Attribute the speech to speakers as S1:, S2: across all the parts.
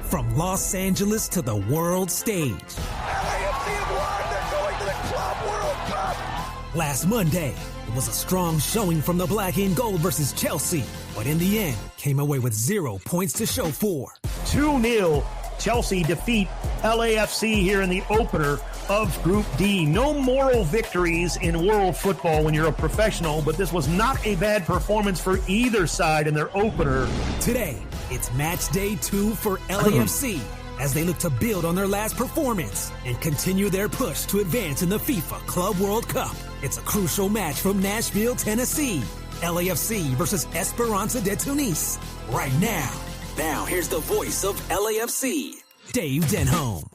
S1: From Los Angeles to the world stage.
S2: LAFC have won. They're going to the Club World Cup.
S1: Last Monday, it was a strong showing from the Black and Gold versus Chelsea, but in the end, came away with 0 points to show for.
S3: 2-0, Chelsea defeat LAFC here in the opener of Group D. No moral victories in world football when you're a professional, but this was not a bad performance for either side in their opener.
S1: Today, it's match day 2 for LAFC as they look to build on their last performance and continue their push to advance in the FIFA Club World Cup. It's a crucial match from Nashville, Tennessee. LAFC versus Esperance de Tunis. Right now. Now, here's the voice of LAFC, Dave Denholm.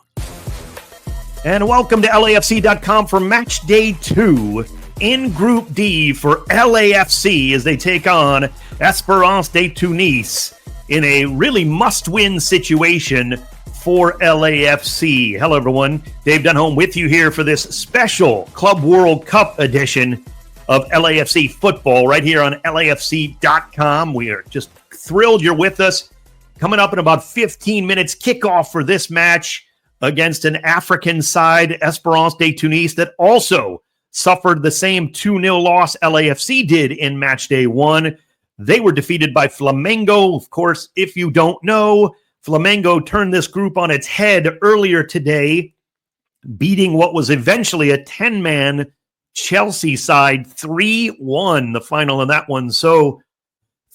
S3: And welcome to LAFC.com for match day 2 in Group D for LAFC as they take on Esperance de Tunis in a really must-win situation for LAFC. Hello, everyone. Dave Denholm with you here for this special Club World Cup edition of LAFC football right here on LAFC.com. We are just thrilled you're with us. Coming up in about 15 minutes, kickoff for this match against an African side, Esperance de Tunis, that also suffered the same 2-0 loss LAFC did in match day 1. They were defeated by Flamengo. Of course, if you don't know, Flamengo turned this group on its head earlier today, beating what was eventually a 10-man Chelsea side 3-1, the final in that one. So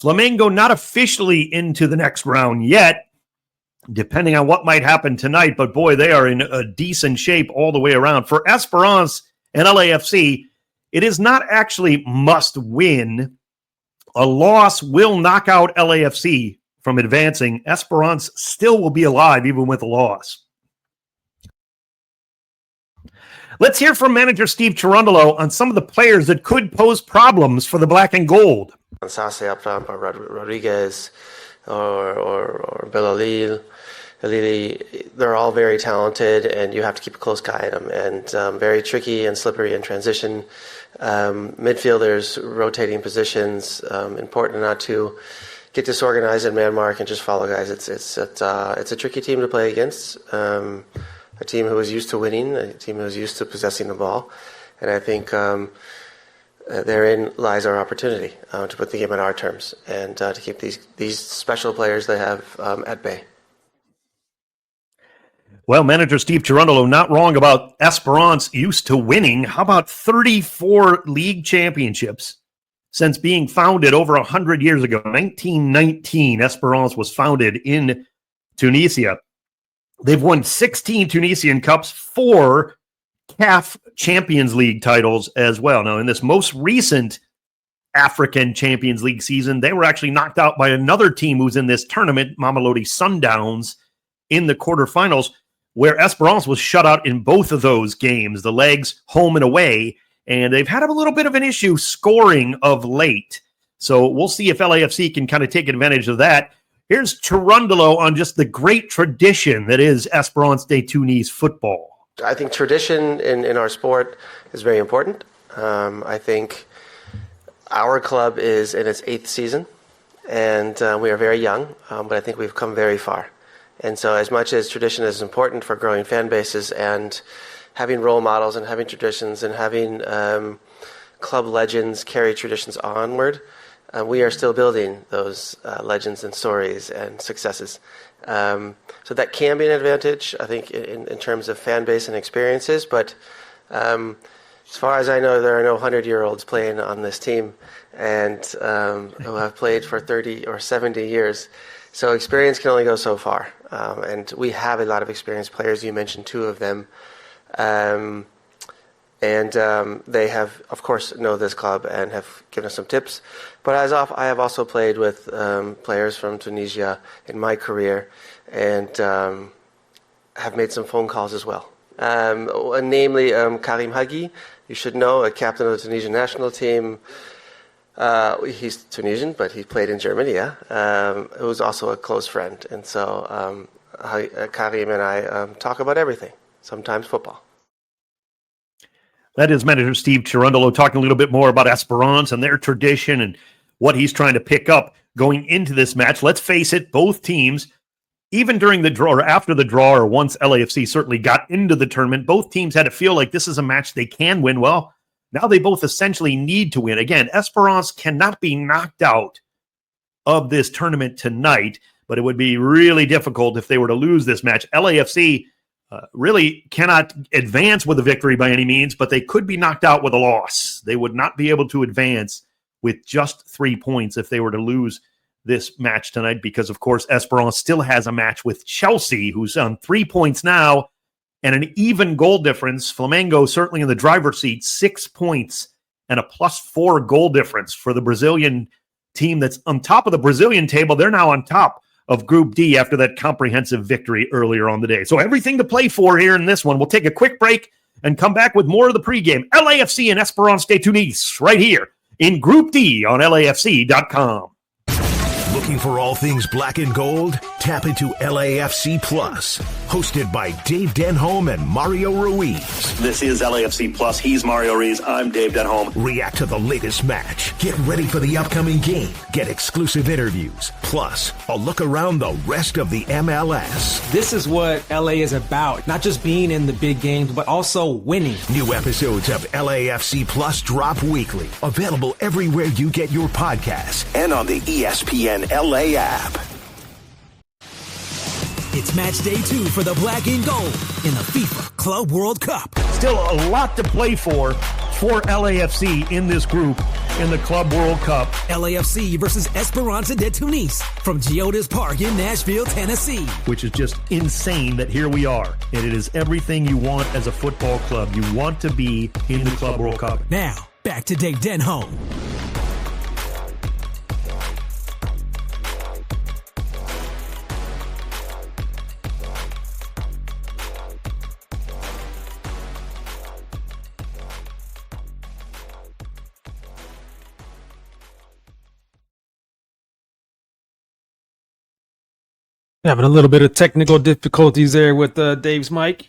S3: Flamengo not officially into the next round yet, depending on what might happen tonight. But boy, they are in a decent shape all the way around. For Esperance and LAFC, it is not actually must win. A loss will knock out LAFC from advancing. Esperance still will be alive even with a loss. Let's hear from manager Steve Cherundolo on some of the players that could pose problems for the Black and Gold.
S4: Sase up front, or Rodriguez, or Belalil, they're all very talented, and you have to keep a close eye on them. And very tricky and slippery in transition. Midfielders rotating positions. Important not to get disorganized in man mark and just follow guys. It's a tricky team to play against. A team who is used to winning, a team who is used to possessing the ball, and I think therein lies our opportunity to put the game on our terms and to keep these special players they have at bay.
S3: Well, manager Steve Cherundolo, not wrong about Esperance used to winning. How about 34 league championships since being founded over 100 years ago? 1919, Esperance was founded in Tunisia. They've won 16 Tunisian Cups, 4 CAF Champions League titles as well. Now, in this most recent African Champions League season, they were actually knocked out by another team who's in this tournament, Mamelodi Sundowns, in the quarterfinals, where Esperance was shut out in both of those games, the legs home and away, and they've had a little bit of an issue scoring of late. So we'll see if LAFC can kind of take advantage of that. Here's Cherundolo on just the great tradition that is Esperance de Tunis football.
S4: I think tradition in our sport is very important. I think our club is in its 8th season, and we are very young, but I think we've come very far. And so as much as tradition is important for growing fan bases and having role models and having traditions and having club legends carry traditions onward, we are still building those legends and stories and successes. So that can be an advantage, I think, in terms of fan base and experiences. But as far as I know, there are no 100-year-olds playing on this team and who have played for 30 or 70 years. So experience can only go so far. And we have a lot of experienced players. You mentioned 2 of them. And they have, of course, know this club and have given us some tips. But I have also played with players from Tunisia in my career and have made some phone calls as well. Namely, Karim Hagi, you should know, a captain of the Tunisian national team. He's Tunisian, but he played in Germany, who's also a close friend. And so Karim and I talk about everything, sometimes football.
S3: That is manager Steve Cherundolo talking a little bit more about Esperance and their tradition and what he's trying to pick up going into this match. Let's face it, both teams even during the draw or after the draw, or once LAFC certainly got into the tournament, both teams had to feel like this is a match they can win. Well, now they both essentially need to win. Again, Esperance cannot be knocked out of this tournament tonight, but it would be really difficult if they were to lose this match. LAFC really cannot advance with a victory by any means, but they could be knocked out with a loss. They would not be able to advance with just 3 points if they were to lose this match tonight, because of course Esperance still has a match with Chelsea, who's on 3 points now and an even goal difference. Flamengo certainly in the driver's seat, 6 points and a +4 goal difference for the Brazilian team that's on top of the Brazilian table. They're now on top of Group D after that comprehensive victory earlier on the day. So everything to play for here in this one. We'll take a quick break and come back with more of the pregame. LAFC and Esperance de Tunis right here in Group D on LAFC.com.
S5: Looking for all things black and gold? Tap into LAFC Plus, hosted by Dave Denholm and Mario Ruiz.
S3: This is LAFC Plus. He's Mario Ruiz. I'm Dave Denholm.
S5: React to the latest match. Get ready for the upcoming game. Get exclusive interviews. Plus, a look around the rest of the MLS.
S6: This is what LA is about. Not just being in the big games, but also winning.
S5: New episodes of LAFC Plus drop weekly. Available everywhere you get your podcasts and on the ESPN LA app.
S1: It's match day 2 for the black and gold in the FIFA Club World Cup.
S3: Still a lot to play for LAFC in this group in the Club World Cup.
S1: LAFC versus Esperance de Tunis from Geodis Park in Nashville, Tennessee.
S3: Which is just insane that here we are. And it is everything you want as a football club. You want to be in the Club World Cup.
S1: Now, back to Dave Denholm.
S6: Having a little bit of technical difficulties there with Dave's mic.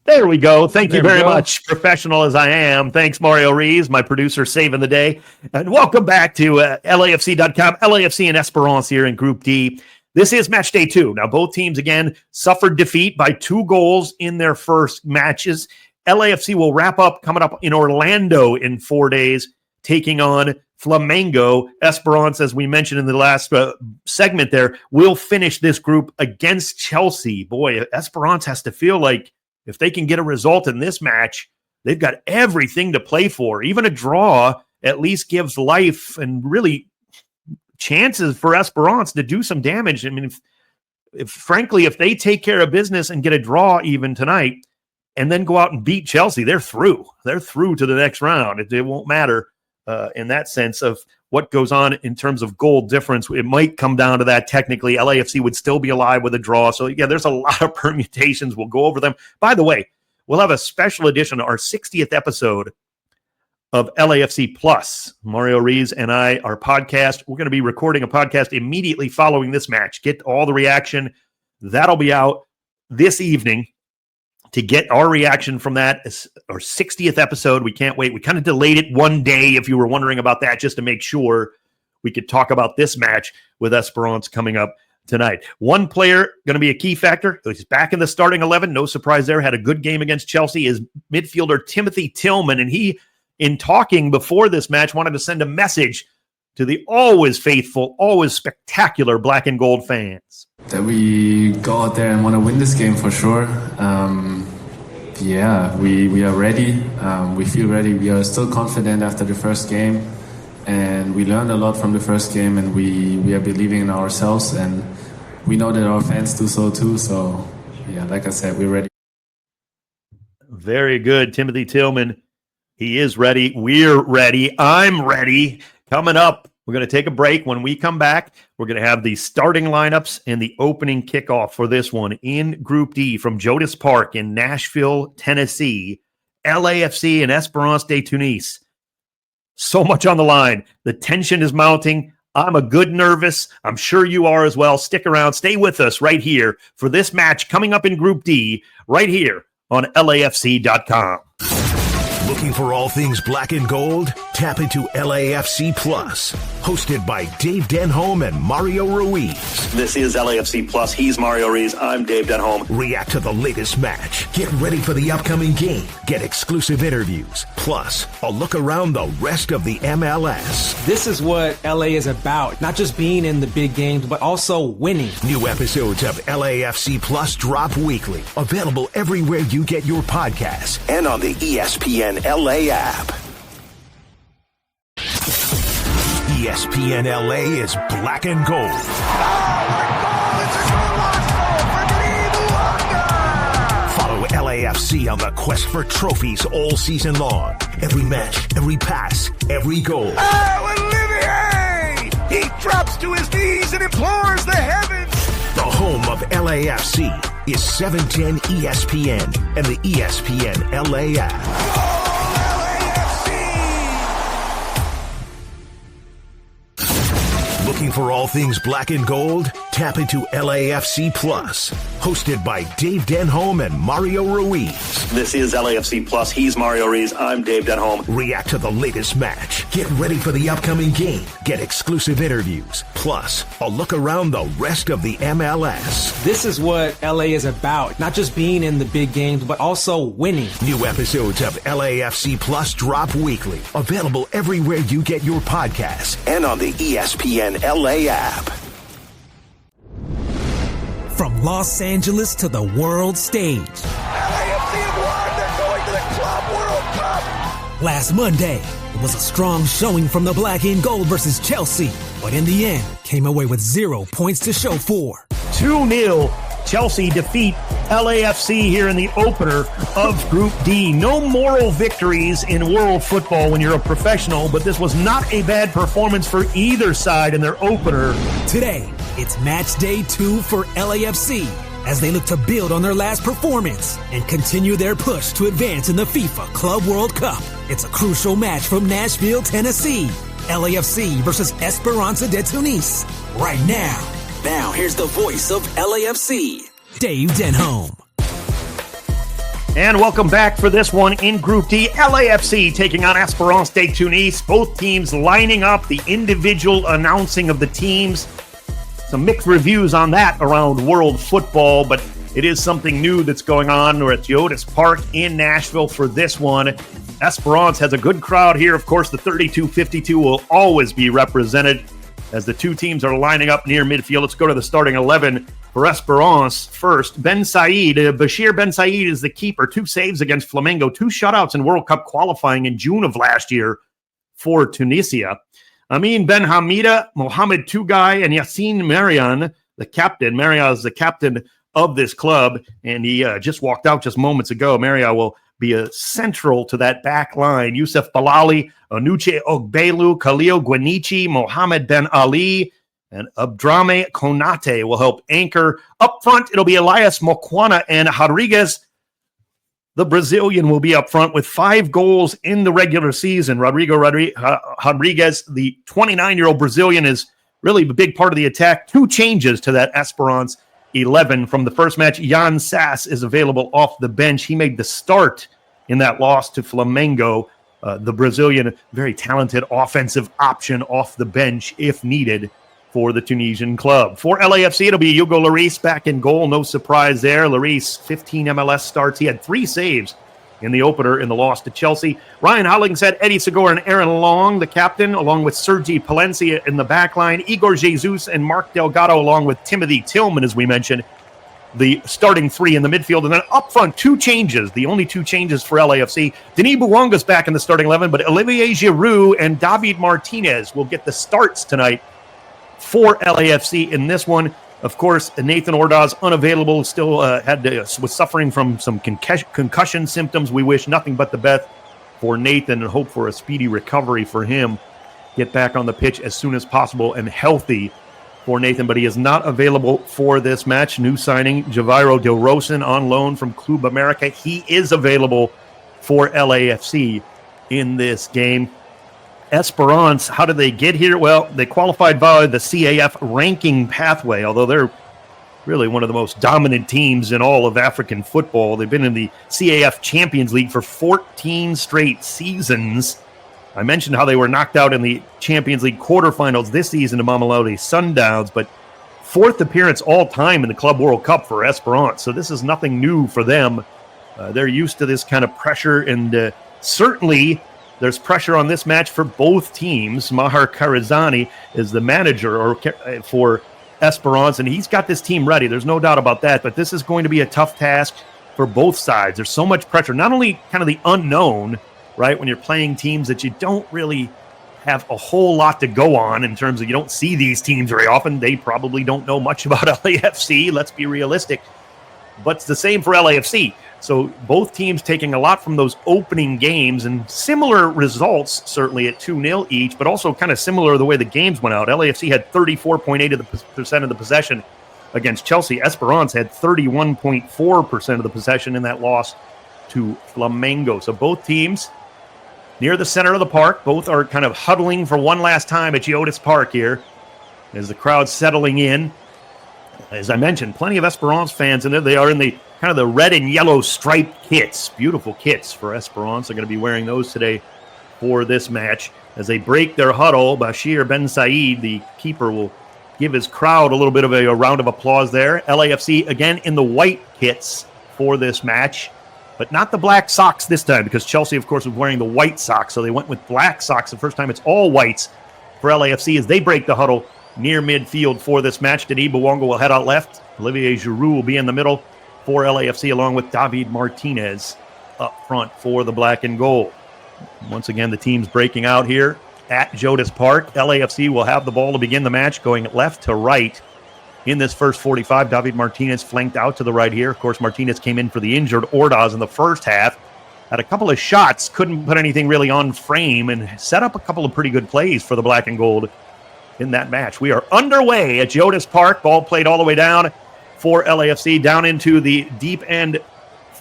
S3: There we go. Thank you very much, professional as I am. Thanks, Mario Ruiz, my producer, saving the day. And welcome back to LAFC.com. LAFC and Esperance here in Group D. This is match day 2. Now, both teams, again, suffered defeat by 2 goals in their first matches. LAFC will wrap up coming up in Orlando in 4 days, taking on Flamengo. Esperance, as we mentioned in the last segment there, will finish this group against Chelsea. Boy, Esperance has to feel like if they can get a result in this match, they've got everything to play for. Even a draw at least gives life and really chances for Esperance to do some damage. I mean, if frankly, if they take care of business and get a draw even tonight and then go out and beat Chelsea, they're through. They're through to the next round. It won't matter. In that sense of what goes on in terms of goal difference. It might come down to that technically. LAFC would still be alive with a draw. So, yeah, there's a lot of permutations. We'll go over them. By the way, we'll have a special edition, our 60th episode of LAFC Plus. Mario Ruiz and I, our podcast, we're going to be recording a podcast immediately following this match. Get all the reaction. That'll be out this evening. To get our reaction from that, our 60th episode. We can't wait. We kind of delayed it one day, if you were wondering about that, just to make sure we could talk about this match with Esperance coming up tonight. One player going to be a key factor. He's back in the starting 11. No surprise there. Had a good game against Chelsea. Is midfielder Timothy Tillman. And he, in talking before this match, wanted to send a message to the always faithful, always spectacular black and gold fans.
S7: That we go out there and want to win this game for sure. We are ready. We feel ready. We are still confident after the first game, and we learned a lot from the first game, and we are believing in ourselves, and we know that our fans do so too. So, yeah, like I said, we're ready.
S3: Very good, Timothy Tillman. He is ready. We're ready. I'm ready. Coming up, we're going to take a break. When we come back, we're going to have the starting lineups and the opening kickoff for this one in Group D from Geodis Park in Nashville, Tennessee. LAFC and Esperance de Tunis. So much on the line. The tension is mounting. I'm a good nervous. I'm sure you are as well. Stick around. Stay with us right here for this match coming up in Group D right here on LAFC.com.
S5: Looking for all things black and gold? Tap into LAFC Plus, hosted by Dave Denholm and Mario Ruiz.
S3: This is LAFC Plus. He's Mario Ruiz. I'm Dave Denholm.
S5: React to the latest match. Get ready for the upcoming game. Get exclusive interviews. Plus, a look around the rest of the MLS.
S6: This is what LA is about. Not just being in the big games, but also winning.
S5: New episodes of LAFC Plus drop weekly. Available everywhere you get your podcasts and on the ESPN LA app. ESPN LA is black and gold. Follow LAFC on the quest for trophies all season long. Every match, every pass, every goal.
S2: Oh, Olivier! He drops to his knees and implores the heavens.
S5: The home of LAFC is 710 ESPN and the ESPN LA app. Looking for all things black and gold? Tap into LAFC Plus, hosted by Dave Denholm and Mario Ruiz.
S3: This is LAFC Plus. He's Mario Ruiz. I'm Dave Denholm.
S5: React to the latest match. Get ready for the upcoming game. Get exclusive interviews. Plus, a look around the rest of the MLS.
S6: This is what LA is about. Not just being in the big games, but also winning.
S5: New episodes of LAFC Plus drop weekly. Available everywhere you get your podcasts and on the ESPN LA app.
S1: From Los Angeles to the world stage.
S2: LAFC have won. They're going to the Club World Cup.
S1: Last Monday, it was a strong showing from the black and gold versus Chelsea, but in the end, came away with 0 points to show for.
S3: 2-0. Chelsea defeat LAFC here in the opener of Group D. No moral victories in world football when you're a professional, but this was not a bad performance for either side in their opener.
S1: Today, it's match day 2 for LAFC as they look to build on their last performance and continue their push to advance in the FIFA Club World Cup. It's a crucial match from Nashville, Tennessee. LAFC versus Esperance de Tunis. Right now. Now, here's the voice of LAFC, Dave Denholm.
S3: And welcome back for this one in Group D. LAFC taking on Esperance de Tunis. Both teams lining up, the individual announcing of the teams. Some mixed reviews on that around world football, but it is something new that's going on. We're at Geodis Park in Nashville for this one. Esperance has a good crowd here. Of course, the 32-52 will always be represented as the two teams are lining up near midfield. Let's go to the starting 11 for Esperance first. Bashir Ben Said is the keeper. 2 saves against Flamengo, 2 shutouts in World Cup qualifying in June of last year for Tunisia. Amin Ben Hamida, Mohamed Tugay, and Yassine Marian, the captain. Maria is the captain of this club, and he just walked out just moments ago. Maria will be central to that back line. Youssef Balali, Onuche Ogbelu, Khalil Guanichi, Mohamed Ben Ali, and Abdrame Konate will help anchor. Up front, it'll be Elias Mokwana and Rodriguez. The Brazilian will be up front with 5 goals in the regular season. Rodrigo Rodriguez, the 29-year-old Brazilian, is really a big part of the attack. 2 changes to that Esperance 11 from the first match. Jan Sass is available off the bench. He made the start in that loss to Flamengo. The Brazilian, very talented offensive option off the bench if needed for the Tunisian club. For LAFC, it'll be Hugo Lloris back in goal. No surprise there. Lloris, 15 MLS starts. He had 3 saves in the opener in the loss to Chelsea. Ryan Hollingshead, Eddie Segura, and Aaron Long, the captain, along with Sergi Palencia in the back line. Igor Jesus and Mark Delgado, along with Timothy Tillman, as we mentioned, the starting 3 in the midfield. And then up front, 2 changes, the only 2 changes for LAFC. Denis Bouanga's back in the starting 11, but Olivier Giroud and David Martinez will get the starts tonight for LAFC in this one. Of course, Nathan Ordaz unavailable, still was suffering from some concussion symptoms. We wish nothing but the best for Nathan and hope for a speedy recovery for him. Get back on the pitch as soon as possible and healthy for Nathan, but he is not available for this match. New signing, Javiero Del Rosen on loan from Club America. He is available for LAFC in this game. Esperance, how did they get here? Well, they qualified via the CAF ranking pathway, although they're really one of the most dominant teams in all of African football. They've been in the CAF Champions League for 14 straight seasons. I mentioned how they were knocked out in the Champions League quarterfinals this season to Mamelodi Sundowns, but fourth appearance all time in the Club World Cup for Esperance. So this is nothing new for them. They're used to this kind of pressure, and certainly there's pressure on this match for both teams. Maher Karizani is the manager for Esperance, and he's got this team ready. There's no doubt about that, but this is going to be a tough task for both sides. There's so much pressure, not only kind of the unknown, right, when you're playing teams that you don't really have a whole lot to go on in terms of you don't see these teams very often. They probably don't know much about LAFC. Let's be realistic. But it's the same for LAFC. So both teams taking a lot from those opening games, and similar results, certainly at 2-0 each, but also kind of similar the way the games went out. LAFC had 34.8% of the possession against Chelsea. Esperance had 31.4% of the possession in that loss to Flamengo. So both teams near the center of the park. Both are kind of huddling for one last time at Geodis Park here as the crowd's settling in. As I mentioned, plenty of Esperance fans in there. They are in the kind of the red and yellow striped kits. Beautiful kits for Esperance. They're going to be wearing those today for this match. As they break their huddle, Bashir Ben Said, the keeper, will give his crowd a little bit of a round of applause there. LAFC again in the white kits for this match, but not the black socks this time, because Chelsea, of course, was wearing the white socks. So they went with black socks the first time. It's all whites for LAFC as they break the huddle near midfield for this match. Denis Bouanga will head out left. Olivier Giroud will be in the middle for LAFC, along with David Martinez up front for the black and gold. Once again, the team's breaking out here at Geodis Park. LAFC will have the ball to begin the match, going left to right in this first 45. David Martinez flanked out to the right here. Of course, Martinez came in for the injured Ordaz in the first half. Had a couple of shots, couldn't put anything really on frame, and set up a couple of pretty good plays for the black and gold in that match. We are underway at Geodis Park. Ball played all the way down for LAFC, down into the deep end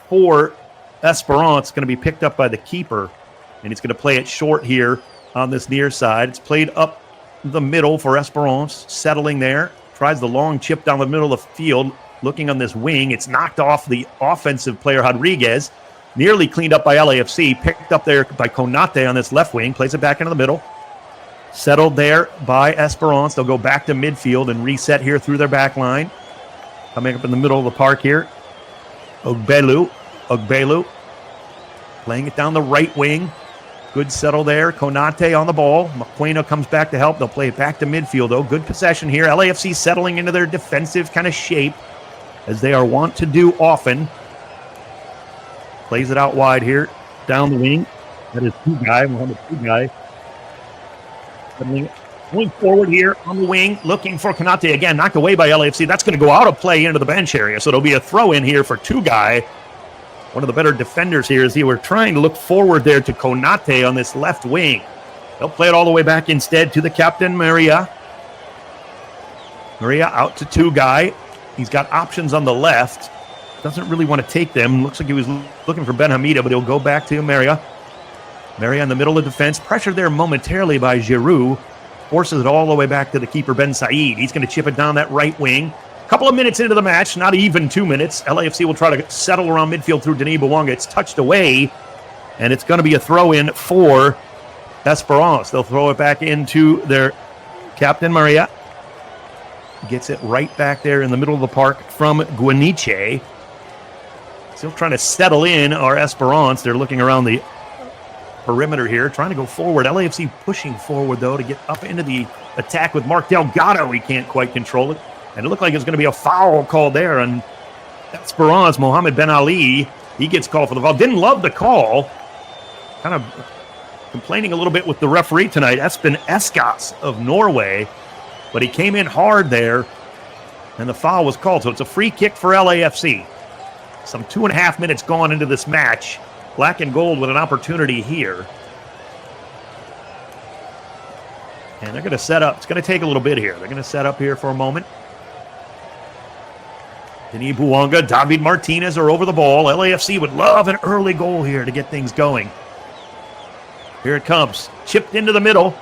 S3: for Esperance. Going to be picked up by the keeper, and he's going to play it short here on this near side. It's played up the middle for Esperance, settling there. Tries the long chip down the middle of the field, looking on this wing. It's knocked off the offensive player Rodriguez, nearly cleaned up by LAFC, picked up there by Konate on this left wing, plays it back into the middle. Settled there by Esperance. They'll go back to midfield and reset here through their back line. Coming up in the middle of the park here, Ogbelu playing it down the right wing. Good settle there. Konate on the ball. Maquena comes back to help. They'll play it back to midfield, though. Good possession here. LAFC settling into their defensive kind of shape, as they are wont to do often. Plays it out wide here, down the wing. That is Mohamed Tugai. Going forward here on the wing, looking for Konate. Again, knocked away by LAFC. That's going to go out of play into the bench area. So it'll be a throw in here for Tugai. One of the better defenders here as they were trying to look forward there to Konate on this left wing. They'll play it all the way back instead to the captain, Maria. Maria out to Tugai. He's got options on the left. Doesn't really want to take them. Looks like he was looking for Ben Hamida, but he'll go back to Maria. Maria in the middle of defense. Pressured there momentarily by Giroud. Forces it all the way back to the keeper, Ben Said. He's going to chip it down that right wing. Couple of minutes into the match, not even 2 minutes. LAFC will try to settle around midfield through Denis Bouanga. It's touched away, and it's going to be a throw-in for Esperance. They'll throw it back into their captain, Maria. Gets it right back there in the middle of the park from Guaniche. Still trying to settle in our Esperance. They're looking around the perimeter here, trying to go forward. LAFC pushing forward, though, to get up into the attack with Mark Delgado. He can't quite control it. And it looked like it's going to be a foul called there. And Esperance, Mohamed Ben Ali, he gets called for the foul. Didn't love the call. Kind of complaining a little bit with the referee tonight, Espen Eskas of Norway. But he came in hard there, and the foul was called. So it's a free kick for LAFC. Some 2.5 minutes gone into this match. Black and gold with an opportunity here. And they're going to set up. It's going to take a little bit here. They're going to set up here for a moment. Denis Bouanga, David Martinez are over the ball. LAFC would love an early goal here to get things going. Here it comes. Chipped into the middle.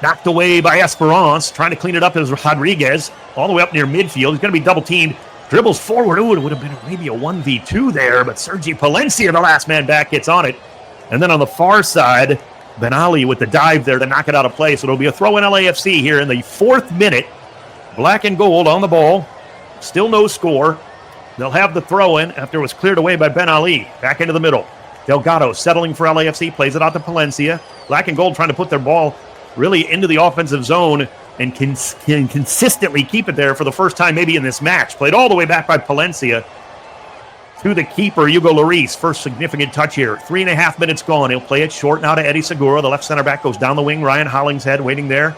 S3: Knocked away by Esperance. Trying to clean it up is Rodriguez. all the way up near midfield. He's going to be double teamed. Dribbles forward. Ooh, it would have been maybe a 1v2 there, but Sergi Palencia, the last man back, gets on it. And then on the far side, Ben Ali with the dive there to knock it out of play. So it'll be a throw in LAFC here in the 4th minute. Black and gold on the ball. Still no score. They'll have the throw in after it was cleared away by Ben Ali. Back into the middle. Delgado settling for LAFC, plays it out to Palencia. Black and gold trying to put their ball really into the offensive zone and can consistently keep it there for the first time maybe in this match. Played all the way back by Palencia to the keeper, Hugo Lloris. First significant touch here. 3.5 minutes gone. He'll play it short now to Eddie Segura. The left center back goes down the wing. Ryan Hollingshead waiting there.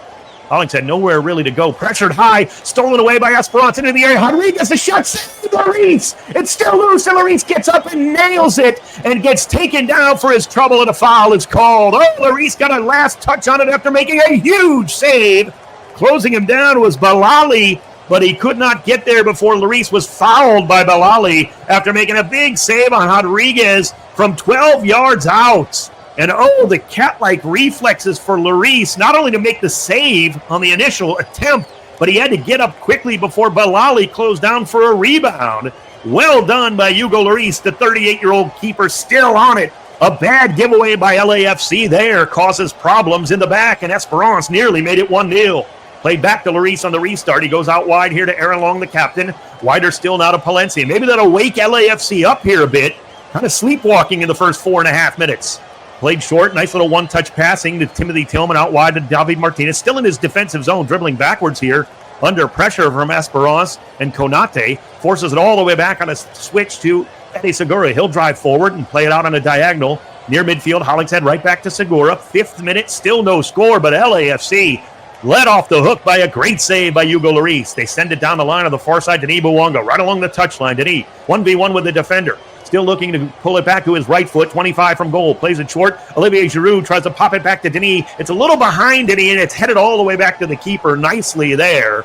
S3: Hollingshead nowhere really to go. Pressured high. Stolen away by Esperance into the area. Rodriguez, a shot. Lloris. It's still loose. And Lloris gets up and nails it and gets taken down for his trouble, and a foul is called. Oh, Lloris got a last touch on it after making a huge save. Closing him down was Balali, but he could not get there before Lloris was fouled by Balali after making a big save on Rodriguez from 12 yards out. And oh, the cat-like reflexes for Lloris, not only to make the save on the initial attempt, but he had to get up quickly before Balali closed down for a rebound. Well done by Hugo Lloris, the 38-year-old keeper, still on it. A bad giveaway by LAFC there causes problems in the back, and Esperance nearly made it 1-0. Played back to Lloris on the restart. He goes out wide here to Aaron Long, the captain. Wider still now to Palencia. Maybe that'll wake LAFC up here a bit. Kind of sleepwalking in the first 4.5 minutes. Played short, nice little one-touch passing to Timothy Tillman out wide to David Martinez. Still in his defensive zone, dribbling backwards here. Under pressure from Esperance, and Konate forces it all the way back on a switch to Eddie Segura. He'll drive forward and play it out on a diagonal near midfield. Hollingshead right back to Segura. 5th minute, still no score, but LAFC led off the hook by a great save by Hugo Lloris. They send it down the line on the far side. Denis Bouanga right along the touchline. Denis 1v1 with the defender. Still looking to pull it back to his right foot. 25 from goal. Plays it short. Olivier Giroud tries to pop it back to Denis. It's a little behind Denis, and it's headed all the way back to the keeper. Nicely there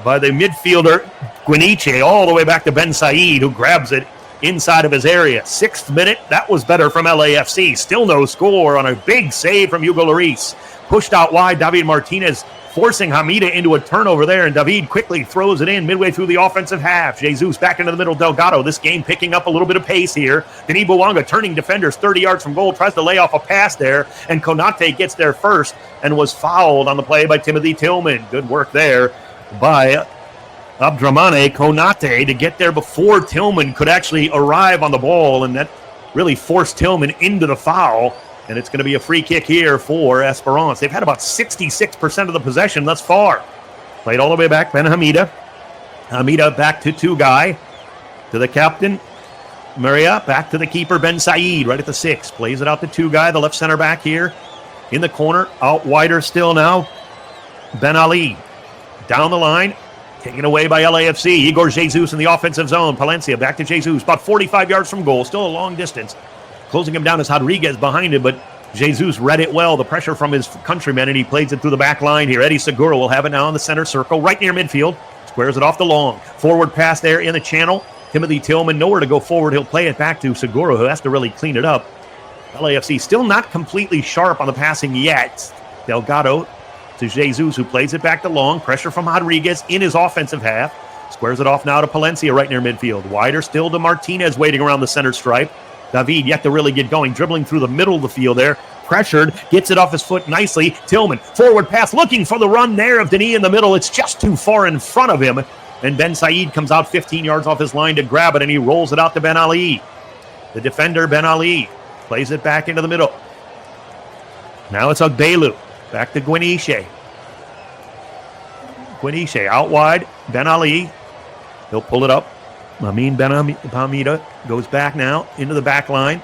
S3: by the midfielder Guiniche, all the way back to Ben Said, who grabs it inside of his area. 6th minute. That was better from LAFC. Still no score on a big save from Hugo Lloris. Pushed out wide. David Martinez forcing Hamida into a turnover there, and David quickly throws it in midway through the offensive half. Jesus back into the middle. Delgado. This game picking up a little bit of pace here. Denis Bouanga turning defenders 30 yards from goal. Tries to lay off a pass there, and Konate gets there first and was fouled on the play by Timothy Tillman. Good work there by Abdramane Konate to get there before Tillman could actually arrive on the ball, and that really forced Tillman into the foul. And it's going to be a free kick here for Esperance. They've had about 66% of the possession thus far. Played all the way back, Ben Hamida. Hamida back to Tugai. To the captain, Maria. Back to the keeper, Ben Said, right at the 6. Plays it out to Tugai, the left center back here. In the corner, out wider still now. Ben Ali. Down the line. Taken away by LAFC. Igor Jesus in the offensive zone. Palencia back to Jesus. About 45 yards from goal. Still a long distance. Closing him down is Rodriguez behind him, but Jesus read it well. The pressure from his countrymen, and he plays it through the back line here. Eddie Segura will have it now in the center circle, right near midfield. Squares it off the long. Forward pass there in the channel. Timothy Tillman, nowhere to go forward. He'll play it back to Segura, who has to really clean it up. LAFC still not completely sharp on the passing yet. Delgado to Jesus, who plays it back to long. Pressure from Rodriguez in his offensive half. Squares it off now to Palencia right near midfield. Wider still to Martinez waiting around the center stripe. David yet to really get going, dribbling through the middle of the field there. Pressured, gets it off his foot nicely. Tillman, forward pass, looking for the run there of Denis in the middle. It's just too far in front of him. And Ben Said comes out 15 yards off his line to grab it, and he rolls it out to Ben Ali. The defender, Ben Ali, plays it back into the middle. Now it's Ogbelu. Back to Guiniche. Guiniche out wide. Ben Ali. He'll pull it up. Amin Ben Hamida goes back now into the back line.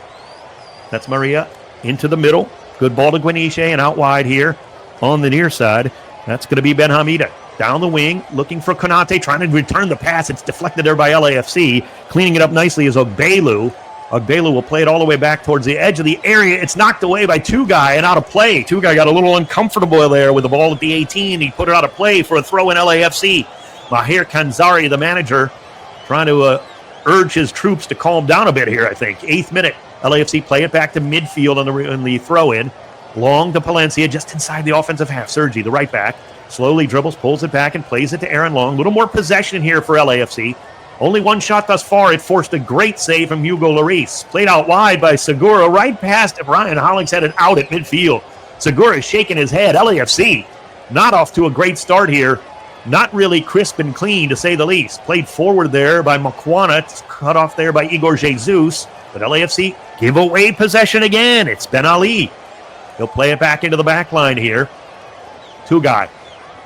S3: That's Maria into the middle. Good ball to Guiniche, and out wide here on the near side. That's going to be Ben Hamida. Down the wing, looking for Konate, trying to return the pass. It's deflected there by LAFC. Cleaning it up nicely is Ogbelu. Ogbelu will play it all the way back towards the edge of the area. It's knocked away by Tugai and out of play. Tugai got a little uncomfortable there with the ball at the 18. He put it out of play for a throw in LAFC. Mahir Kanzari, the manager, trying to urge his troops to calm down a bit here, I think. 8th minute. LAFC play it back to midfield on the throw-in. Long to Palencia, just inside the offensive half. Sergi, the right back. Slowly dribbles, pulls it back, and plays it to Aaron Long. A little more possession here for LAFC. Only one shot thus far. It forced a great save from Hugo Lloris. Played out wide by Segura, right past Ryan Hollingshead and out at midfield. Segura is shaking his head. LAFC not off to a great start here. Not really crisp and clean, to say the least. Played forward there by Makwana. It's cut off there by Igor Jesus. But LAFC give away possession again. It's Ben Ali. He'll play it back into the back line here. Tugai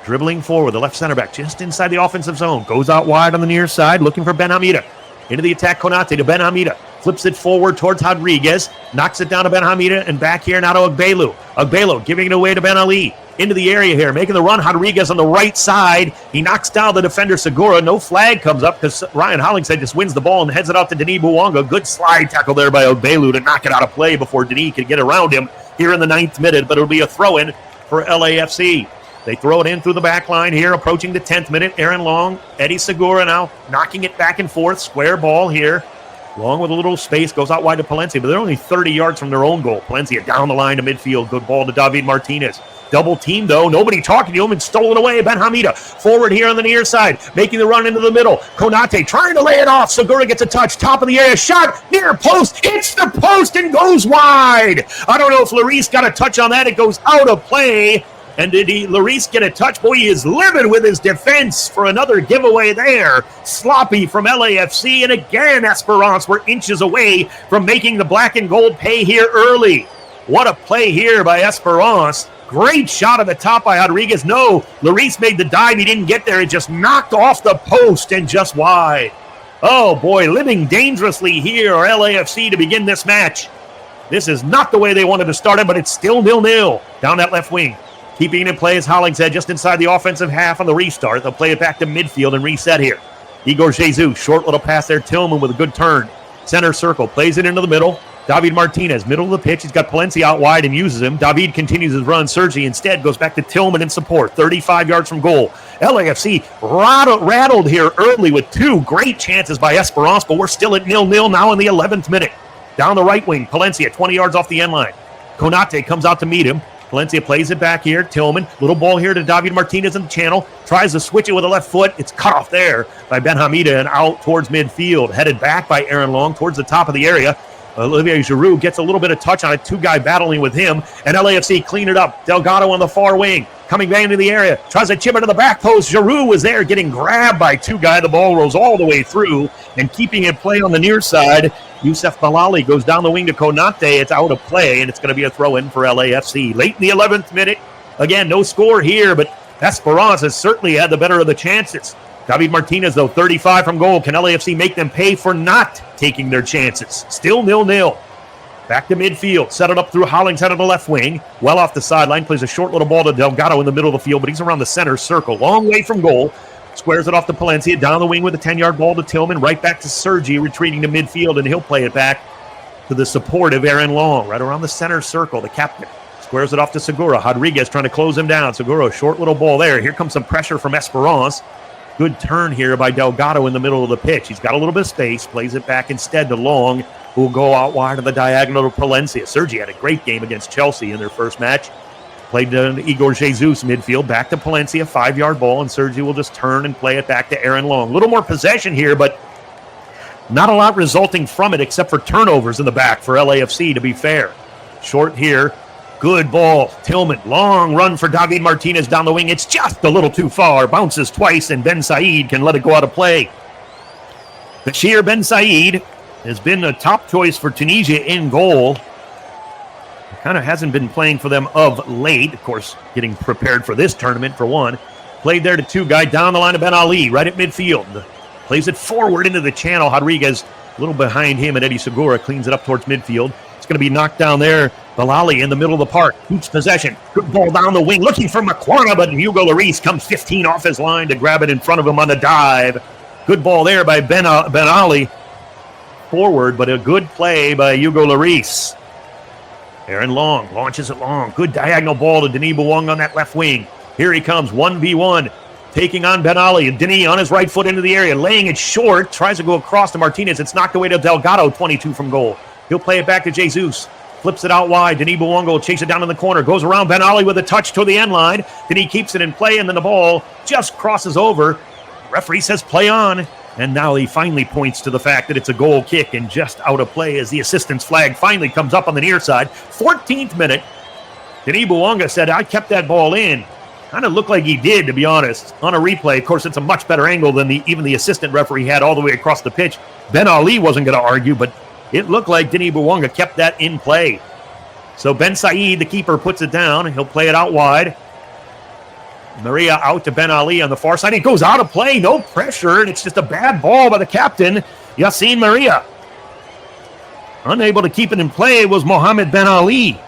S3: dribbling forward, the left center back, just inside the offensive zone. Goes out wide on the near side, looking for Ben Hamida. Into the attack, Konate to Ben Hamida. Flips it forward towards Rodriguez. Knocks it down to Ben Hamida, and back here now to Agbelu. Agbelu giving it away to Ben Ali. Into the area here, making the run. Rodriguez on the right side. He knocks down the defender, Segura. No flag comes up because Ryan Hollingshead just wins the ball and heads it off to Denis Bouanga. Good slide tackle there by Agbelu to knock it out of play before Denis could get around him here in the 9th minute, but it'll be a throw-in for LAFC. They throw it in through the back line here, approaching the 10th minute. Aaron Long, Eddie Segura now knocking it back and forth. Square ball here. Long with a little space, goes out wide to Palencia, but they're only 30 yards from their own goal. Palencia down the line to midfield. Good ball to David Martinez. Double team, though. Nobody talking to him and stolen away. Ben Hamida forward here on the near side, making the run into the middle. Konate trying to lay it off. Segura gets a touch. Top of the area. Shot near post. Hits the post and goes wide. I don't know if Lloris got a touch on that. It goes out of play. And did Lloris get a touch? Boy, he is livid with his defense for another giveaway there. Sloppy from LAFC. And again, Esperance were inches away from making the black and gold pay here early. What a play here by Esperance. Great shot at the top by Rodriguez. No, Lloris made the dive. He didn't get there. It just knocked off the post and just wide. Oh, boy, living dangerously here are LAFC to begin this match. This is not the way they wanted to start it, but it's still 0-0 down that left wing. Keeping it in play is Hollingshead just inside the offensive half on the restart. They'll play it back to midfield and reset here. Igor Jesus, short little pass there. Tillman with a good turn. Center circle, plays it into the middle. David Martinez, middle of the pitch. He's got Palencia out wide and uses him. David continues his run. Sergi instead goes back to Tillman in support. 35 yards from goal. LAFC rattled here early with two great chances by Esperance, but we're still at 0-0 now in the 11th minute. Down the right wing, Palencia 20 yards off the end line. Konate comes out to meet him. Palencia plays it back here. Tillman, little ball here to David Martinez in the channel. Tries to switch it with the left foot. It's cut off there by Ben Hamida and out towards midfield. Headed back by Aaron Long towards the top of the area. Olivier Giroud gets a little bit of touch on it. Two guy battling with him. And LAFC clean it up. Delgado on the far wing. Coming back into the area. Tries to chip it to the back post. Giroud was there getting grabbed by two guy. The ball rolls all the way through. And keeping it play on the near side. Youssef Balali goes down the wing to Konate. It's out of play, and it's going to be a throw-in for LAFC. Late in the 11th minute. Again, no score here, but Esperance has certainly had the better of the chances. David Martinez, though, 35 from goal. Can LAFC make them pay for not taking their chances? Still 0-0. Back to midfield. Set it up through Hollingshead on the left wing. Well off the sideline. Plays a short little ball to Delgado in the middle of the field, but he's around the center circle. Long way from goal. Squares it off to Palencia, down the wing with a 10-yard ball to Tillman, right back to Sergi, retreating to midfield, and he'll play it back to the supportive Aaron Long, right around the center circle, the captain. Squares it off to Segura. Rodriguez trying to close him down. Segura, short little ball there. Here comes some pressure from Esperance. Good turn here by Delgado in the middle of the pitch. He's got a little bit of space, plays it back instead to Long, who will go out wide of the diagonal to Palencia. Sergi had a great game against Chelsea in their first match. Played to Igor Jesus midfield, back to Palencia, 5-yard ball, and Sergi will just turn and play it back to Aaron Long. A little more possession here, but not a lot resulting from it except for turnovers in the back for LAFC, to be fair. Short here, good ball. Tillman, long run for David Martinez down the wing. It's just a little too far. Bounces twice, and Ben Said can let it go out of play. Bashir Ben Said has been a top choice for Tunisia in goal. Kind of hasn't been playing for them of late. Of course, getting prepared for this tournament for one. Played there to two guy down the line of Ben Ali, right at midfield. Plays it forward into the channel. Rodriguez, a little behind him, and Eddie Segura cleans it up towards midfield. It's going to be knocked down there. Balali in the middle of the park. Keeps possession. Good ball down the wing. Looking for Makwana, but Hugo Lloris comes 15 off his line to grab it in front of him on the dive. Good ball there by Ben Ali. Forward, but a good play by Hugo Lloris. Aaron Long launches it long. Good diagonal ball to Denis Bouanga on that left wing. Here he comes, 1v1, taking on Ben Ali. And Denis on his right foot into the area, laying it short. Tries to go across to Martinez. It's knocked away to Delgado, 22 from goal. He'll play it back to Jesus. Flips it out wide. Denis Bouanga will chase it down in the corner. Goes around Ben Ali with a touch to the end line. Then he keeps it in play, and then the ball just crosses over. Referee says play on. And now he finally points to the fact that it's a goal kick and just out of play as the assistant's flag finally comes up on the near side. 14th minute. Denis Bouanga said, I kept that ball in. Kind of looked like he did, to be honest. On a replay, of course, it's a much better angle than even the assistant referee had all the way across the pitch. Ben Ali wasn't going to argue, but it looked like Denis Bouanga kept that in play. So Ben Said, the keeper, puts it down. He'll play it out wide. Maria out to Ben Ali on the far side. He goes out of play. No pressure, and it's just a bad ball by the captain, Yassine Maria. Unable to keep it in play was Mohamed Ben Ali.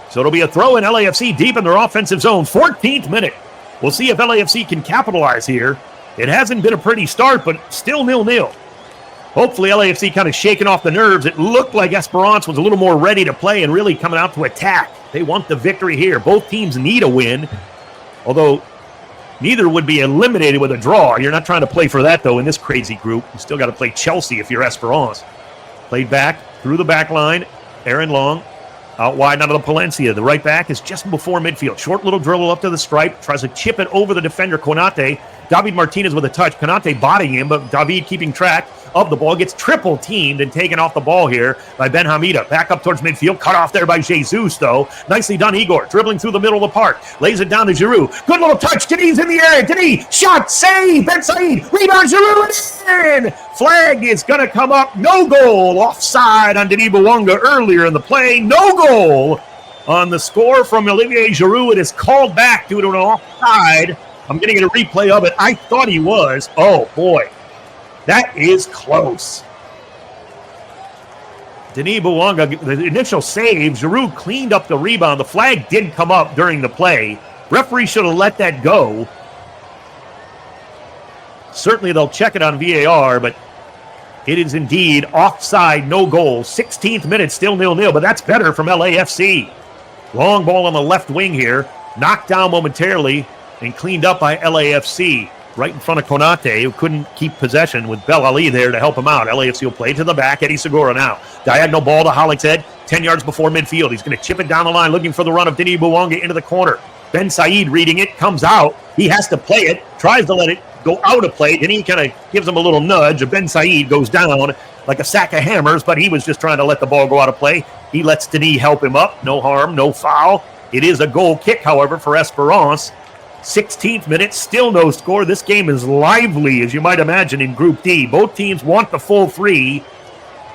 S3: So it'll be a throw in. LAFC deep in their offensive zone. 14th minute. We'll see if LAFC can capitalize here. It hasn't been a pretty start, but still 0-0. Hopefully LAFC kind of shaking off the nerves. It looked like Esperance was a little more ready to play and really coming out to attack. They want the victory here. Both teams need a win. Although neither would be eliminated with a draw. You're not trying to play for that, though, in this crazy group. You still got to play Chelsea if you're Esperance. Played back through the back line. Aaron Long out wide, out of the Palencia. The right back is just before midfield. Short little dribble up to the stripe. Tries to chip it over the defender, Konate. David Martinez with a touch. Konate bodying him, but David keeping track of the ball. Gets triple teamed and taken off the ball here by Ben Hamida. Back up towards midfield. Cut off there by Jesus, though. Nicely done, Igor. Dribbling through the middle of the park. Lays it down to Giroud. Good little touch. Denis in the area. Denis. Shot. Save. Ben Said. Rebound. Giroud. In. Flag is going to come up. No goal. Offside on Denis Bouanga earlier in the play. No goal on the score from Olivier Giroud. It is called back due to an offside. I'm getting a replay of it. I thought he was. Oh, boy. That is close. Denis Bouanga, the initial save, Giroud cleaned up the rebound. The flag did come up during the play. Referee should have let that go. Certainly they'll check it on VAR, but it is indeed offside, no goal. 16th minute, still 0-0, but that's better from LAFC. Long ball on the left wing here. Knocked down momentarily and cleaned up by LAFC. Right in front of Konate, who couldn't keep possession with Bel Ali there to help him out. LAFC will play to the back. Eddie Segura now. Diagonal ball to Hollingshead. 10 yards before midfield. He's going to chip it down the line, looking for the run of Denis Bouanga into the corner. Ben Said reading it, comes out. He has to play it, tries to let it go out of play. Then he kind of gives him a little nudge. Ben Said goes down like a sack of hammers, but he was just trying to let the ball go out of play. He lets Denis help him up. No harm, no foul. It is a goal kick, however, for Esperance. 16th minute, still no score. This game is lively, as you might imagine, in Group D. Both teams want the full three,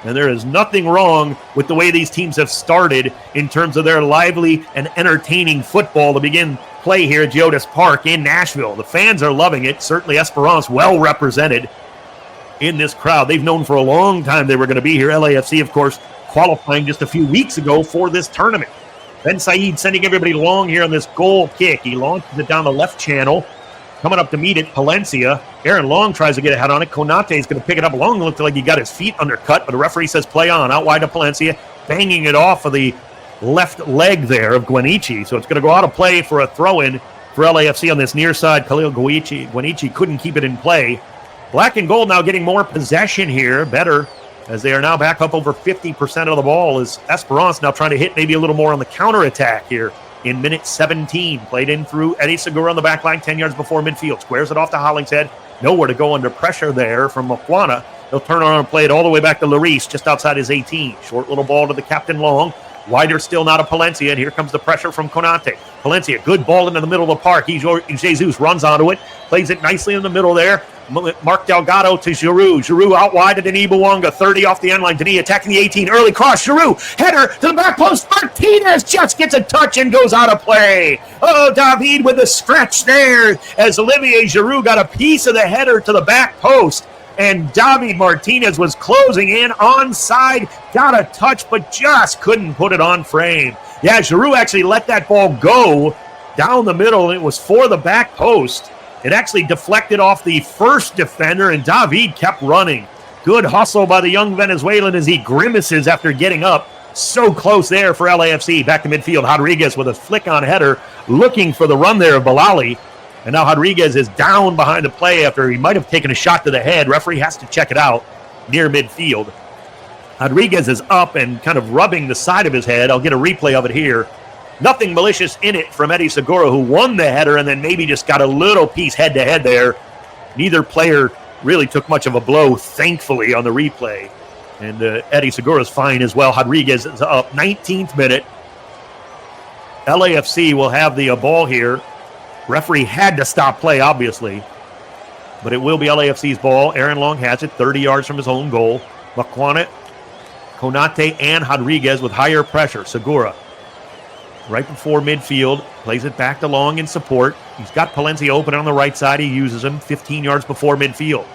S3: and there is nothing wrong with the way these teams have started in terms of their lively and entertaining football to begin play here at Geodis Park in Nashville. The fans are loving it. Certainly Esperance well represented in this crowd. They've known for a long time they were going to be here. LAFC, of course, qualifying just a few weeks ago for this tournament. Ben Said sending everybody long here on this goal kick. He launches it down the left channel. Coming up to meet it, Palencia. Aaron Long tries to get ahead on it. Konate is going to pick it up. Long looked like he got his feet undercut, but the referee says play on. Out wide to Palencia, banging it off of the left leg there of Guanichi. So it's going to go out of play for a throw-in for LAFC on this near side. Khalil Guanichi couldn't keep it in play. Black and gold now getting more possession here. Better, as they are now back up over 50% of the ball, as Esperance now trying to hit maybe a little more on the counterattack here in minute 17. Played in through Eddie Segura on the back line, 10 yards before midfield. Squares it off to Hollingshead. Nowhere to go under pressure there from Mokwana. He'll turn on and play it all the way back to Larice, just outside his 18. Short little ball to the captain Long. Wider still now to Palencia, and here comes the pressure from Konate. Palencia, good ball into the middle of the park. Jesus runs onto it, plays it nicely in the middle there. Mark Delgado to Giroud. Giroud out wide to Denis Bouanga, 30 off the end line. Denis attacking the 18, early cross. Giroud, header to the back post. Martinez just gets a touch and goes out of play. Oh, David with the stretch there as Olivier Giroud got a piece of the header to the back post. And David Martinez was closing in onside, got a touch, but just couldn't put it on frame. Yeah, Giroud actually let that ball go down the middle, and it was for the back post. It actually deflected off the first defender, and David kept running. Good hustle by the young Venezuelan as he grimaces after getting up. So close there for LAFC. Back to midfield, Rodriguez with a flick-on header, looking for the run there of Bilali. And now Rodriguez is down behind the play after he might have taken a shot to the head. Referee has to check it out near midfield. Rodriguez is up and kind of rubbing the side of his head. I'll get a replay of it here. Nothing malicious in it from Eddie Segura, who won the header and then maybe just got a little piece head-to-head there. Neither player really took much of a blow, thankfully, on the replay. And Eddie Segura's fine as well. Rodriguez is up, 19th minute. LAFC will have the ball here. Referee had to stop play, obviously. But it will be LAFC's ball. Aaron Long has it, 30 yards from his own goal. Makwana, Konate, and Rodriguez with higher pressure. Segura, right before midfield, plays it back to Long in support. He's got Palencia open on the right side. He uses him 15 yards before midfield.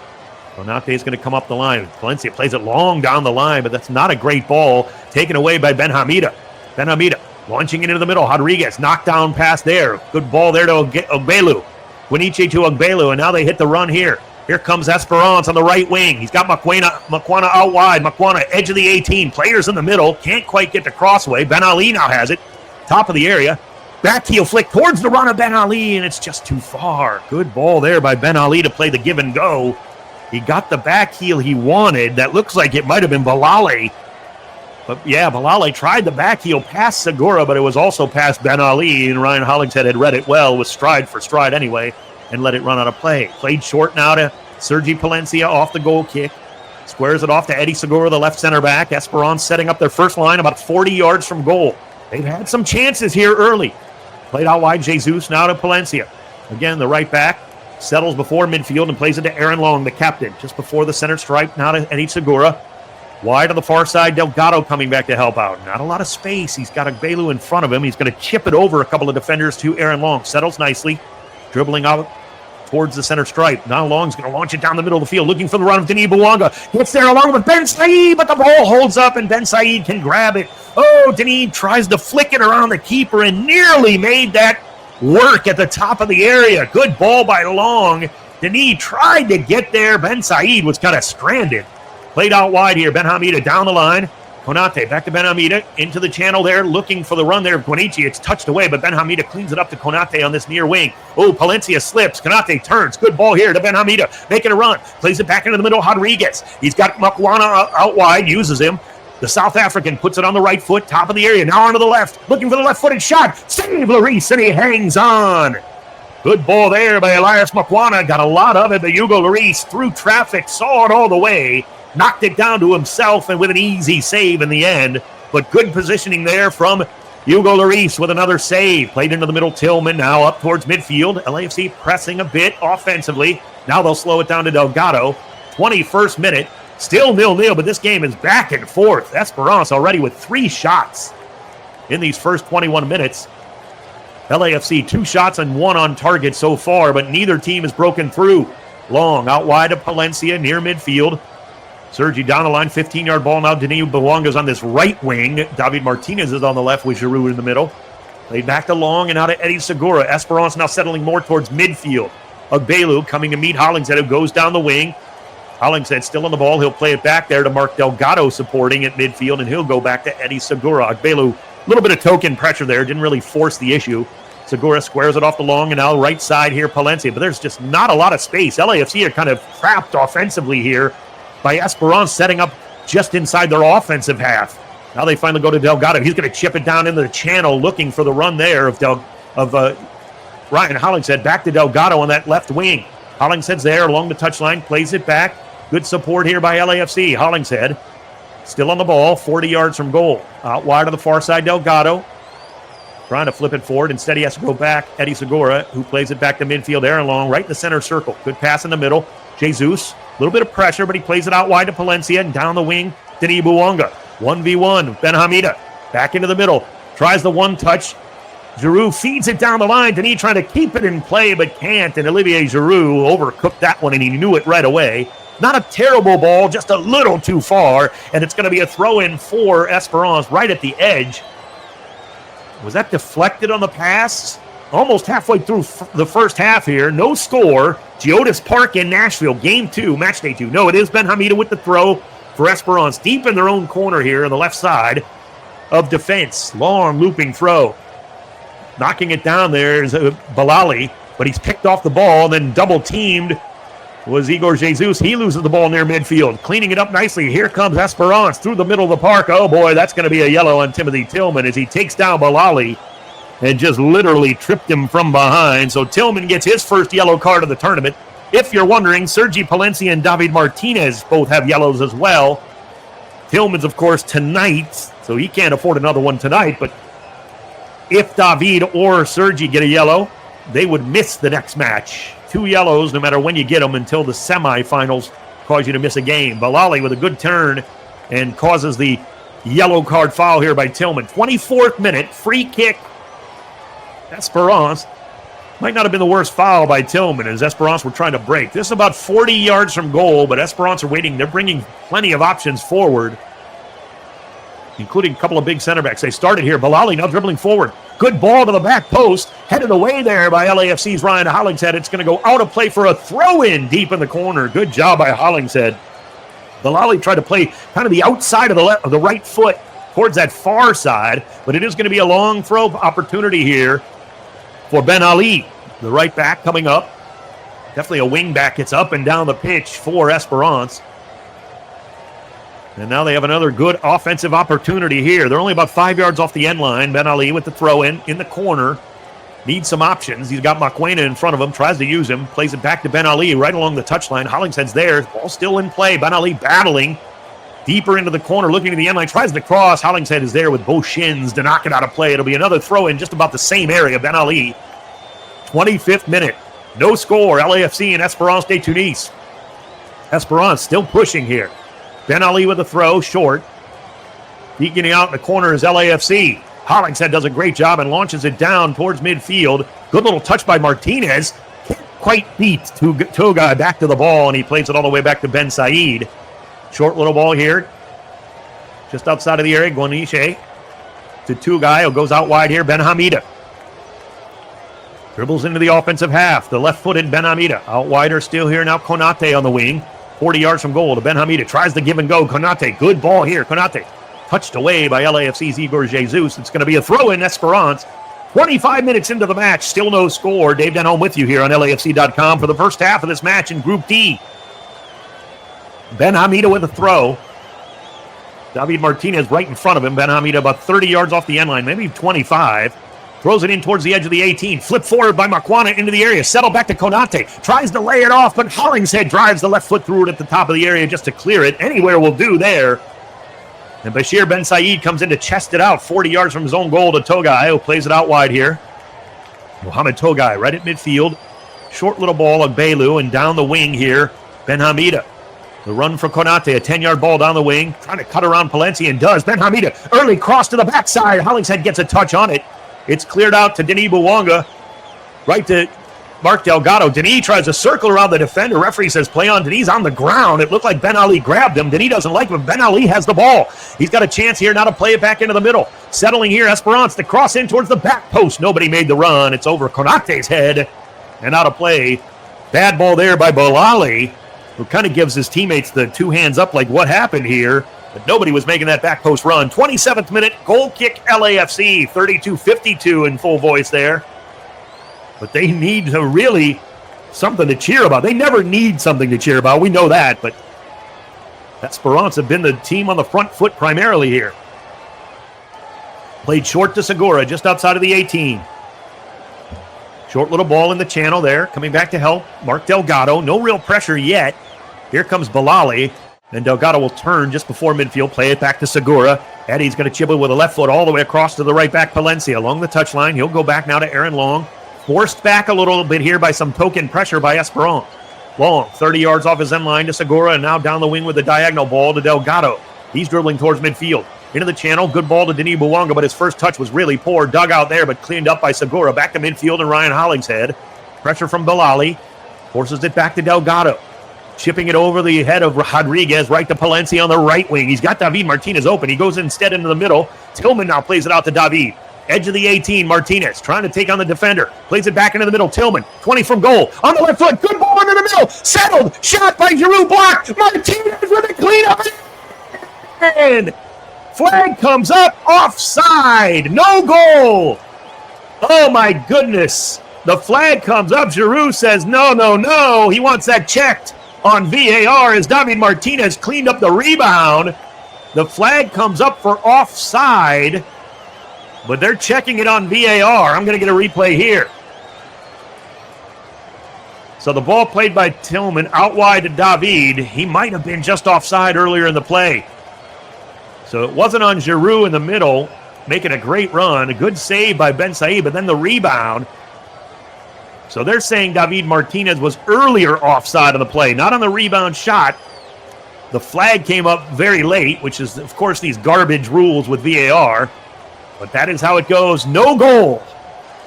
S3: Konate is going to come up the line. Palencia plays it long down the line, but that's not a great ball. Taken away by Ben Hamida. Ben Hamida launching into the middle. Rodriguez, knockdown pass there. Good ball there to Ogbelu. Guinichi to Ogbelu, and now they hit the run here. Here comes Esperance on the right wing. He's got Makwana out wide. Makwana, edge of the 18. Players in the middle. Can't quite get to crossway. Ben Ali now has it. Top of the area. Back heel flick towards the run of Ben Ali, and it's just too far. Good ball there by Ben Ali to play the give and go. He got the back heel he wanted. That looks like it might have been Balale. But yeah, Balale tried the back heel past Segura, but it was also past Ben Ali, and Ryan Hollingshead had read it well, with stride for stride anyway, and let it run out of play. Played short now to Sergi Palencia off the goal kick. Squares it off to Eddie Segura, the left center back. Esperance setting up their first line about 40 yards from goal. They've had some chances here early. Played out wide, Jesus now to Palencia. Again, the right back settles before midfield and plays it to Aaron Long, the captain, just before the center stripe. Now to Eddie Segura. Wide on the far side, Delgado coming back to help out. Not a lot of space. He's got Ogbelu in front of him. He's going to chip it over a couple of defenders to Aaron Long. Settles nicely, dribbling out towards the center stripe. Now Long's going to launch it down the middle of the field, looking for the run of Denis Bouanga. Gets there along with Ben Said, but the ball holds up and Ben Said can grab it. Oh, Denis tries to flick it around the keeper and nearly made that work at the top of the area. Good ball by Long. Denis tried to get there. Ben Said was kind of stranded. Played out wide here. Ben Hamida down the line. Konate back to Ben Hamida into the channel there, looking for the run there of Guinichi. It's touched away, but Ben Hamida cleans it up to Konate on this near wing. Oh, Palencia slips. Konate turns. Good ball here to Ben Hamida, making a run. Plays it back into the middle. Rodriguez. He's got Makwana out wide, uses him. The South African puts it on the right foot, top of the area. Now onto the left, looking for the left-footed shot. Save Lloris, and he hangs on. Good ball there by Elias Makwana. Got a lot of it, but Hugo Lloris through traffic, saw it all the way. Knocked it down to himself and with an easy save in the end. But good positioning there from Hugo Lloris with another save. Played into the middle, Tillman now up towards midfield. LAFC pressing a bit offensively. Now they'll slow it down to Delgado. 21st minute. Still 0-0, but this game is back and forth. Esperance already with 3 shots in these first 21 minutes. LAFC 2 shots and 1 on target so far, but neither team has broken through. Long out wide of Palencia near midfield. Sergi down the line, 15-yard ball now. Denis Bouanga's on this right wing. David Martinez is on the left with Giroud in the middle. Played back to Long and now to Eddie Segura. Esperance now settling more towards midfield. Ogbelu coming to meet Hollingshead, who goes down the wing. Hollingshead still on the ball. He'll play it back there to Mark Delgado supporting at midfield, and he'll go back to Eddie Segura. Ogbelu, a little bit of token pressure there. Didn't really force the issue. Segura squares it off the Long, and now right side here, Palencia. But there's just not a lot of space. LAFC are kind of trapped offensively here by Esperance setting up just inside their offensive half. Now they finally go to Delgado. He's going to chip it down into the channel, looking for the run there of Ryan Hollingshead. Back to Delgado on that left wing. Hollingshead's there along the touchline, plays it back. Good support here by LAFC. Hollingshead still on the ball, 40 yards from goal. Out wide on the far side, Delgado trying to flip it forward. Instead, he has to go back. Eddie Segura, who plays it back to midfield. Aaron Long, right in the center circle. Good pass in the middle. Jesus, a little bit of pressure, but he plays it out wide to Palencia, and down the wing, Denis Bouanga. 1v1, Ben Hamida, back into the middle. Tries the one-touch. Giroud feeds it down the line. Denis trying to keep it in play, but can't, and Olivier Giroud overcooked that one, and he knew it right away. Not a terrible ball, just a little too far, and it's going to be a throw-in for Esperance right at the edge. Was that deflected on the pass? Almost halfway through the first half here. No score. Geodis Park in Nashville. Game 2, match day 2. No, it is Ben Hamida with the throw for Esperance. Deep in their own corner here on the left side of defense. Long looping throw. Knocking it down there is Balali, but he's picked off the ball and then double teamed was Igor Jesus. He loses the ball near midfield. Cleaning it up nicely. Here comes Esperance through the middle of the park. Oh, boy, that's going to be a yellow on Timothy Tillman as he takes down Bilali and just literally tripped him from behind. So Tillman gets his first yellow card of the tournament. If you're wondering, Sergi Palencia and David Martinez both have yellows as well. Tillman's, of course, tonight, so he can't afford another one tonight. But if David or Sergi get a yellow, they would miss the next match. 2 yellows, no matter when you get them, until the semifinals cause you to miss a game. Bilali with a good turn and causes the yellow card foul here by Tillman. 24th minute, free kick. Esperance. Might not have been the worst foul by Tillman as Esperance were trying to break. This is about 40 yards from goal, but Esperance are waiting. They're bringing plenty of options forward, including a couple of big center backs. They started here. Bilali now dribbling forward. Good ball to the back post. Headed away there by LAFC's Ryan Hollingshead. It's going to go out of play for a throw-in deep in the corner. Good job by Hollingshead. Bilali tried to play kind of the outside of the right foot towards that far side, but it is going to be a long throw opportunity here for Ben Ali, the right back coming up. Definitely a wing back. Gets up and down the pitch for Esperance. And now they have another good offensive opportunity here. They're only about 5 yards off the end line. Ben Ali with the throw in the corner. Needs some options. He's got Makwena in front of him. Tries to use him. Plays it back to Ben Ali right along the touchline. Hollingshead's there. Ball still in play. Ben Ali battling deeper into the corner, looking to the end line. Tries to cross. Hollingshead is there with both shins to knock it out of play. It'll be another throw in just about the same area. Ben Ali. 25th minute. No score. LAFC and Esperance de Tunis. Esperance still pushing here. Ben Ali with a throw, short. Getting out in the corner is LAFC. Hollingshead does a great job and launches it down towards midfield. Good little touch by Martinez. Can't quite beat Toga back to the ball, and he plays it all the way back to Ben Said. Short little ball here. Just outside of the area, Guaniche to Tugai, who goes out wide here, Ben Hamida. Dribbles into the offensive half. The left-footed Ben Hamida. Out wider still here now, Konate on the wing. 40 yards from goal to Ben Hamida. Tries to give and go. Konate. Good ball here. Konate. Touched away by LAFC's Igor Jesus. It's going to be a throw in Esperance. 25 minutes into the match. Still no score. Dave Denholm with you here on LAFC.com for the first half of this match in Group D. Ben Hamida with a throw. David Martinez right in front of him. Ben Hamida about 30 yards off the end line. Maybe 25. Throws it in towards the edge of the 18. Flip forward by Makwana into the area. Settle back to Konate. Tries to lay it off, but Hollingshead drives the left foot through it at the top of the area just to clear it. Anywhere will do there. And Bashir Ben Said comes in to chest it out 40 yards from his own goal to Togai, who plays it out wide here. Mohamed Togai right at midfield. Short little ball of Bailu, and down the wing here, Ben Hamida. The run for Konate, a 10-yard ball down the wing. Trying to cut around Palencia and does. Ben Hamida, early cross to the backside. Hollingshead gets a touch on it. It's cleared out to Denis Bouanga, right to Mark Delgado. Denis tries to circle around the defender. Referee says play on. Denis on the ground. It looked like Ben Ali grabbed him. Denis doesn't like him. Ben Ali has the ball. He's got a chance here now to play it back into the middle. Settling here, Esperance to cross in towards the back post. Nobody made the run. It's over Konate's head and out of play. Bad ball there by Bilali, who kind of gives his teammates the two hands up like what happened here. But nobody was making that back post run. 27th minute, goal kick LAFC, 32-52 in full voice there. But they need to really something to cheer about. They never need something to cheer about. We know that, but Esperance have been the team on the front foot primarily here. Played short to Segura, just outside of the 18. Short little ball in the channel there, coming back to help. Mark Delgado, no real pressure yet. Here comes Bilali. And Delgado will turn just before midfield, play it back to Segura. Eddie's going to chip it with a left foot all the way across to the right back, Palencia. Along the touchline, he'll go back now to Aaron Long. Forced back a little bit here by some token pressure by Esperance. Long, 30 yards off his end line to Segura, and now down the wing with the diagonal ball to Delgado. He's dribbling towards midfield. Into the channel, good ball to Denis Bouanga, but his first touch was really poor. Dug out there, but cleaned up by Segura. Back to midfield and Ryan Hollingshead. Pressure from Bilali. Forces it back to Delgado. Chipping it over the head of Rodriguez, right to Palencia on the right wing. He's got David Martinez open. He goes instead into the middle. Tillman now plays it out to David. Edge of the 18, Martinez trying to take on the defender. Plays it back into the middle. Tillman, 20 from goal. On the left foot, good ball into the middle. Settled, shot by Giroud, blocked. Martinez with a cleanup. And flag comes up, offside. No goal. Oh my goodness. The flag comes up. Giroud says, no. He wants that checked. on VAR as David Martinez cleaned up the rebound. The flag comes up for offside, but they're checking it on VAR. I'm going to get a replay here. So the ball played by Tillman out wide to David. He might have been just offside earlier in the play. So it wasn't on Giroud in the middle, making a great run. A good save by Ben Said, but then the rebound. So they're saying David Martinez was earlier offside on the play, not on the rebound shot. The flag came up very late, which is, of course, these garbage rules with VAR. But that is how it goes. No goal.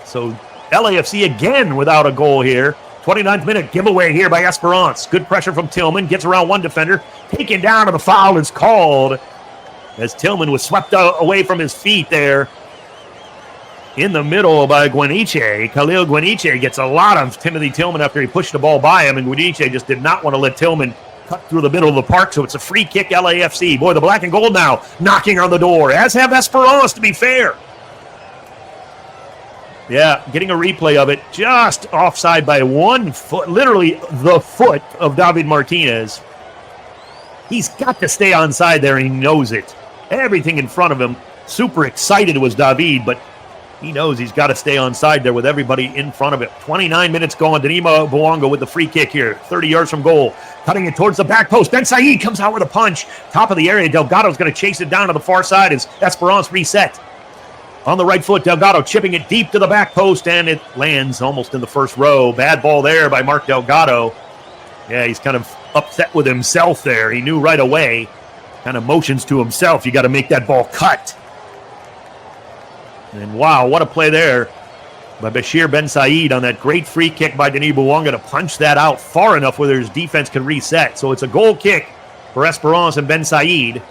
S3: So LAFC again without a goal here. 29th minute giveaway here by Esperance. Good pressure from Tillman. Gets around one defender. Taken down, and the foul is called as Tillman was swept away from his feet there in the middle by Guaniche. Khalil Guaniche gets a lot of Timothy Tillman after he pushed the ball by him, and Guaniche just did not want to let Tillman cut through the middle of the park, so it's a free kick LAFC. Boy, the black and gold now knocking on the door, as have Esperance, to be fair. Yeah, getting a replay of it, just offside by 1 foot, literally the foot of David Martinez. He's got to stay onside there, and he knows it. Everything in front of him, super excited was David, but he knows he's got to stay onside there with everybody in front of him. 29 minutes going. Danilo Bouanga with the free kick here. 30 yards from goal. Cutting it towards the back post. Ben Said comes out with a punch. Top of the area. Delgado's going to chase it down to the far side as Esperance reset. On the right foot, Delgado chipping it deep to the back post, and it lands almost in the first row. Bad ball there by Mark Delgado. Yeah, he's kind of upset with himself there. He knew right away. Kind of motions to himself. You got to make that ball cut. And wow, what a play there by Bashir Ben Said on that great free kick by Denis Bouanga to punch that out far enough where his defense can reset. So it's a goal kick for Esperance and Ben Said.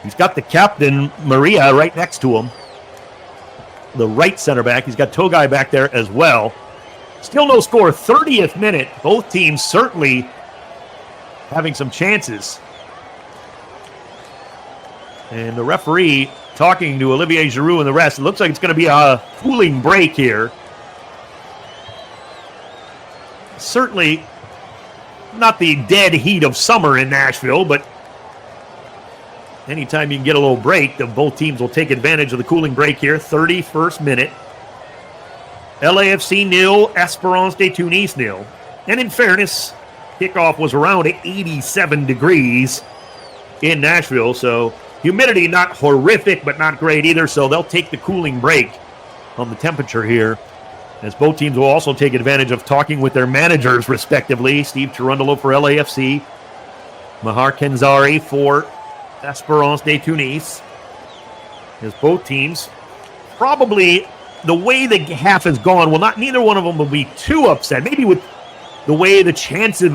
S3: He's got the captain, Maria, right next to him. The right center back. He's got Togai back there as well. Still no score. 30th minute. Both teams certainly having some chances. And the referee talking to Olivier Giroud and the rest. It looks like it's going to be a cooling break here. Certainly not the dead heat of summer in Nashville, but anytime you can get a little break, both teams will take advantage of the cooling break here. 31st minute. LAFC 0, Esperance de Tunis 0. And in fairness, kickoff was around 87 degrees in Nashville, so humidity not horrific, but not great either, so they'll take the cooling break on the temperature here, as both teams will also take advantage of talking with their managers, respectively. Steve Cherundolo for LAFC, Mahar Kenzari for Esperance de Tunis, as both teams probably, the way the half has gone, neither one of them will be too upset. Maybe with the way the chances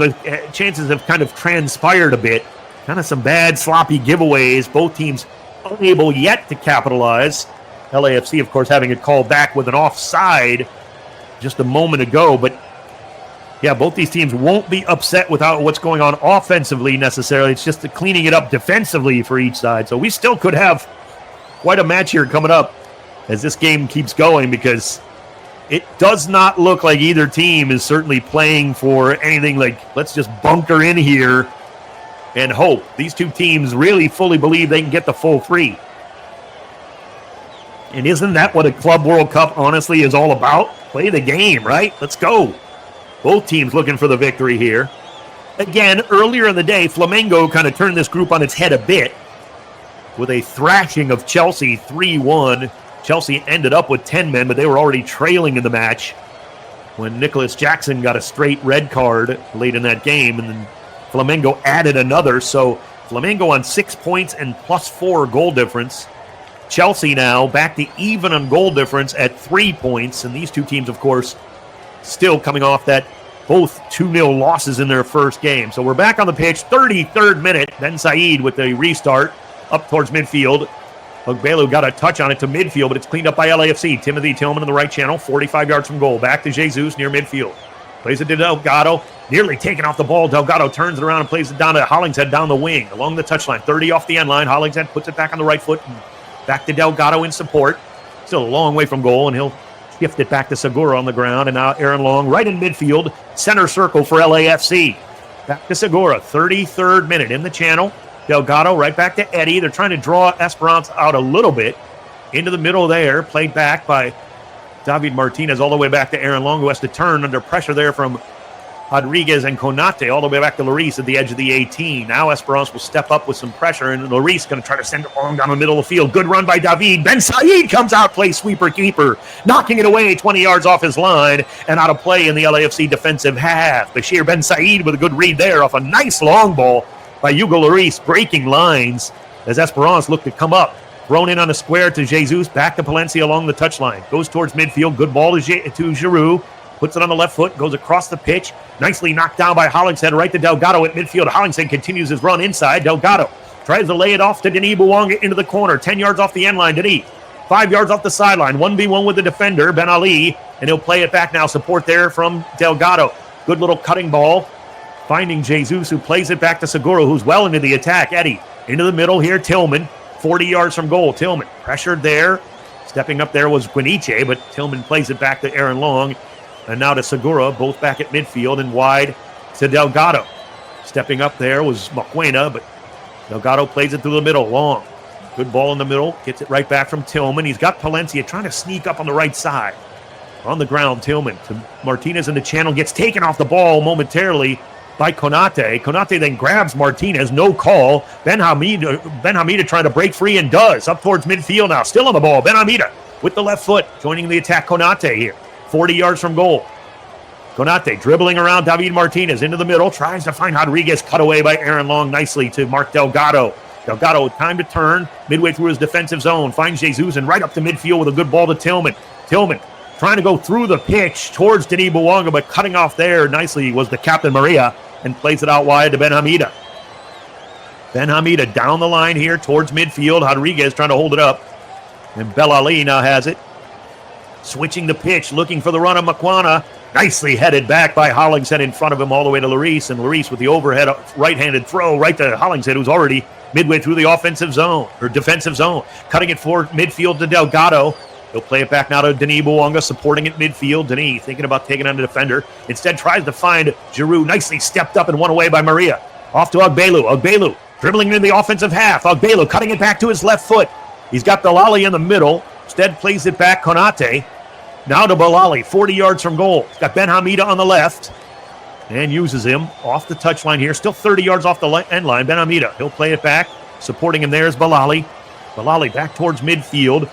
S3: have kind of transpired a bit. Kind of some bad, sloppy giveaways. Both teams unable yet to capitalize. LAFC, of course, having it called back with an offside just a moment ago. But, yeah, both these teams won't be upset without what's going on offensively necessarily. It's just the cleaning it up defensively for each side. So we still could have quite a match here coming up as this game keeps going, because it does not look like either team is certainly playing for anything like, let's just bunker in here and hope. These two teams really fully believe they can get the full three. And isn't that what a Club World Cup honestly is all about? Play the game, right? Let's go. Both teams looking for the victory here. Again, earlier in the day, Flamengo kind of turned this group on its head a bit with a thrashing of Chelsea 3-1. Chelsea ended up with 10 men, but they were already trailing in the match when Nicholas Jackson got a straight red card late in that game, and then Flamengo added another, so Flamengo on 6 points and +4 goal difference. Chelsea now back to even on goal difference at 3 points, and these two teams, of course, still coming off that both 2-0 losses in their first game. So we're back on the pitch, 33rd minute. Ben Said with the restart up towards midfield. Ogbelu got a touch on it to midfield, but it's cleaned up by LAFC. Timothy Tillman in the right channel, 45 yards from goal. Back to Jesus near midfield. Plays it to Delgado, nearly taking off the ball. Delgado turns it around and plays it down to Hollingshead down the wing, along the touchline. 30 off the end line. Hollingshead puts it back on the right foot. And back to Delgado in support. Still a long way from goal, and he'll shift it back to Segura on the ground. And now Aaron Long right in midfield. Center circle for LAFC. Back to Segura, 33rd minute in the channel. Delgado right back to Eddie. They're trying to draw Esperance out a little bit. Into the middle there, played back by David Martinez all the way back to Aaron Long, who has to turn under pressure there from Rodriguez and Konate all the way back to Lloris at the edge of the 18. Now Esperance will step up with some pressure, and Lloris going to try to send it long down the middle of the field. Good run by David. Ben Said comes out, plays sweeper-keeper, knocking it away 20 yards off his line, and out of play in the LAFC defensive half. Bashir Ben Said with a good read there off a nice long ball by Hugo Lloris, breaking lines as Esperance looked to come up. Thrown in on a square to Jesus, back to Palencia along the touchline. Goes towards midfield, good ball to Giroud. Puts it on the left foot, goes across the pitch. Nicely knocked down by Hollingshead, right to Delgado at midfield. Hollingshead continues his run inside. Delgado tries to lay it off to Denis Bouanga into the corner. 10 yards off the end line. Denis, 5 yards off the sideline. 1v1 with the defender, Ben Ali. And he'll play it back now. Support there from Delgado. Good little cutting ball. Finding Jesus, who plays it back to Segura, who's well into the attack. Eddie, into the middle here. Tillman, 40 yards from goal. Tillman pressured there. Stepping up there was Guiniche, but Tillman plays it back to Aaron Long. And now to Segura, both back at midfield and wide to Delgado. Stepping up there was Maquena, but Delgado plays it through the middle. Long. Good ball in the middle. Gets it right back from Tillman. He's got Palencia trying to sneak up on the right side. On the ground, Tillman to Martinez in the channel. Gets taken off the ball momentarily by Konate. Konate then grabs Martinez. No call. Ben Hamida trying to break free and does. Up towards midfield now. Still on the ball. Ben Hamida with the left foot. Joining the attack, Konate here. 40 yards from goal. Konate dribbling around David Martinez into the middle. Tries to find Rodriguez. Cut away by Aaron Long nicely to Mark Delgado. Delgado with time to turn. Midway through his defensive zone. Finds Jesus and right up to midfield with a good ball to Tillman. Tillman trying to go through the pitch towards Denis Bouanga, but cutting off there nicely was the captain Maria and plays it out wide to Ben Hamida. Ben Hamida down the line here towards midfield. Rodriguez trying to hold it up. And Belali now has it. Switching the pitch, looking for the run of Makwana. Nicely headed back by Hollingshead in front of him all the way to Lloris. And Lloris with the overhead right-handed throw right to Hollingshead, who's already midway through the offensive zone, or defensive zone. Cutting it forward midfield to Delgado. He'll play it back now to Denis Bouanga, supporting it midfield. Denis thinking about taking on the defender. Instead tries to find Giroud. Nicely stepped up and won away by Maria. Off to Agbelu. Agbelu dribbling into the offensive half. Agbelu cutting it back to his left foot. He's got Delali in the middle. Instead plays it back Konate. Now to Belali, 40 yards from goal. He's got Ben Hamida on the left and uses him off the touchline here. Still 30 yards off the end line. Ben Hamida, he'll play it back. Supporting him there is Belali. Belali back towards midfield.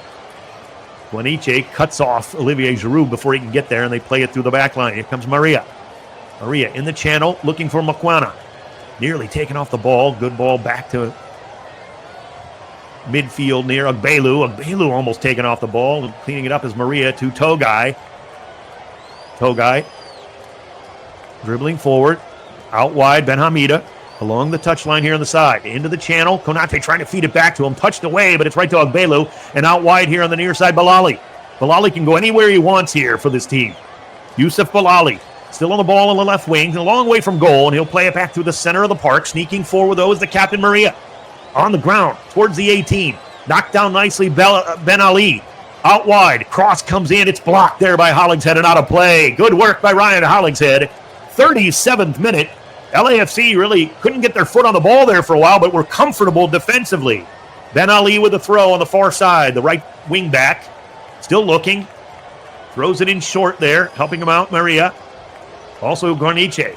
S3: Guiniche cuts off Olivier Giroud before he can get there, and they play it through the back line. Here comes Maria. Maria in the channel, looking for Makwana. Nearly taken off the ball. Good ball back to midfield near Agbelu. Agbelu almost taken off the ball. And cleaning it up is Maria to Togai. Togai dribbling forward. Out wide, Ben Hamida. Along the touchline here on the side. Into the channel. Konate trying to feed it back to him. Touched away, but it's right to Agbelu. And out wide here on the near side, Belali. Belali can go anywhere he wants here for this team. Yusuf Belali. Still on the ball on the left wing. A long way from goal. And he'll play it back through the center of the park. Sneaking forward, though, is the captain, Maria. On the ground, towards the 18. Knocked down nicely, Ben Ali. Out wide. Cross comes in. It's blocked there by Hollingshead and out of play. Good work by Ryan Hollingshead. 37th minute. LAFC really couldn't get their foot on the ball there for a while, but were comfortable defensively. Ben Ali with a throw on the far side. The right wing back. Still looking. Throws it in short there. Helping him out, Maria. Also Guiniche.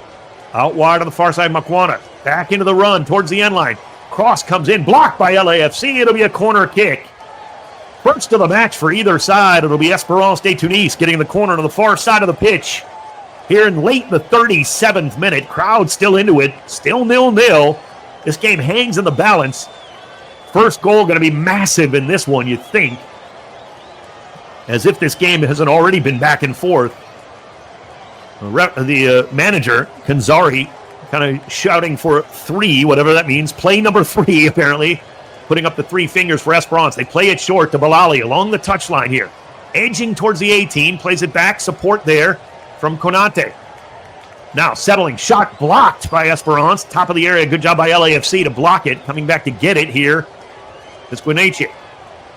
S3: Out wide on the far side, Makwana. Back into the run towards the end line. Cross comes in, blocked by LAFC. It'll be a corner kick. First of the match for either side. It'll be Esperance de Tunis getting the corner to the far side of the pitch. Here in late the 37th minute. Crowd still into it. Still 0-0. This game hangs in the balance. First goal going to be massive in this one, you'd think. As if this game hasn't already been back and forth. The manager, Kanzari, kind of shouting for 3, whatever that means. Play number 3, apparently. Putting up the 3 fingers for Esperance. They play it short to Belali along the touchline here. Edging towards the 18. Plays it back. Support there from Konate. Now settling. Shot blocked by Esperance. Top of the area. Good job by LAFC to block it. Coming back to get it here is Guiniche.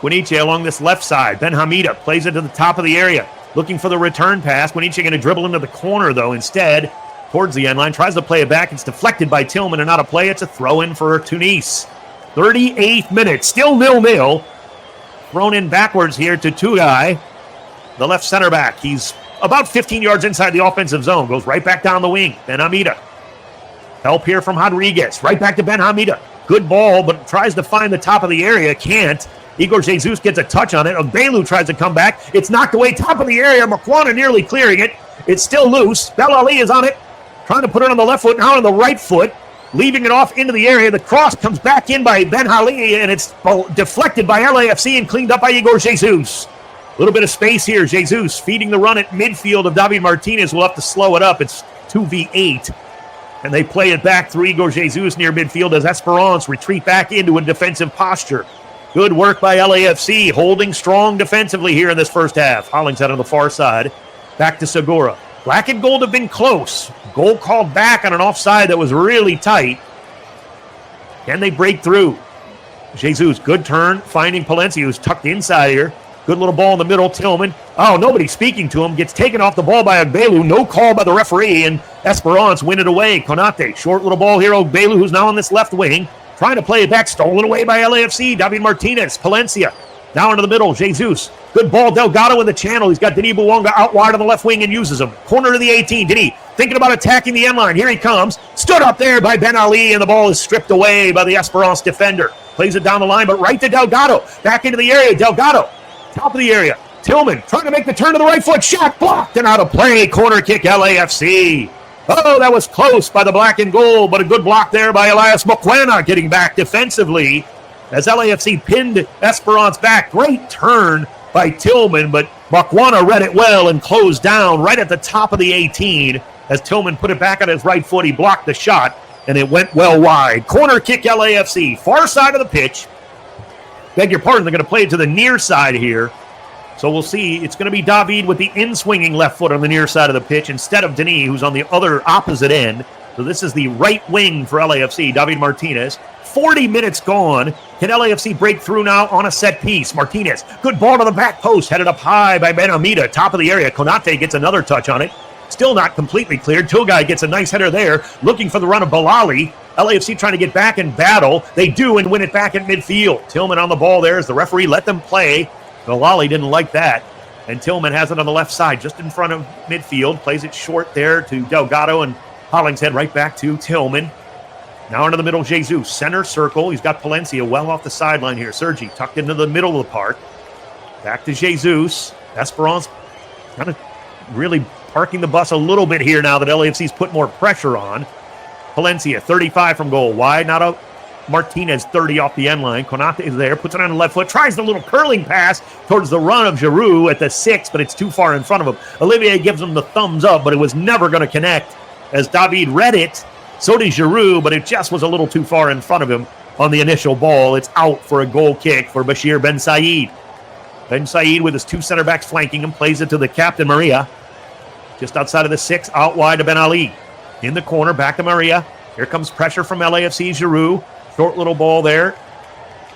S3: Guiniche along this left side. Ben Hamida plays it to the top of the area. Looking for the return pass. Guiniche going to dribble into the corner, though. Instead, towards the end line, tries to play it back. It's deflected by Tillman and out of play. It's a throw-in for Tunis. 38th minute, still 0-0. Thrown in backwards here to Tugai, the left center back. He's about 15 yards inside the offensive zone. Goes right back down the wing. Ben Hamida. Help here from Rodriguez. Right back to Ben Hamida. Good ball, but tries to find the top of the area. Can't. Igor Jesus gets a touch on it. Ogbelu tries to come back. It's knocked away top of the area. Makwana nearly clearing it. It's still loose. Bel Ali is on it. Trying to put it on the left foot, now on the right foot. Leaving it off into the area. The cross comes back in by Ben Ali, and it's deflected by LAFC and cleaned up by Igor Jesus. A little bit of space here. Jesus feeding the run at midfield of David Martinez. Will have to slow it up. It's 2v8. And they play it back through Igor Jesus near midfield as Esperance retreat back into a defensive posture. Good work by LAFC, holding strong defensively here in this first half. Hollingshead on the far side. Back to Segura. Black and gold have been close. Goal called back on an offside that was really tight. Can they break through? Jesus, good turn, finding Palencia, who's tucked inside here. Good little ball in the middle, Tillman. Oh, nobody speaking to him. Gets taken off the ball by Ogbelu. No call by the referee, and Esperance win it away. Konate, short little ball here. Ogbelu, who's now on this left wing. Trying to play it back, stolen away by LAFC. David Martinez, Palencia. Now into the middle, Jesus. Good ball, Delgado in the channel. He's got Denis Bouanga out wide on the left wing and uses him. Corner to the 18, Denis thinking about attacking the end line. Here he comes. Stood up there by Ben Ali, and the ball is stripped away by the Esperance defender. Plays it down the line, but right to Delgado. Back into the area, Delgado. Top of the area. Tillman trying to make the turn to the right foot. Shot blocked and out of play. Corner kick, LAFC. Oh, that was close by the black and gold, but a good block there by Elias Mokwena getting back defensively as LAFC pinned Esperance back. Great turn by Tillman, but Mokwena read it well and closed down right at the top of the 18 as Tillman put it back on his right foot. He blocked the shot, and it went well wide. Corner kick, LAFC. Far side of the pitch. Beg your pardon, they're going to play it to the near side here. So we'll see. It's going to be David with the in-swinging left foot on the near side of the pitch instead of Denis, who's on the other opposite end. So this is the right wing for LAFC, David Martinez. 40 minutes gone. Can LAFC break through now on a set piece? Martinez, good ball to the back post, headed up high by Ben Hamida, top of the area. Konate gets another touch on it. Still not completely cleared. Tugai gets a nice header there, looking for the run of Bilali. LAFC trying to get back and battle. They do and win it back at midfield. Tillman on the ball there as the referee let them play. Bilali didn't like that. And Tillman has it on the left side, just in front of midfield. Plays it short there to Delgado, and Hollingshead right back to Tillman. Now into the middle, Jesus. Center circle. He's got Palencia well off the sideline here. Sergi tucked into the middle of the park. Back to Jesus. Esperance kind of really parking the bus a little bit here now that LAFC's put more pressure on. Palencia, 35 from goal. Wide, not out. Martinez, 30 off the end line. Konate is there, puts it on the left foot, tries the little curling pass towards the run of Giroud at the 6, but it's too far in front of him. Olivier gives him the thumbs up, but it was never going to connect as David read it. So did Giroud, but it just was a little too far in front of him on the initial ball. It's out for a goal kick for Bashir Ben Said. Ben Said with his two center backs flanking him, plays it to the captain, Maria. Just outside of the 6, out wide to Ben Ali. In the corner, back to Maria. Here comes pressure from LAFC, Giroud. Short little ball there.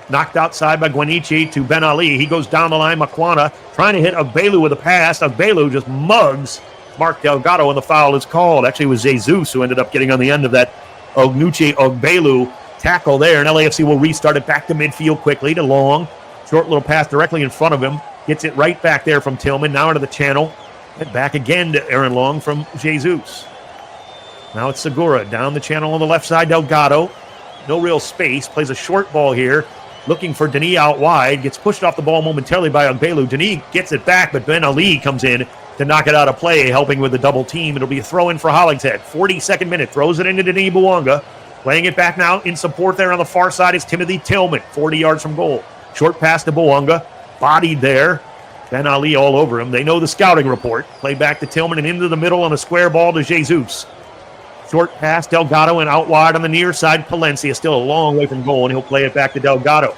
S3: Knocked outside by Guanichi to Ben Ali. He goes down the line. Makwana trying to hit Ogbelu with a pass. Ogbelu just mugs Mark Delgado, and the foul is called. Actually, it was Jesus who ended up getting on the end of that Ognuche Ogbelu tackle there. And LAFC will restart it back to midfield quickly to Long. Short little pass directly in front of him. Gets it right back there from Tillman. Now into the channel. And back again to Aaron Long from Jesus. Now it's Segura. Down the channel on the left side. Delgado. No real space. Plays a short ball here. Looking for Denis out wide. Gets pushed off the ball momentarily by Ogbelu. Denis gets it back, but Ben Ali comes in to knock it out of play, helping with the double team. It'll be a throw-in for Hollingshead. 42nd minute. Throws it into Denis Bouanga. Playing it back now in support there on the far side is Timothy Tillman. 40 yards from goal. Short pass to Bouanga. Bodied there. Ben Ali all over him. They know the scouting report. Play back to Tillman and into the middle on a square ball to Jesus. Short pass, Delgado, and out wide on the near side, Palencia. Still a long way from goal, and he'll play it back to Delgado.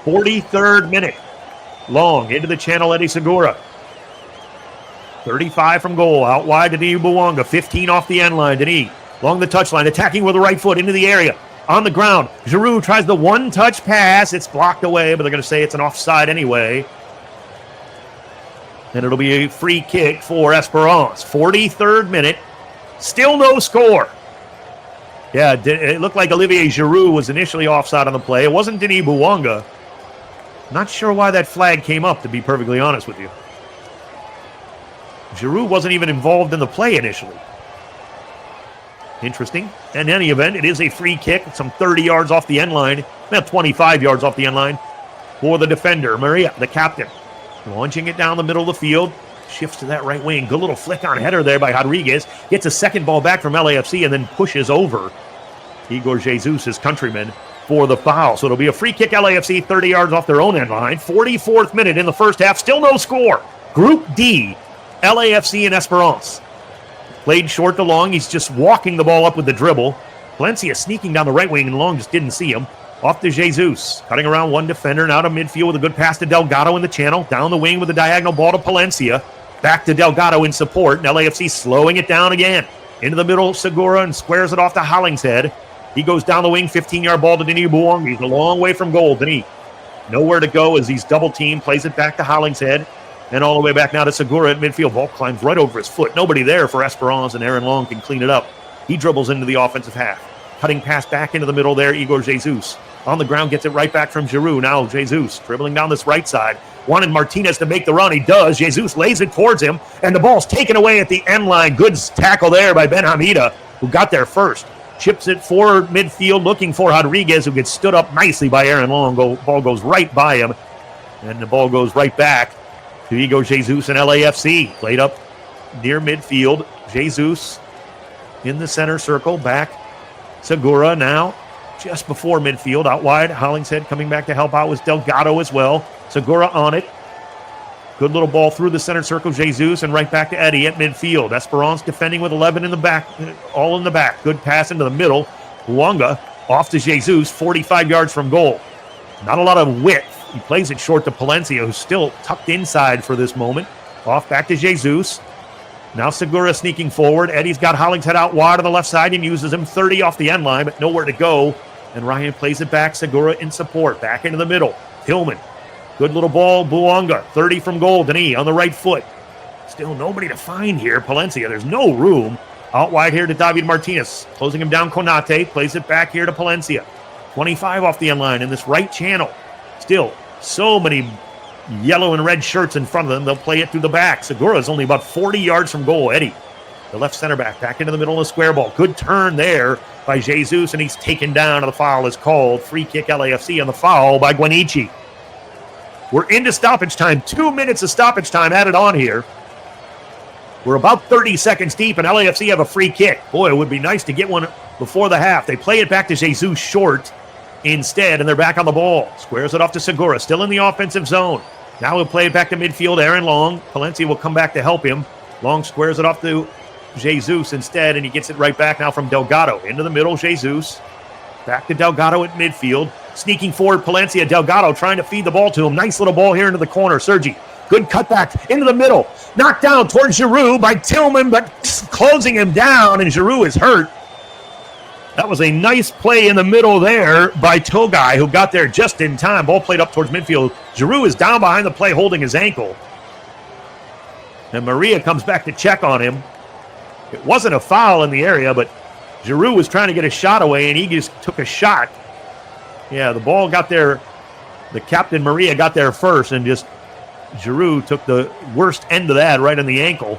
S3: 43rd minute. Long into the channel, Eddie Segura. 35 from goal, out wide to Denis Bouanga. 15 off the end line. Denis along the touchline, attacking with the right foot into the area. On the ground, Giroud tries the one-touch pass. It's blocked away, but they're going to say it's an offside anyway. And it'll be a free kick for Esperance. 43rd minute. Still no score. Yeah, it looked like Olivier Giroud was initially offside on the play. It wasn't Denis Bouanga. Not sure why that flag came up, to be perfectly honest with you. Giroud wasn't even involved in the play initially. Interesting. In any event, it is a free kick, some 30 yards off the end line, about 25 yards off the end line for the defender, Maria, the captain. Launching it down the middle of the field, shifts to that right wing. Good little flick on header there by Rodriguez. Gets a second ball back from LAFC and then pushes over Igor Jesus, his countryman, for the foul. So it'll be a free kick, LAFC, 30 yards off their own end line. 44th minute in the first half, still no score. Group D, LAFC and Esperance. Played short to Long. He's just walking the ball up with the dribble. Palencia sneaking down the right wing, and Long just didn't see him. Off to Jesus, cutting around one defender, now to midfield with a good pass to Delgado in the channel. Down the wing with a diagonal ball to Palencia. Back to Delgado in support, and LAFC slowing it down again. Into the middle, Segura, and squares it off to Hollingshead. He goes down the wing, 15-yard ball to Denis Bouanga. He's a long way from goal. Denis, nowhere to go as he's double-teamed, plays it back to Hollingshead. And all the way back now to Segura at midfield. Ball climbs right over his foot. Nobody there for Esperance, and Aaron Long can clean it up. He dribbles into the offensive half. Cutting pass back into the middle there, Igor Jesus. On the ground, gets it right back from Giroud. Now Jesus dribbling down this right side. Wanted Martinez to make the run. He does. Jesus lays it towards him, and the ball's taken away at the end line. Good tackle there by Ben Hamida, who got there first. Chips it forward midfield, looking for Rodriguez, who gets stood up nicely by Aaron Long. Ball goes right by him, and the ball goes right back to Igor Jesus and LAFC. Played up near midfield. Jesus in the center circle. Back Segura now just before midfield. Out wide. Hollingshead coming back to help out with Delgado as well. Segura on it. Good little ball through the center circle. Jesus and right back to Eddie at midfield. Esperance defending with 11 in the back. All in the back. Good pass into the middle. Bouanga off to Jesus. 45 yards from goal. Not a lot of width. He plays it short to Palencia, who's still tucked inside for this moment. Off back to Jesus. Now Segura sneaking forward. Eddie's got Hollingshead out wide on the left side and uses him 30 off the end line, but nowhere to go. And Ryan plays it back. Segura in support. Back into the middle. Tillman. Good little ball. Bouanga. 30 from goal. Denis on the right foot. Still nobody to find here. Palencia, there's no room. Out wide here to David Martinez. Closing him down. Konate plays it back here to Palencia. 25 off the end line in this right channel. Still so many yellow and red shirts in front of them. They'll play it through the back. Segura is only about 40 yards from goal. Eddie, the left center back into the middle of the square ball. Good turn there by Jesus, and he's taken down, and the foul is called. Free kick LAFC on the foul by Guanichi. We're into stoppage time. 2 minutes of stoppage time added on here. We're about 30 seconds deep, and LAFC have a free kick. Boy, it would be nice to get one before the half. They play it back to Jesus short instead, and they're back on the ball. Squares it off to Segura, still in the offensive zone. Now he'll play it back to midfield, Aaron Long. Palencia will come back to help him. Long squares it off to Jesus instead, and he gets it right back now from Delgado. Into the middle, Jesus. Back to Delgado at midfield. Sneaking forward, Palencia. Delgado trying to feed the ball to him. Nice little ball here into the corner. Sergi, good cutback into the middle. Knocked down towards Giroud by Tillman, but closing him down, and Giroud is hurt. That was a nice play in the middle there by Togai, who got there just in time. Ball played up towards midfield. Giroud is down behind the play holding his ankle. And Maria comes back to check on him. It wasn't a foul in the area, but Giroud was trying to get a shot away, and he just took a shot. Yeah, the ball got there. The captain, Maria, got there first, and just Giroud took the worst end of that right on the ankle.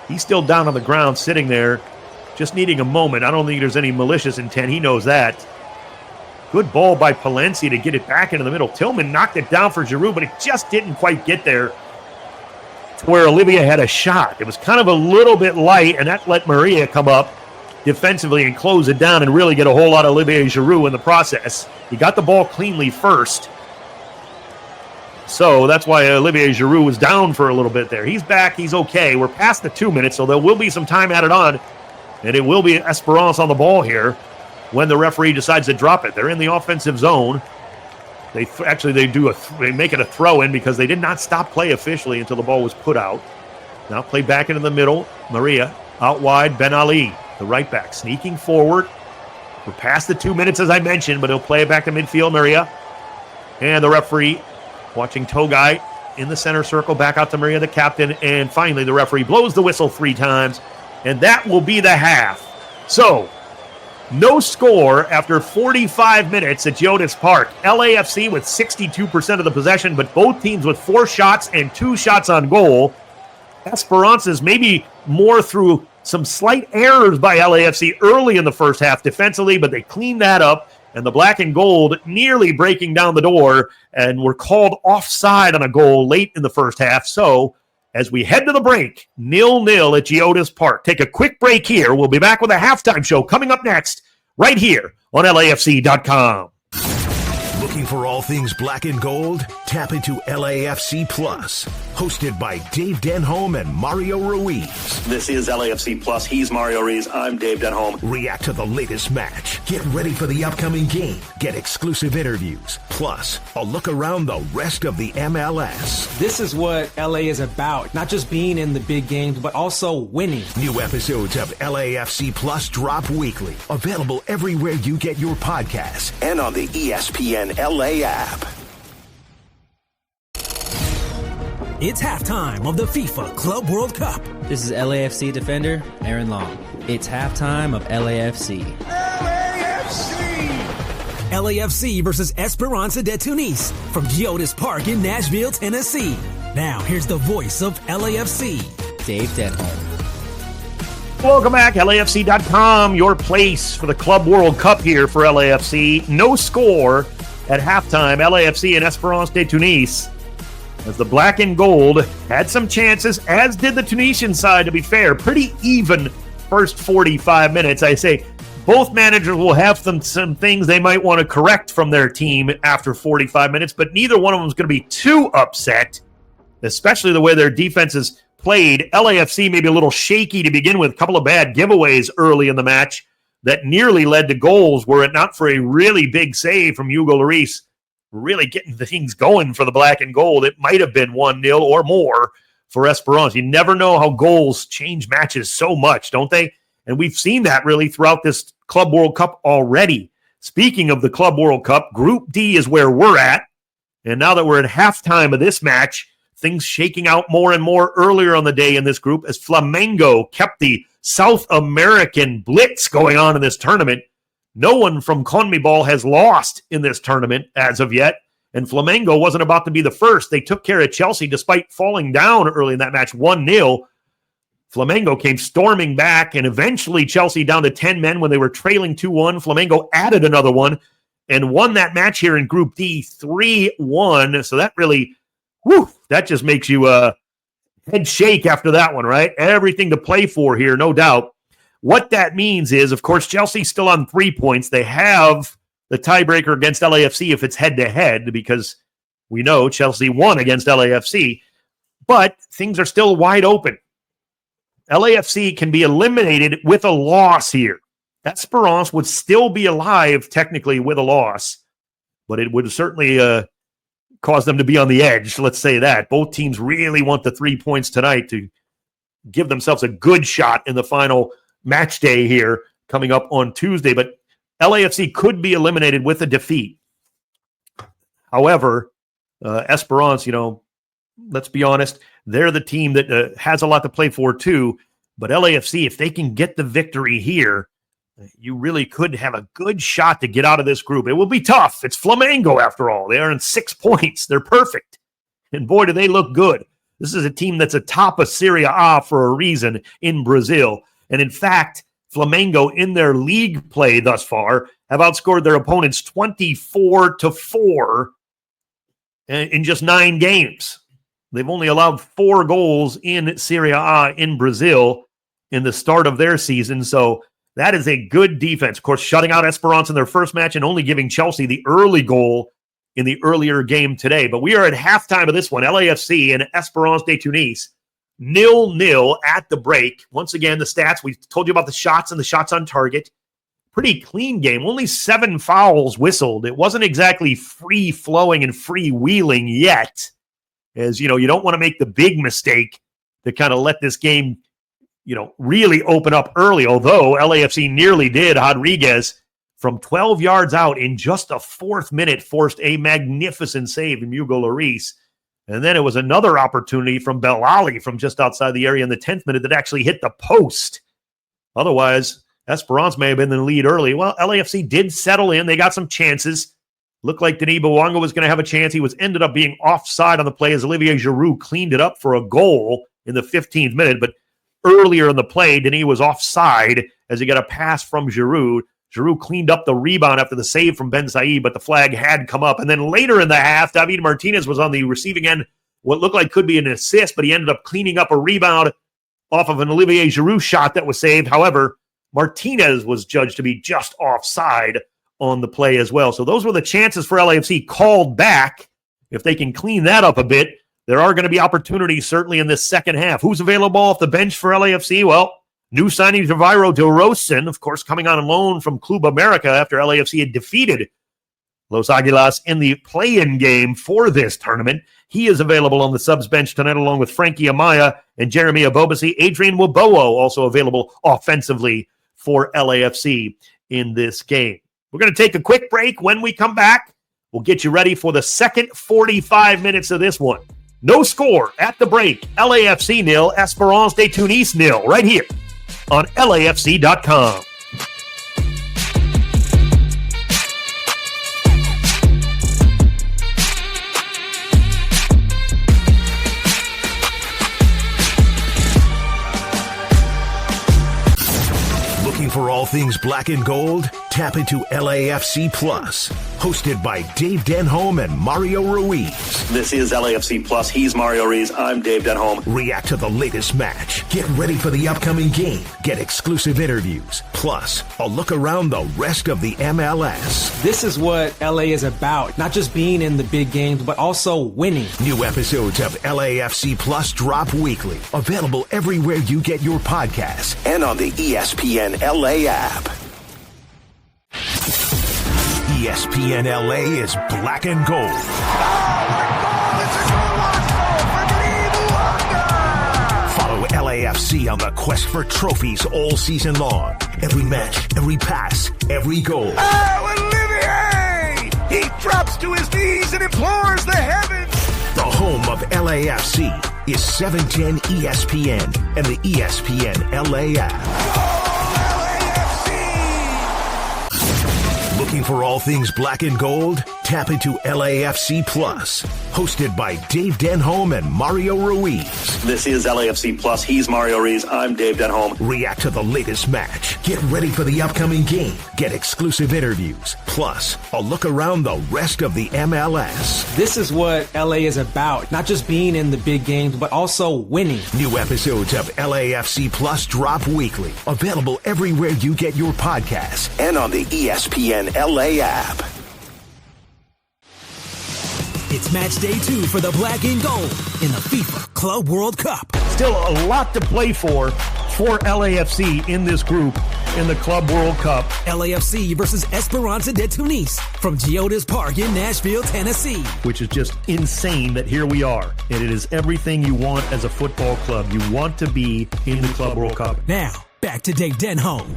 S3: He's still down on the ground sitting there, just needing a moment. I don't think there's any malicious intent. He knows that. Good ball by Palencia to get it back into the middle. Tillman knocked it down for Giroud, but it just didn't quite get there to where Olivia had a shot. It was kind of a little bit light, and that let Maria come up defensively and close it down and really get a whole lot of Olivier Giroud in the process. He got the ball cleanly first. So that's why Olivier Giroud was down for a little bit there. He's back. He's okay. We're past the 2 minutes, so there will be some time added on. And it will be Esperance on the ball here when the referee decides to drop it. They're in the offensive zone. They make it a throw-in because they did not stop play officially until the ball was put out. Now play back into the middle. Maria out wide. Ben Ali, the right back, sneaking forward. We're past the 2 minutes, as I mentioned, but he'll play it back to midfield. Maria. And the referee watching Togai in the center circle. Back out to Maria, the captain. And finally, the referee blows the whistle 3 times. and that will be the half. So, no score after 45 minutes at Geodis Park. LAFC with 62% of the possession, but both teams with 4 shots and 2 shots on goal. Esperance's maybe more through some slight errors by LAFC early in the first half defensively, but they cleaned that up, and the black and gold nearly breaking down the door and were called offside on a goal late in the first half. So as we head to the break, 0-0 at Geodis Park. Take a quick break here. We'll be back with a halftime show coming up next right here on LAFC.com.
S5: Looking for all things black and gold? Tap into LAFC Plus, hosted by Dave Denholm and Mario Ruiz.
S3: This is LAFC Plus. He's Mario Ruiz. I'm Dave Denholm.
S5: React to the latest match. Get ready for the upcoming game. Get exclusive interviews. Plus, a look around the rest of the MLS.
S6: This is what LA is about. Not just being in the big games, but also winning.
S5: New episodes of LAFC Plus drop weekly. Available everywhere you get your podcasts and on the ESPN LA app.
S1: It's halftime of the FIFA Club World Cup.
S8: This is LAFC defender Aaron Long. It's halftime of LAFC.
S1: LAFC versus Esperance de Tunis from Geodis Park in Nashville, Tennessee. Now, here's the voice of LAFC,
S8: Dave Denholm.
S3: Welcome back, LAFC.com, your place for the Club World Cup here for LAFC. No score at halftime, LAFC and Esperance de Tunis. As the black and gold had some chances, as did the Tunisian side, to be fair. Pretty even first 45 minutes. I say both managers will have some things they might want to correct from their team after 45 minutes, but neither one of them is going to be too upset, especially the way their defenses played. LAFC maybe a little shaky to begin with, a couple of bad giveaways early in the match that nearly led to goals were it not for a really big save from Hugo Lloris. Really getting things going for the black and gold. It might have been 1-0 or more for Esperance. You never know how goals change matches so much, don't they? And we've seen that really throughout this Club World Cup already. Speaking of the Club World Cup, Group D is where we're at. And now that we're at halftime of this match, things shaking out more and more earlier on the day in this group as Flamengo kept the South American blitz going on in this tournament. No one from CONMEBOL has lost in this tournament as of yet, and Flamengo wasn't about to be the first. They took care of Chelsea despite falling down early in that match, 1-0. Flamengo came storming back, and eventually Chelsea down to 10 men when they were trailing 2-1. Flamengo added another one and won that match here in Group D 3-1. So that really, that just makes you head shake after that one, right? Everything to play for here, no doubt. What that means is, of course, Chelsea's still on 3 points. They have the tiebreaker against LAFC if it's head-to-head, because we know Chelsea won against LAFC, but things are still wide open. LAFC can be eliminated with a loss here. Esperance would still be alive, technically, with a loss, but it would certainly cause them to be on the edge, let's say that. Both teams really want the 3 points tonight to give themselves a good shot in the final match day here coming up on Tuesday, but LAFC could be eliminated with a defeat. However, Esperance, let's be honest, they're the team that has a lot to play for too, but LAFC, if they can get the victory here, you really could have a good shot to get out of this group. It will be tough. It's Flamengo after all. They are in 6 points. They're perfect. And boy, do they look good. This is a team that's atop of Serie A for a reason in Brazil. And in fact, Flamengo in their league play thus far have outscored their opponents 24-4 in just 9 games. They've only allowed 4 goals in Serie A in Brazil in the start of their season. So that is a good defense. Of course, shutting out Esperance in their first match and only giving Chelsea the early goal in the earlier game today. But we are at halftime of this one, LAFC and Esperance de Tunis. 0-0 at the break. Once again, the stats, we told you about the shots and the shots on target. Pretty clean game. Only 7 fouls whistled. It wasn't exactly free-flowing and free-wheeling yet. As, you don't want to make the big mistake to kind of let this game, really open up early. Although LAFC nearly did. Rodriguez, from 12 yards out in just the 4th minute, forced a magnificent save from Hugo Lloris. And then it was another opportunity from Belali from just outside the area in the 10th minute that actually hit the post. Otherwise, Esperance may have been in the lead early. Well, LAFC did settle in. They got some chances. Looked like Denis Bouanga was going to have a chance. He ended up being offside on the play as Olivier Giroud cleaned it up for a goal in the 15th minute. But earlier in the play, Denis was offside as he got a pass from Giroud. Giroud cleaned up the rebound after the save from Ben Said, but the flag had come up. And then later in the half, David Martinez was on the receiving end. What looked like could be an assist, but he ended up cleaning up a rebound off of an Olivier Giroud shot that was saved. However, Martinez was judged to be just offside on the play as well. So those were the chances for LAFC called back. If they can clean that up a bit, there are going to be opportunities certainly in this second half. Who's available off the bench for LAFC? Well, new signing Javier De Rosen, of course, coming on loan from Club America after LAFC had defeated Los Águilas in the play-in game for this tournament. He is available on the subs bench tonight along with Frankie Amaya and Jeremy Abobasi. Adrian Wabowo also available offensively for LAFC in this game. We're going to take a quick break. When we come back, we'll get you ready for the second 45 minutes of this one. No score at the break. LAFC 0, Espérance de Tunis 0, right here on LAFC.com.
S5: For all things black and gold, tap into LAFC Plus, hosted by Dave Denholm and Mario Ruiz.
S3: This is LAFC Plus. He's Mario Ruiz. I'm Dave Denholm.
S5: React to the latest match. Get ready for the upcoming game. Get exclusive interviews. Plus, a look around the rest of the MLS.
S6: This is what LA is about. Not just being in the big games, but also winning.
S5: New episodes of LAFC Plus drop weekly. Available everywhere you get your podcasts and on the ESPN LA app. ESPN LA is black and gold. Follow LAFC on the quest for trophies all season long. Every match, every pass, every goal.
S2: Oh, Olivier! He drops to his knees and implores the heavens.
S5: The home of LAFC is 710 ESPN and the ESPN LA app. Looking for all things black and gold? Tap into LAFC Plus, hosted by Dave Denholm and Mario Ruiz.
S3: This is LAFC Plus. He's Mario Ruiz. I'm Dave Denholm.
S5: React to the latest match. Get ready for the upcoming game. Get exclusive interviews. Plus, a look around the rest of the MLS.
S6: This is what LA is about. Not just being in the big games, but also winning.
S5: New episodes of LAFC Plus drop weekly. Available everywhere you get your podcasts and on the ESPN LA app.
S1: It's match day 2 for the black and gold in the FIFA Club World Cup.
S3: Still a lot to play for LAFC in this group in the Club World Cup.
S1: LAFC versus Esperance de Tunis from Geodis Park in Nashville, Tennessee.
S3: Which is just insane that here we are. And it is everything you want as a football club. You want to be in the Club World Cup.
S1: Now, back to Dave Denholm.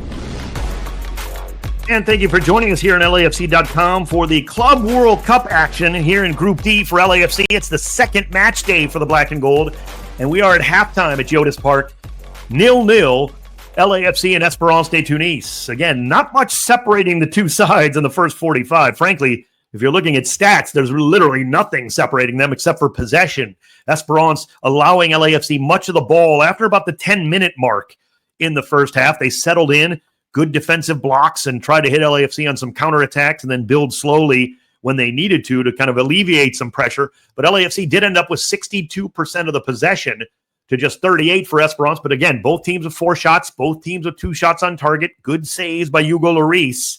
S3: And thank you for joining us here on LAFC.com for the Club World Cup action here in Group D for LAFC. It's the second match day for the Black and Gold, and we are at halftime at Geodis Park. 0-0, LAFC and Espérance de Tunis. Again, not much separating the two sides in the first 45. Frankly, if you're looking at stats, there's literally nothing separating them except for possession. Espérance allowing LAFC much of the ball after about the 10-minute mark in the first half. They settled in. Good defensive blocks and try to hit LAFC on some counterattacks and then build slowly when they needed to kind of alleviate some pressure. But LAFC did end up with 62% of the possession to just 38 for Espérance. But again, both teams with 4 shots, both teams with 2 shots on target. Good saves by Hugo Lloris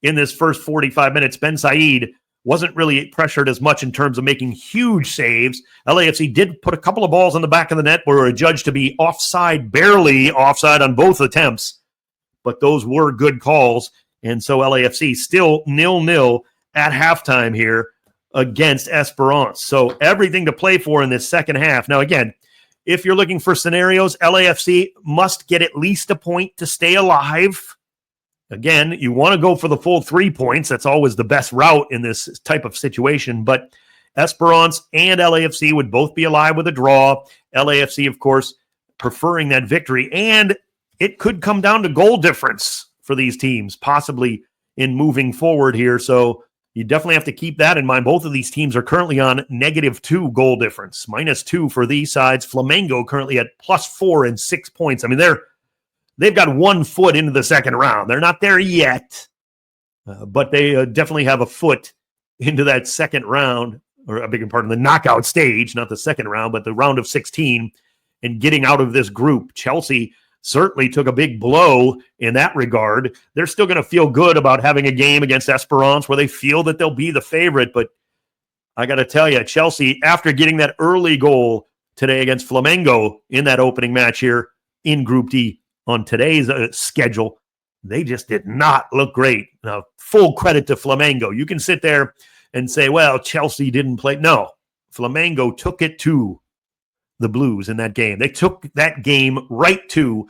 S3: in this first 45 minutes. Ben Said wasn't really pressured as much in terms of making huge saves. LAFC did put a couple of balls on the back of the net where were judged to be offside, barely offside on both attempts. But those were good calls, and so LAFC still 0-0 at halftime here against Espérance. So everything to play for in this second half. Now, again, if you're looking for scenarios, LAFC must get at least a point to stay alive. Again, you want to go for the full 3 points. That's always the best route in this type of situation. But Espérance and LAFC would both be alive with a draw. LAFC, of course, preferring that victory. And it could come down to goal difference for these teams, possibly in moving forward here. So you definitely have to keep that in mind. Both of these teams are currently on -2 goal difference, -2 for these sides. Flamengo currently at +4 and 6 points. I mean, they've got 1 foot into the second round. They're not there yet, but they definitely have a foot into that second round, or I beg your pardon, the knockout stage, not the second round, but the round of 16, and getting out of this group. Chelsea certainly took a big blow in that regard. They're still going to feel good about having a game against Esperance where they feel that they'll be the favorite. But I got to tell you, Chelsea, after getting that early goal today against Flamengo in that opening match here in Group D on today's schedule, they just did not look great. Now, full credit to Flamengo. You can sit there and say, well, Chelsea didn't play. No, Flamengo took it to the Blues in that game. They took that game right to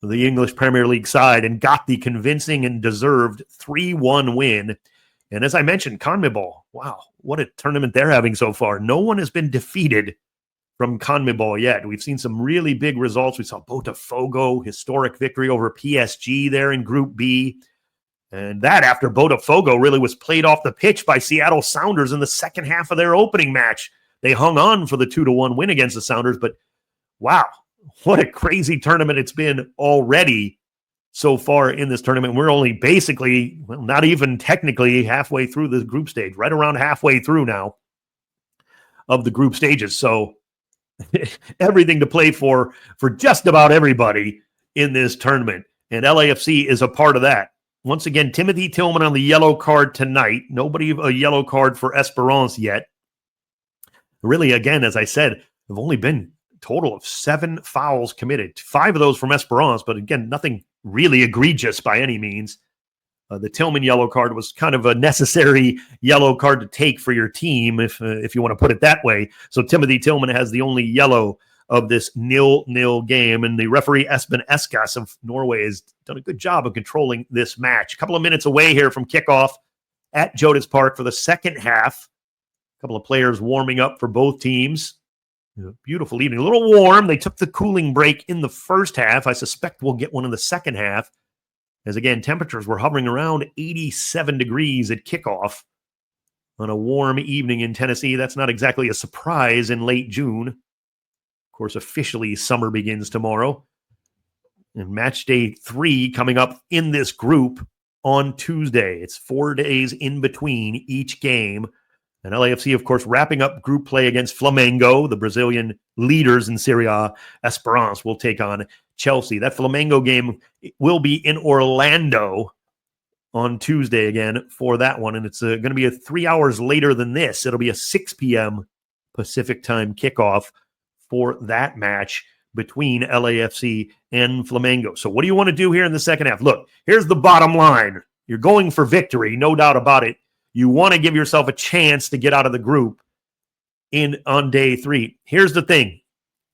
S3: the English Premier League side and got the convincing and deserved 3-1 win. And as I mentioned, CONMEBOL, wow, what a tournament they're having so far. No one has been defeated from CONMEBOL yet. We've seen some really big results. We saw Botafogo, historic victory over PSG there in Group B. And that after Botafogo really was played off the pitch by Seattle Sounders in the second half of their opening match. They hung on for the 2-1 win against the Sounders, but wow, what a crazy tournament it's been already so far in this tournament. We're only basically, well, not even technically halfway through the group stage, right around halfway through now of the group stages. So everything to play for just about everybody in this tournament. And LAFC is a part of that. Once again, Timothy Tillman on the yellow card tonight. Nobody a yellow card for Esperance yet. Really, again, as I said, have only been a total of 7 fouls committed. 5 of those from Esperance, but again, nothing really egregious by any means. The Tillman yellow card was kind of a necessary yellow card to take for your team, if you want to put it that way. So Timothy Tillman has the only yellow of this 0-0 game, and the referee Espen Eskas of Norway has done a good job of controlling this match. A couple of minutes away here from kickoff at Jodas Park for the second half. Couple of players warming up for both teams. Beautiful evening. A little warm. They took the cooling break in the first half. I suspect we'll get one in the second half. As again, temperatures were hovering around 87 degrees at kickoff on a warm evening in Tennessee. That's not exactly a surprise in late June. Of course, officially summer begins tomorrow. And match day 3 coming up in this group on Tuesday. It's 4 days in between each game. And LAFC, of course, wrapping up group play against Flamengo, the Brazilian leaders in Serie A. Esperance will take on Chelsea. That Flamengo game will be in Orlando on Tuesday again for that one. And it's going to be 3 hours later than this. It'll be a 6 p.m. Pacific time kickoff for that match between LAFC and Flamengo. So what do you want to do here in the second half? Look, here's the bottom line. You're going for victory, no doubt about it. You want to give yourself a chance to get out of the group on day 3. Here's the thing.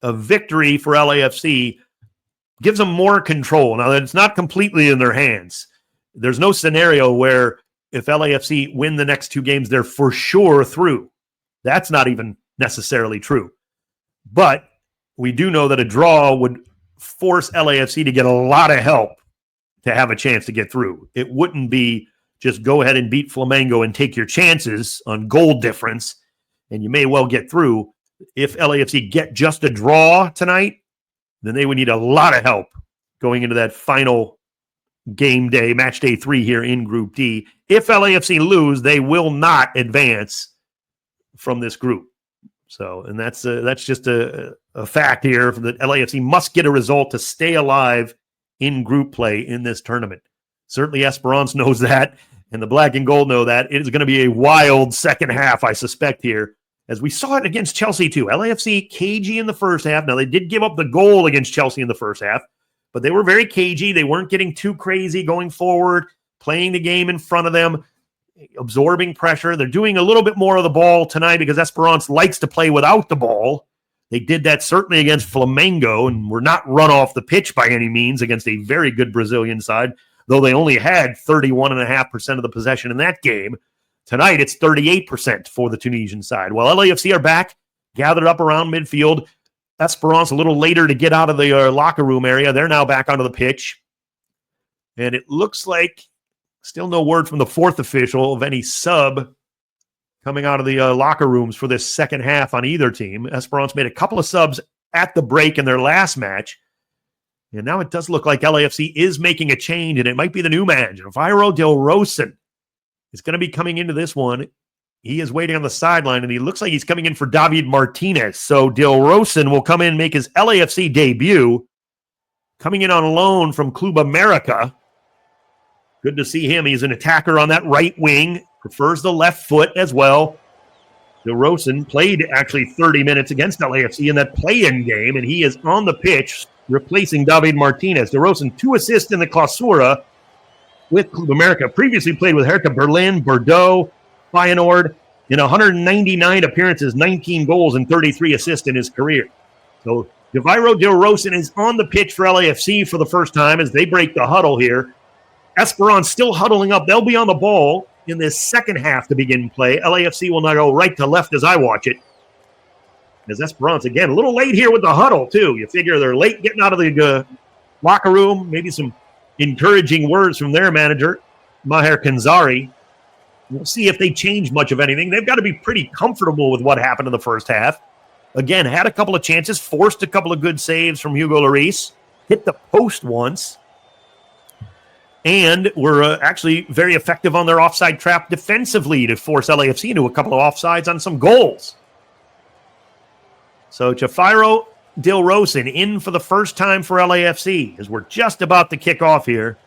S3: A victory for LAFC gives them more control. Now, it's not completely in their hands. There's no scenario where if LAFC win the next 2 games, they're for sure through. That's not even necessarily true. But we do know that a draw would force LAFC to get a lot of help to have a chance to get through. It wouldn't be just go ahead and beat Flamengo and take your chances on goal difference, and you may well get through. If LAFC get just a draw tonight, then they would need a lot of help going into that final game day, match day 3 here in Group D. If LAFC lose, they will not advance from this group. So, and that's just a fact here that LAFC must get a result to stay alive in group play in this tournament. Certainly Esperance knows that, and the black and gold know that. It is going to be a wild second half, I suspect, here, as we saw it against Chelsea too. LAFC cagey in the first half. Now, they did give up the goal against Chelsea in the first half, but they were very cagey. They weren't getting too crazy going forward, playing the game in front of them, absorbing pressure. They're doing a little bit more of the ball tonight because Esperance likes to play without the ball. They did that certainly against Flamengo and were not run off the pitch by any means against a very good Brazilian side, though they only had 31.5% of the possession in that game. Tonight, it's 38% for the Tunisian side. While LAFC are back, gathered up around midfield, Esperance a little later to get out of the locker room area. They're now back onto the pitch. And it looks like still no word from the fourth official of any sub coming out of the locker rooms for this second half on either team. Esperance made a couple of subs at the break in their last match. And now it does look like LAFC is making a change, and it might be the new manager. Javier Del Rosen is going to be coming into this one. He is waiting on the sideline, and he looks like he's coming in for David Martinez. So Del Rosen will come in and make his LAFC debut, coming in on loan from Club America. Good to see him. He's an attacker on that right wing, prefers the left foot as well. Del Rosen played actually 30 minutes against LAFC in that play-in game, and he is on the pitch replacing David Martinez. Del Rosen, 2 assists in the Clausura with Club America. Previously played with Hertha Berlin, Bordeaux, Feyenoord. In 199 appearances, 19 goals and 33 assists in his career. So Javier Del Rosen is on the pitch for LAFC for the first time as they break the huddle here. Esperance still huddling up. They'll be on the ball in this second half to begin play. LAFC will now go right to left as I watch it. As Esperance, again, a little late here with the huddle, too. You figure they're late getting out of the locker room. Maybe some encouraging words from their manager, Maher Kanzari. We'll see if they change much of anything. They've got to be pretty comfortable with what happened in the first half. Again, had a couple of chances, forced a couple of good saves from Hugo Lloris, hit the post once, and were actually very effective on their offside trap defensively to force LAFC into a couple of offsides on some goals. So Javier Del Rosen in for the first time for LAFC as we're just about to kick off here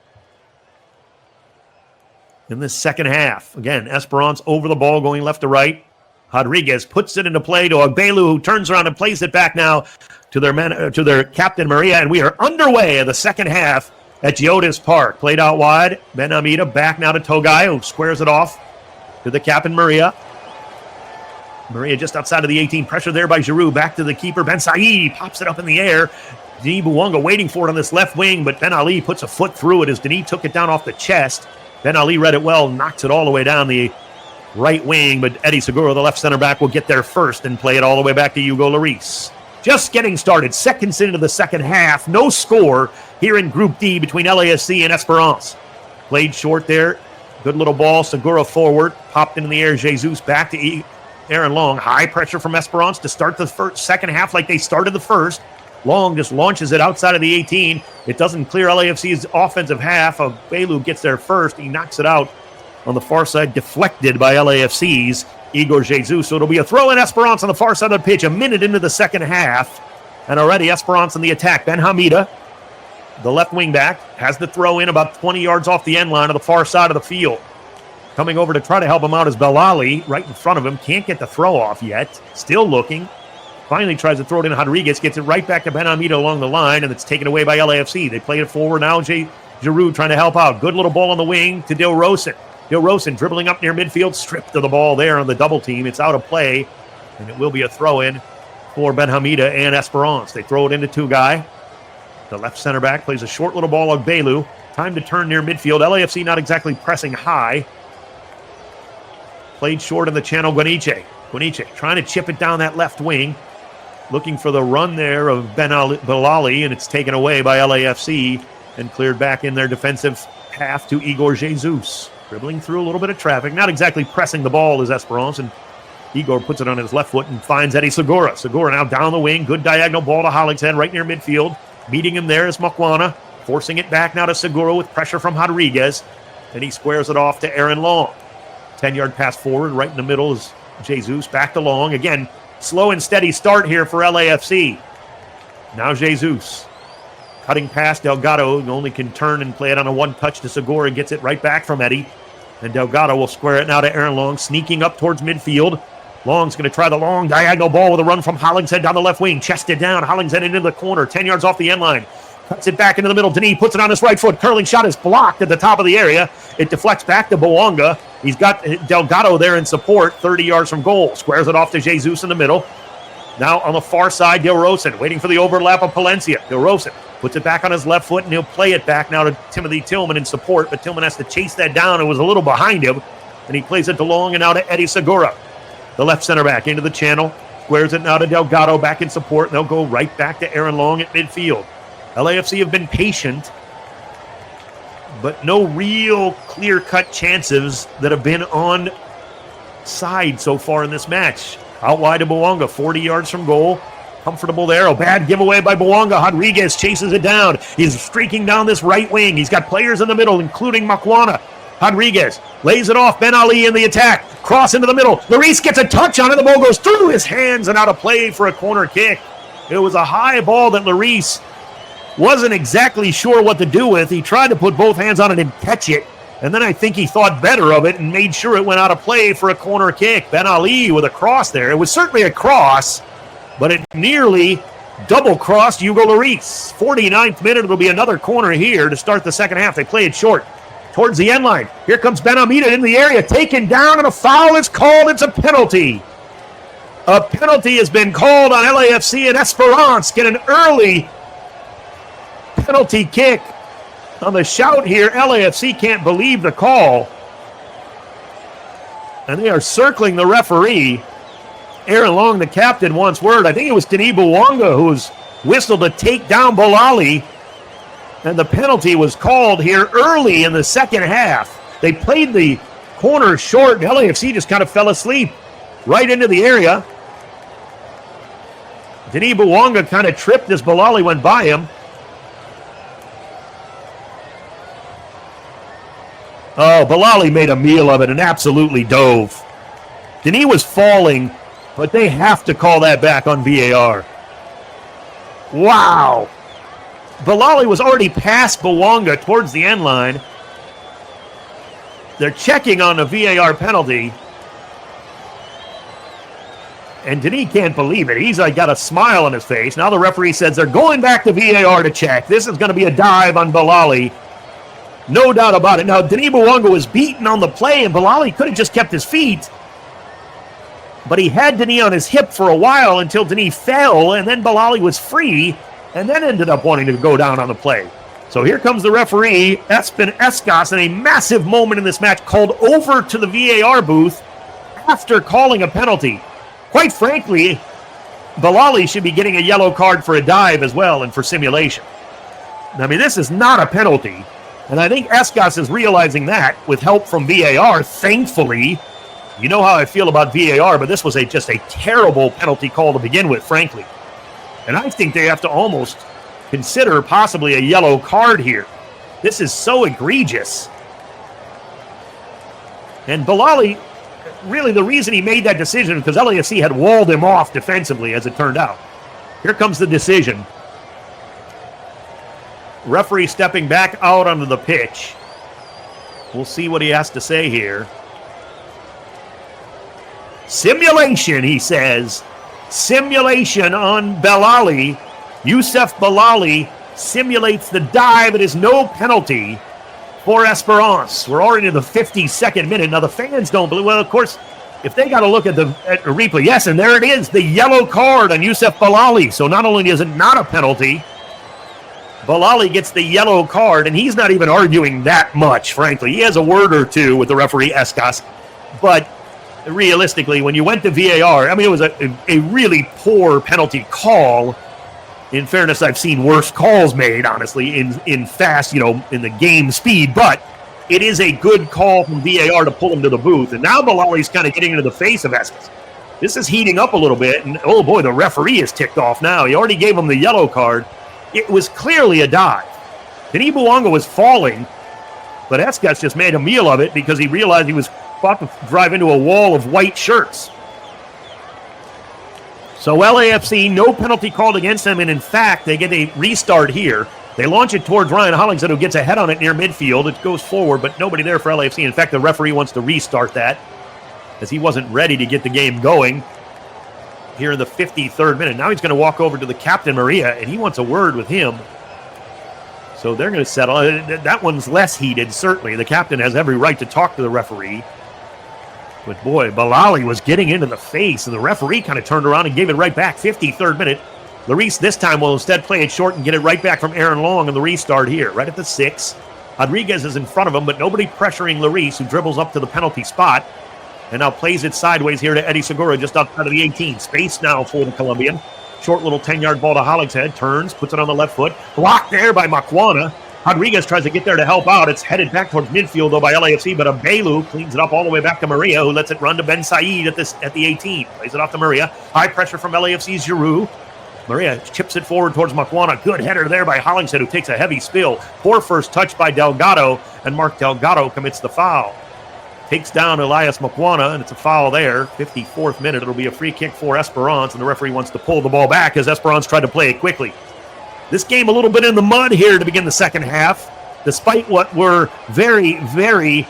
S3: in this second half. Again, Esperance over the ball going left to right. Rodriguez puts it into play to Agbelu, who turns around and plays it back now to their captain Maria, and we are underway in the second half at Geodis Park. Played out wide. Ben Hamida back now to Togai, who squares it off to the captain Maria. Maria just outside of the 18. Pressure there by Giroud. Back to the keeper. Ben Said pops it up in the air. Denis Bouanga waiting for it on this left wing, but Ben Ali puts a foot through it as Denis took it down off the chest. Ben Ali read it well, knocks it all the way down the right wing, but Eddie Segura, the left center back, will get there first and play it all the way back to Hugo Lloris. Just getting started. Seconds into the second half. No score here in Group D between LAFC and Esperance. Played short there. Good little ball. Segura forward. Popped into the air. Jesus back to Aaron Long. High pressure from Esperance to start the second half like they started the first. Long just launches it outside of the 18. It doesn't clear LAFC's offensive half. Belu gets there first. He knocks it out on the far side, deflected by LAFC's Igor Jesus. So it'll be a throw in Esperance on the far side of the pitch, a minute into the second half. And already Esperance in the attack. Ben Hamida, the left wing back, has the throw in about 20 yards off the end line of the far side of the field. Coming over to try to help him out is Belali right in front of him. Can't get the throw off yet. Still looking. Finally tries to throw it in. Rodriguez gets it right back to Ben Hamida along the line, and it's taken away by LAFC. They play it forward now. Giroud trying to help out. Good little ball on the wing to Del Rosen. Del Rosen dribbling up near midfield. Stripped of the ball there on the double team. It's out of play, and it will be a throw-in for Ben Hamida and Esperance. They throw it into Tugai. The left center back plays a short little ball on Belu. Time to turn near midfield. LAFC not exactly pressing high. Played short in the channel, Guaniche. Guaniche trying to chip it down that left wing. Looking for the run there of Belali, and it's taken away by LAFC and cleared back in their defensive half to Igor Jesus. Dribbling through a little bit of traffic. Not exactly pressing the ball as Esperance, and Igor puts it on his left foot and finds Eddie Segura. Segura now down the wing. Good diagonal ball to Hollingshead right near midfield. Meeting him there is Makwana. Forcing it back now to Segura with pressure from Rodriguez. And he squares it off to Aaron Long. 10-yard pass forward. Right in the middle is Jesus. Back to Long. Again, slow and steady start here for LAFC. Now Jesus. Cutting past Delgado. Who only can turn and play it on a one-touch to Segura. Gets it right back from Eddie. And Delgado will square it now to Aaron Long. Sneaking up towards midfield. Long's going to try the long diagonal ball with a run from Hollingshead down the left wing. Chested down. Hollingshead into the corner. 10 yards off the end line. Cuts it back into the middle. Denis puts it on his right foot. Curling shot is blocked at the top of the area. It deflects back to Bouanga. He's got Delgado there in support. 30 yards from goal. Squares it off to Jesus in the middle. Now on the far side, Del Rosen waiting for the overlap of Palencia. Del Rosen puts it back on his left foot, and he'll play it back now to Timothy Tillman in support. But Tillman has to chase that down. It was a little behind him. And he plays it to Long and now to Eddie Segura. The left center back into the channel. Squares it now to Delgado, back in support, and they'll go right back to Aaron Long at midfield. LAFC have been patient, but no real clear-cut chances that have been on side so far in this match. Out wide to Bouanga, 40 yards from goal. Comfortable there. A bad giveaway by Bouanga. Rodriguez chases it down. He's streaking down this right wing. He's got players in the middle, including Makwana. Rodriguez lays it off. Ben Ali in the attack. Cross into the middle. Lloris gets a touch on it. The ball goes through his hands and out of play for a corner kick. It was a high ball that Lloris wasn't exactly sure what to do with. He tried to put both hands on it and catch it. And then I think he thought better of it and made sure it went out of play for a corner kick. Ben Ali with a cross there. It was certainly a cross, but it nearly double-crossed Hugo Lloris. 49th minute, it'll be another corner here to start the second half. They play it short towards the end line. Here comes Ben Amida in the area, taken down, and a foul is called. It's a penalty. A penalty has been called on LAFC, and Esperance get an early penalty kick. On the shout here, LAFC can't believe the call. And they are circling the referee. Aaron Long, the captain, wants word. I think it was Denis Bouanga who was whistled to take down Bolali. And the penalty was called here early in the second half. They played the corner short, and LAFC just kind of fell asleep right into the area. Denis Bouanga kind of tripped as Bolali went by him. Oh, Bolali made a meal of it and absolutely dove. Denis was falling, but they have to call that back on VAR. Wow. Bolali was already past Bouanga towards the end line. They're checking on the VAR penalty. And Denis can't believe it. He's got a smile on his face. Now the referee says they're going back to VAR to check. This is going to be a dive on Bolali. No doubt about it. Now, Denis Bouanga was beaten on the play, and Bolali could have just kept his feet. But he had Denis on his hip for a while until Denis fell, and then Bolali was free, and then ended up wanting to go down on the play. So here comes the referee, Espen Escas, in a massive moment in this match, called over to the VAR booth after calling a penalty. Quite frankly, Bolali should be getting a yellow card for a dive as well and for simulation. I mean, this is not a penalty. And I think Escas is realizing that with help from VAR, thankfully. You know how I feel about VAR, but this was just a terrible penalty call to begin with, frankly. And I think they have to almost consider possibly a yellow card here. This is so egregious. And Bolali, really the reason he made that decision is because LAFC had walled him off defensively, as it turned out. Here comes the decision. Referee stepping back out onto the pitch. We'll see what he has to say here. Simulation, he says. Simulation on Bolali. Youssef Bolali simulates the dive. It is no penalty for Esperance. We're already in the 52nd minute. Now, the fans don't believe. Well, of course, if they got to look at the replay, yes, and there it is, the yellow card on Youssef Bolali. So not only is it not a penalty, Bolali gets the yellow card, and he's not even arguing that much, frankly. He has a word or two with the referee, Escas. But realistically, when you went to VAR, I mean, it was a really poor penalty call. In fairness, I've seen worse calls made, honestly, in fast, in the game speed. But it is a good call from VAR to pull him to the booth. And now Bolali's kind of getting into the face of Escas. This is heating up a little bit. And, oh, boy, the referee is ticked off now. He already gave him the yellow card. It was clearly a dive. Denis Bouanga was falling, but Escas just made a meal of it because he realized he was about to drive into a wall of white shirts. So LAFC, no penalty called against them, and in fact, they get a restart here. They launch it towards Ryan Hollingshead, who gets a head on it near midfield. It goes forward, but nobody there for LAFC. In fact, the referee wants to restart that as he wasn't ready to get the game going. Here in the 53rd minute. Now he's going to walk over to the captain, Maria, and he wants a word with him. So they're going to settle. That one's less heated, certainly. The captain has every right to talk to the referee. But boy, Bolali was getting into the face, and the referee kind of turned around and gave it right back. 53rd minute. Lloris this time will instead play it short and get it right back from Aaron Long in the restart here, right at the 6. Rodriguez is in front of him, but nobody pressuring Lloris, who dribbles up to the penalty spot. And now plays it sideways here to Eddie Segura just outside of the 18. Space now for the Colombian. Short little 10-yard ball to Hollingshead. Turns, puts it on the left foot. Blocked there by Makwana. Rodriguez tries to get there to help out. It's headed back towards midfield, though, by LAFC, but Abelu cleans it up all the way back to Maria, who lets it run to Ben Said at the 18. Plays it off to Maria. High pressure from LAFC's Giroud. Maria chips it forward towards Makwana. Good header there by Hollingshead, who takes a heavy spill. Poor first touch by Delgado, and Mark Delgado commits the foul. Takes down Elias Makwana, and it's a foul there. 54th minute. It'll be a free kick for Esperance, and the referee wants to pull the ball back as Esperance tried to play it quickly. This game a little bit in the mud here to begin the second half, despite what were very, very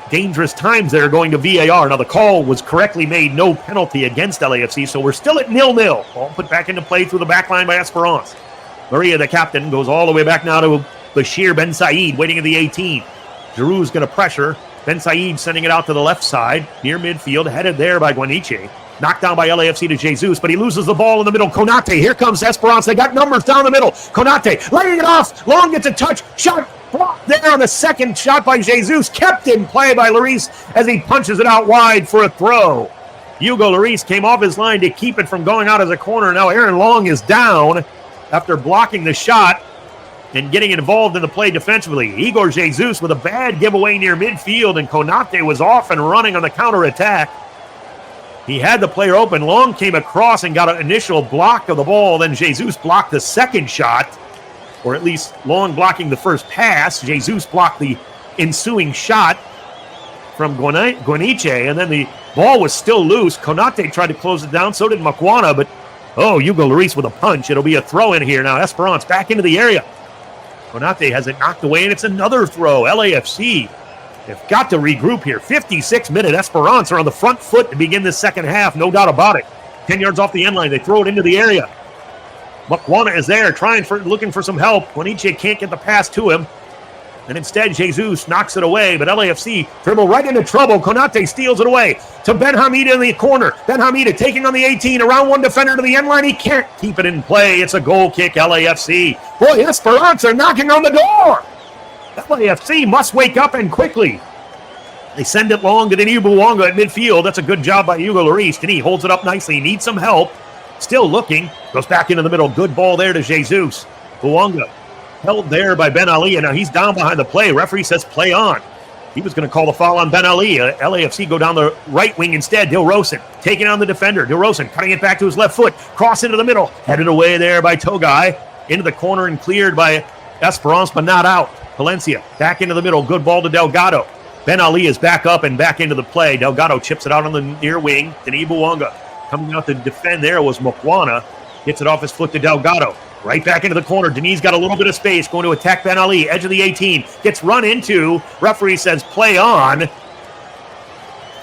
S3: dangerous times there going to VAR. Now, the call was correctly made, no penalty against LAFC, so we're still at 0-0. Ball put back into play through the back line by Esperance. Maria, the captain, goes all the way back now to Bashir Ben Said, waiting at the 18. Giroud's going to pressure. Ben Said sending it out to the left side, near midfield, headed there by Guaniche. Knocked down by LAFC to Jesus, but he loses the ball in the middle. Konate, here comes Esperance. They got numbers down the middle. Konate laying it off. Long gets a touch. Shot blocked there on the second shot by Jesus. Kept in play by Lloris as he punches it out wide for a throw. Hugo Lloris came off his line to keep it from going out as a corner. Now Aaron Long is down after blocking the shot and getting involved in the play defensively. Igor Jesus with a bad giveaway near midfield, and Konate was off and running on the counterattack. He had the player open. Long came across and got an initial block of the ball. Then Jesus blocked the second shot, or at least Long blocking the first pass. Jesus blocked the ensuing shot from Guaniche, and then the ball was still loose. Konate tried to close it down. So did Makwana, but Hugo Lloris with a punch. It'll be a throw in here now. Esperance back into the area. Konate has it knocked away, and it's another throw. LAFC have got to regroup here. 56-minute Esperance are on the front foot to begin this second half, no doubt about it. 10 yards off the end line. They throw it into the area. Makwana is there, looking for some help. Guaniche can't get the pass to him. And instead, Jesus knocks it away, but LAFC dribble right into trouble. Konate steals it away to Ben Hamida in the corner. Ben Hamida taking on the 18, around one defender to the end line. He can't keep it in play. It's a goal kick, LAFC. Boy, Esperance are knocking on the door. LAFC must wake up and quickly. They send it long to Denis Bouanga at midfield. That's a good job by Hugo Lloris. Denis holds it up nicely. Needs some help. Still looking. Goes back into the middle. Good ball there to Jesus. Bouanga held there by Ben Ali, and now he's down behind the play. Referee says play on. He was going to call the foul on Ben Ali. LAFC go down the right wing instead. Dilrosun taking on the defender. Dilrosun cutting it back to his left foot. Cross into the middle. Headed away there by Togai. Into the corner and cleared by Esperance, but not out. Valencia back into the middle. Good ball to Delgado. Ben Ali is back up and back into the play. Delgado chips it out on the near wing. Denis Bouanga coming out to defend there was Makwana. Gets it off his foot to Delgado. Right back into the corner. Denis got a little bit of space. Going to attack Ben Ali. Edge of the 18. Gets run into. Referee says play on.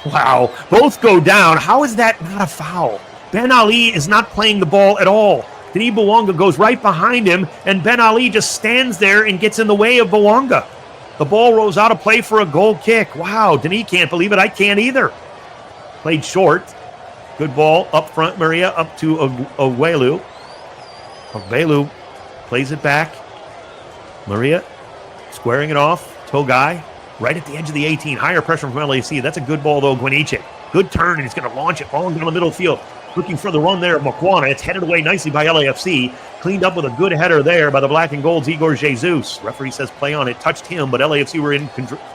S3: Wow. Both go down. How is that not a foul? Ben Ali is not playing the ball at all. Denis Bouanga goes right behind him, and Ben Ali just stands there and gets in the way of Bouanga. The ball rolls out of play for a goal kick. Wow, Denis can't believe it. I can't either. Played short. Good ball up front, Maria, up to Ovelu. Ovelu plays it back. Maria squaring it off. Togai right at the edge of the 18. Higher pressure from LAC. That's a good ball, though, Guaniche. Good turn, and he's going to launch it long down the middle field. Looking for the run there of Makwana. It's headed away nicely by LAFC. Cleaned up with a good header there by the black and gold's Igor Jesus. Referee says play on. It touched him, but LAFC were in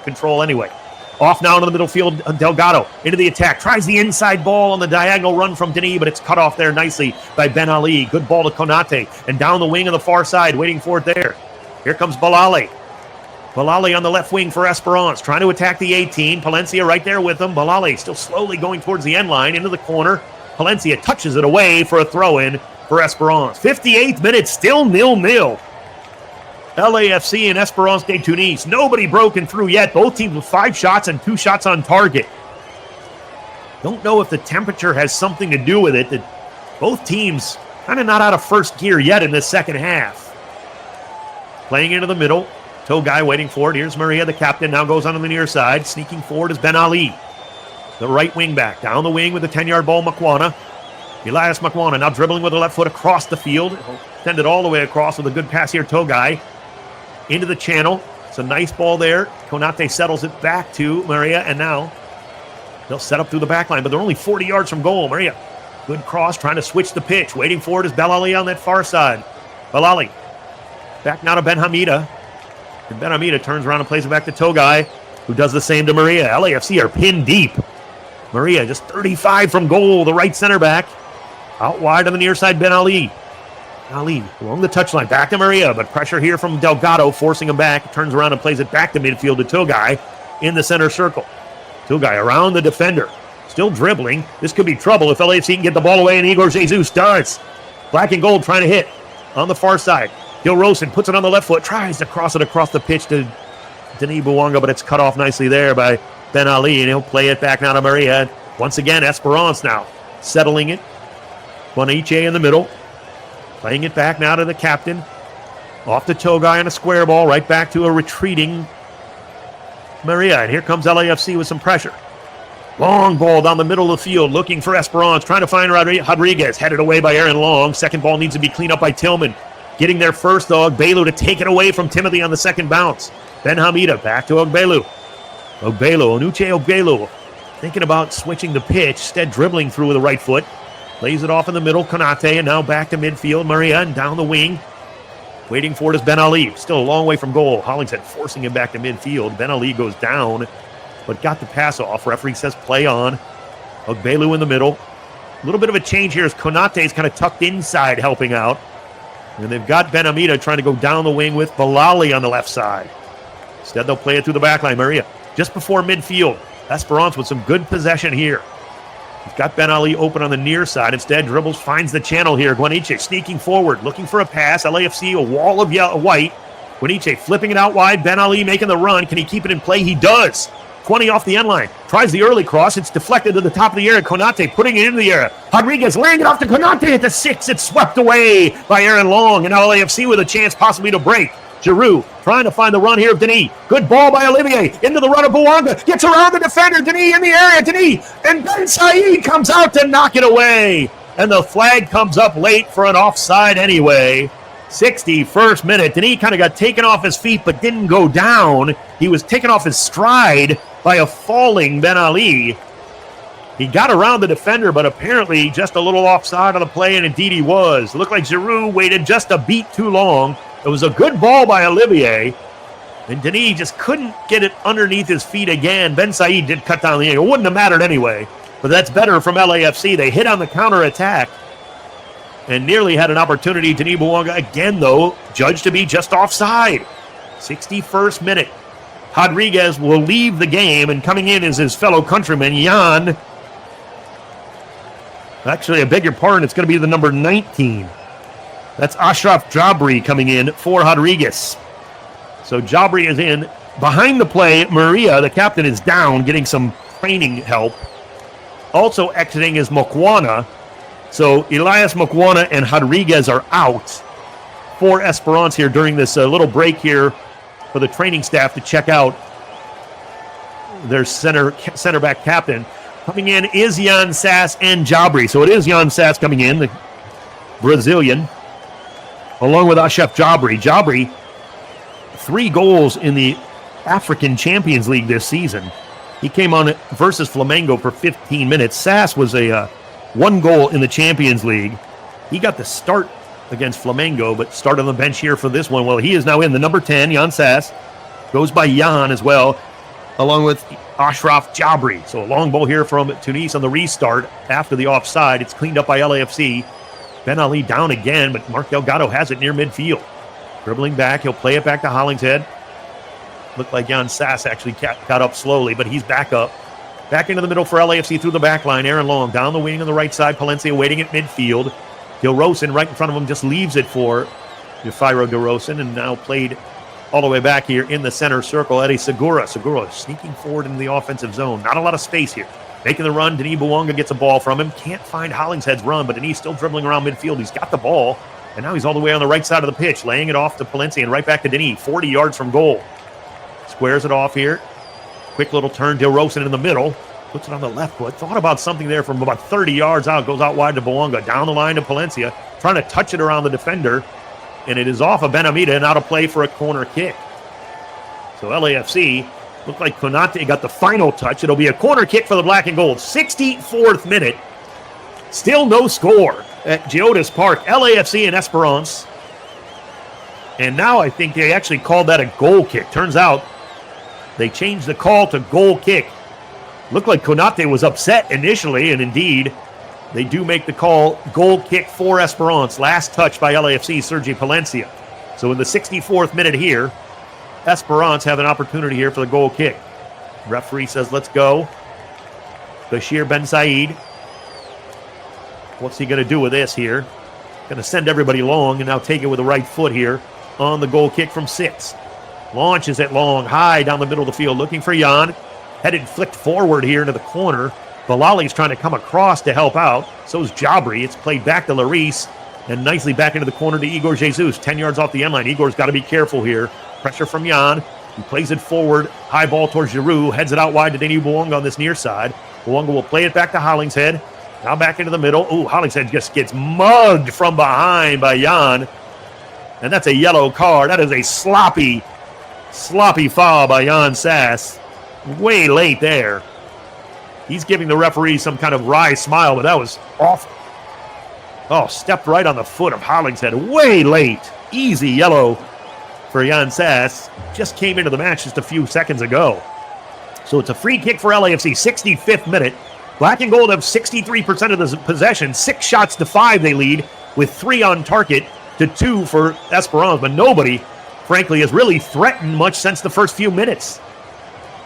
S3: control anyway. Off now into the middle field, Delgado into the attack. Tries the inside ball on the diagonal run from Denis, but it's cut off there nicely by Ben Ali. Good ball to Konate. And down the wing on the far side, waiting for it there. Here comes Balali. Balali on the left wing for Esperance. Trying to attack the 18. Palencia right there with him. Balali still slowly going towards the end line, into the corner. Palencia touches it away for a throw-in for Esperance. 58th minute, still 0-0. LAFC and Esperance de Tunis. Nobody broken through yet. Both teams with 5 shots and 2 shots on target. Don't know if the temperature has something to do with it. That both teams kind of not out of first gear yet in this second half. Playing into the middle. Togai waiting for it. Here's Maria, the captain. Now goes on the near side. Sneaking forward is Ben Ali. The right wing back. Down the wing with the 10-yard ball, Makwana. Elias Makwana now dribbling with the left foot across the field. He'll send it all the way across with a good pass here. Togai into the channel. It's a nice ball there. Konate settles it back to Maria, and now They'll set up through the back line, but they're only 40 yards from goal. Maria, good cross, trying to switch the pitch. Waiting for it is Belali on that far side. Belali, back now to Ben Hamida. And Ben Hamida turns around and plays it back to Togai, who does the same to Maria. LAFC are pinned deep. Maria just 35 from goal, the right center back. Out wide on the near side, Ben Ali. Ali along the touchline, back to Maria, but pressure here from Delgado, forcing him back. Turns around and plays it back to midfield to Togai in the center circle. Togai around the defender, still dribbling. This could be trouble if LAFC can get the ball away, and Igor Jesus does. Black and gold trying to hit on the far side. Gil Rosen puts it on the left foot, tries to cross it across the pitch to Denis Bouanga, but it's cut off nicely there by Ben Ali, and he'll play it back now to Maria. Once again, Esperance now settling it. Guaniche in the middle, playing it back now to the captain. Off to Togai on a square ball, right back to a retreating Maria, and here comes LAFC with some pressure. Long ball down the middle of the field, looking for Esperance, trying to find Rodriguez, headed away by Aaron Long. Second ball needs to be cleaned up by Tillman. Getting there first, though, Ogbelu to take it away from Timothy on the second bounce. Ben Hamida back to Ogbelu. Onuche Ogbelu, thinking about switching the pitch, instead dribbling through with the right foot. Lays it off in the middle, Konate, and now back to midfield. Maria, and down the wing. Waiting for it is Ben Ali. Still a long way from goal. Hollingshead forcing him back to midfield. Ben Ali goes down, but got the pass off. Referee says play on. Ogbelu in the middle. A little bit of a change here as Konate is kind of tucked inside helping out. And they've got Ben Amida trying to go down the wing with Bilali on the left side. Instead, they'll play it through the back line. Maria just before midfield. Esperance with some good possession here. He's got Ben Ali open on the near side. Instead, dribbles, finds the channel here. Guaniche sneaking forward, looking for a pass. LAFC, a wall of white. Guaniche flipping it out wide. Ben Ali making the run. Can he keep it in play? He does. 20 off the end line. Tries the early cross. It's deflected to the top of the area. Konate putting it into the air. Rodriguez laying it off to Konate at the 6. It's swept away by Aaron Long. And LAFC with a chance possibly to break. Giroux trying to find the run here of Denis. Good ball by Olivier. Into the run of Bouanga. Gets around the defender. Denis in the area. Denis. And Ben Said comes out to knock it away. And the flag comes up late for an offside anyway. 61st minute. Denis kind of got taken off his feet but didn't go down. He was taken off his stride by a falling Ben Ali. He got around the defender, but apparently just a little offside on the play, and indeed he was. It looked like Giroux waited just a beat too long. It was a good ball by Olivier, and Denis just couldn't get it underneath his feet again. Ben Said did cut down the angle. It wouldn't have mattered anyway, but that's better from LAFC. They hit on the counterattack and nearly had an opportunity. Denis Bouanga again, though, judged to be just offside. 61st minute. Rodriguez will leave the game, and coming in is his fellow countryman, Jan. Actually, I beg your pardon, it's going to be the number 19. That's Ashraf Jabri coming in for Rodriguez. So Jabri is in. Behind the play, Maria, the captain, is down, getting some training help. Also exiting is Mokwana. So Elias Mokwana and Rodriguez are out for Esperance here during this little break here for the training staff to check out their center back captain. Coming in is Jan Sass and Jabri. So it is Jan Sass coming in, the Brazilian, along with Ashraf Jabri. Jabri, 3 goals in the African Champions League this season. He came on versus Flamengo for 15 minutes. Sass was a 1 goal in the Champions League. He got the start against Flamengo, but started on the bench here for this one. Well, he is now in. The number 10, Jan Sass, goes by Jan as well, along with Ashraf Jabri. So a long ball here from Tunis on the restart after the offside. It's cleaned up by LAFC. Ben Ali down again, but Mark Delgado has it near midfield. Dribbling back, he'll play it back to Hollingshead. Looked like Jan Sass actually got up slowly, but he's back up. Back into the middle for LAFC through the back line. Aaron Long down the wing on the right side. Palencia waiting at midfield. Gil Rosen right in front of him just leaves it for Jafairo Gil Rosen, and now played all the way back here in the center circle. Eddie Segura. Segura sneaking forward in the offensive zone. Not a lot of space here. Making the run. Denis Bouanga gets a ball from him. Can't find Hollingshead's run, but Denis still dribbling around midfield. He's got the ball, and now he's all the way on the right side of the pitch, laying it off to Palencia and right back to Denis, 40 yards from goal. Squares it off here. Quick little turn. Gil Rosen in the middle. Puts it on the left foot. Thought about something there from about 30 yards out. Goes out wide to Bouanga. Down the line to Palencia. Trying to touch it around the defender. And it is off of Ben Amida and out of play for a corner kick. So LAFC Looked like Konate got the final touch. It'll be a corner kick for the black and gold. 64th minute. Still no score at Geodis Park. LAFC and Esperance. And now I think they actually called that a goal kick. Turns out they changed the call to goal kick. Looked like Konate was upset initially, and indeed, they do make the call goal kick for Esperance. Last touch by LAFC, Sergi Palencia. So in the 64th minute here, Esperance have an opportunity here for the goal kick. Referee says, let's go. Bashir Ben Said. What's he going to do with this here? Going to send everybody long and now take it with the right foot here on the goal kick from 6. Launches it long, high down the middle of the field, looking for Jan. Headed flicked forward here into the corner. Balali's trying to come across to help out. So is Jabri. It's played back to Larice and nicely back into the corner to Igor Jesus. 10 yards off the end line. Igor's got to be careful here. Pressure from Jan. He plays it forward. High ball towards Giroux. Heads it out wide to Denis Bouanga on this near side. Bouanga will play it back to Hollingshead. Now back into the middle. Ooh, Hollingshead just gets mugged from behind by Jan. And that's a yellow card. That is a sloppy foul by Jan Sass. Way late there. He's giving the referee some kind of wry smile, but that was awful. Oh, stepped right on the foot of Hollingshead. Way late. Easy yellow for Jan Sass. Just came into the match just a few seconds ago. So it's a free kick for LAFC. 65th minute. Black and gold have 63% of the possession. 6 shots to 5 they lead, with 3 on target to 2 for Esperance. But nobody, frankly, has really threatened much since the first few minutes.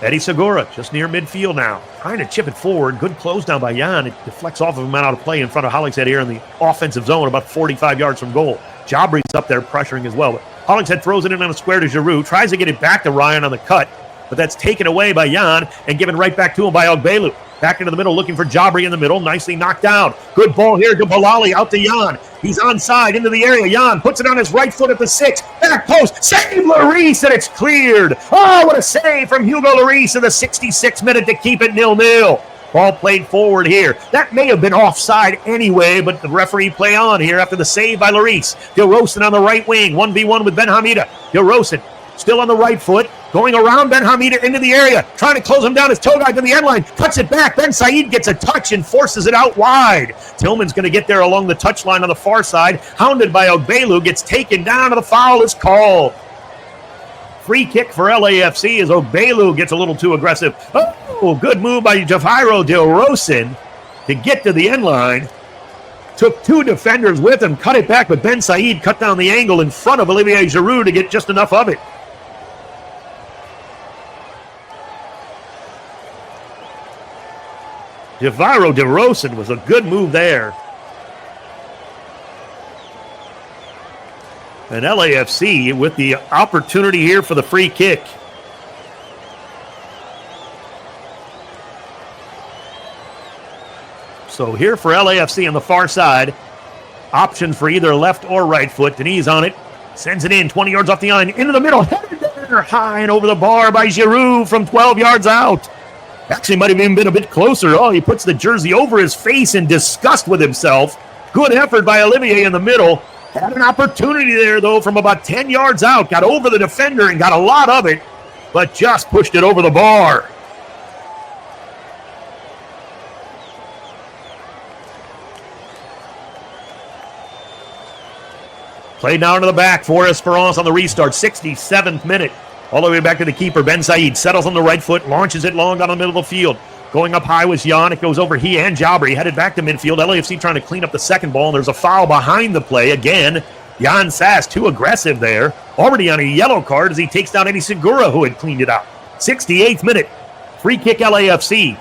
S3: Eddie Segura just near midfield now, trying to chip it forward. Good close down by Jan. It deflects off of him out of play in front of Hollingshead here in the offensive zone, about 45 yards from goal. Jabri's up there pressuring as well. But Hollingshead throws it in on a square to Giroux, tries to get it back to Ryan on the cut, but that's taken away by Jan and given right back to him by Ogbelu. Back into the middle, looking for Jabri in the middle. Nicely knocked down. Good ball here to Balali, out to Jan. He's onside into the area. Jan puts it on his right foot at the 6. Back post. Save Larice, and it's cleared. Oh, what a save from Hugo Larice in the 66th minute to keep it 0-0. Ball played forward here. That may have been offside anyway, but the referee play on here after the save by Larice. Gilrosin on the right wing. 1v1 with Ben Hamida. Gilrosin still on the right foot, going around Ben Hamida into the area, trying to close him down. His toe guy to the end line, cuts it back. Ben Said gets a touch and forces it out wide. Tillman's going to get there along the touchline on the far side, hounded by Ogbelu, gets taken down, and the foul is called. Free kick for LAFC as Ogbelu gets a little too aggressive. Oh, good move by Jafairo Del Rosin to get to the end line. Took 2 defenders with him, cut it back, but Ben Said cut down the angle in front of Olivier Giroux to get just enough of it. Javairo DeRosin was a good move there. And LAFC with the opportunity here for the free kick. So here for LAFC on the far side. Options for either left or right foot. Denise on it. Sends it in 20 yards off the line. Into the middle. Headed there high and over the bar by Giroux from 12 yards out. Actually might have even been a bit closer. Oh, he puts the jersey over his face in disgust with himself. Good effort by Olivier in the middle. Had an opportunity there, though, from about 10 yards out. Got over the defender and got a lot of it, but just pushed it over the bar. Played down to the back for Esperance on the restart. 67th minute. All the way back to the keeper, Ben Said. Settles on the right foot, launches it long down the middle of the field. Going up high was Jan. It goes over he and Jabri. Headed back to midfield. LAFC trying to clean up the second ball, and there's a foul behind the play. Again, Jan Sass too aggressive there. Already on a yellow card as he takes down Eddie Segura, who had cleaned it out. 68th minute. Free kick LAFC.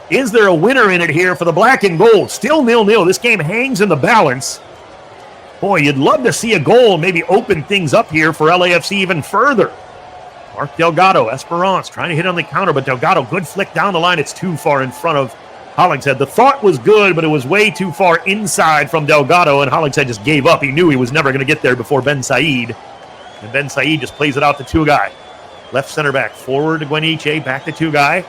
S3: Is there a winner in it here for the black and gold? Still 0-0. This game hangs in the balance. Boy, you'd love to see a goal maybe open things up here for LAFC even further. Mark Delgado, Esperance, trying to hit on the counter, but Delgado, good flick down the line. It's too far in front of Hollingshead. The thought was good, but it was way too far inside from Delgado, and Hollingshead just gave up. He knew he was never going to get there before Ben Said. And Ben Said just plays it out to 2 guy. Left center back, forward to Gueniche, back to 2 guy.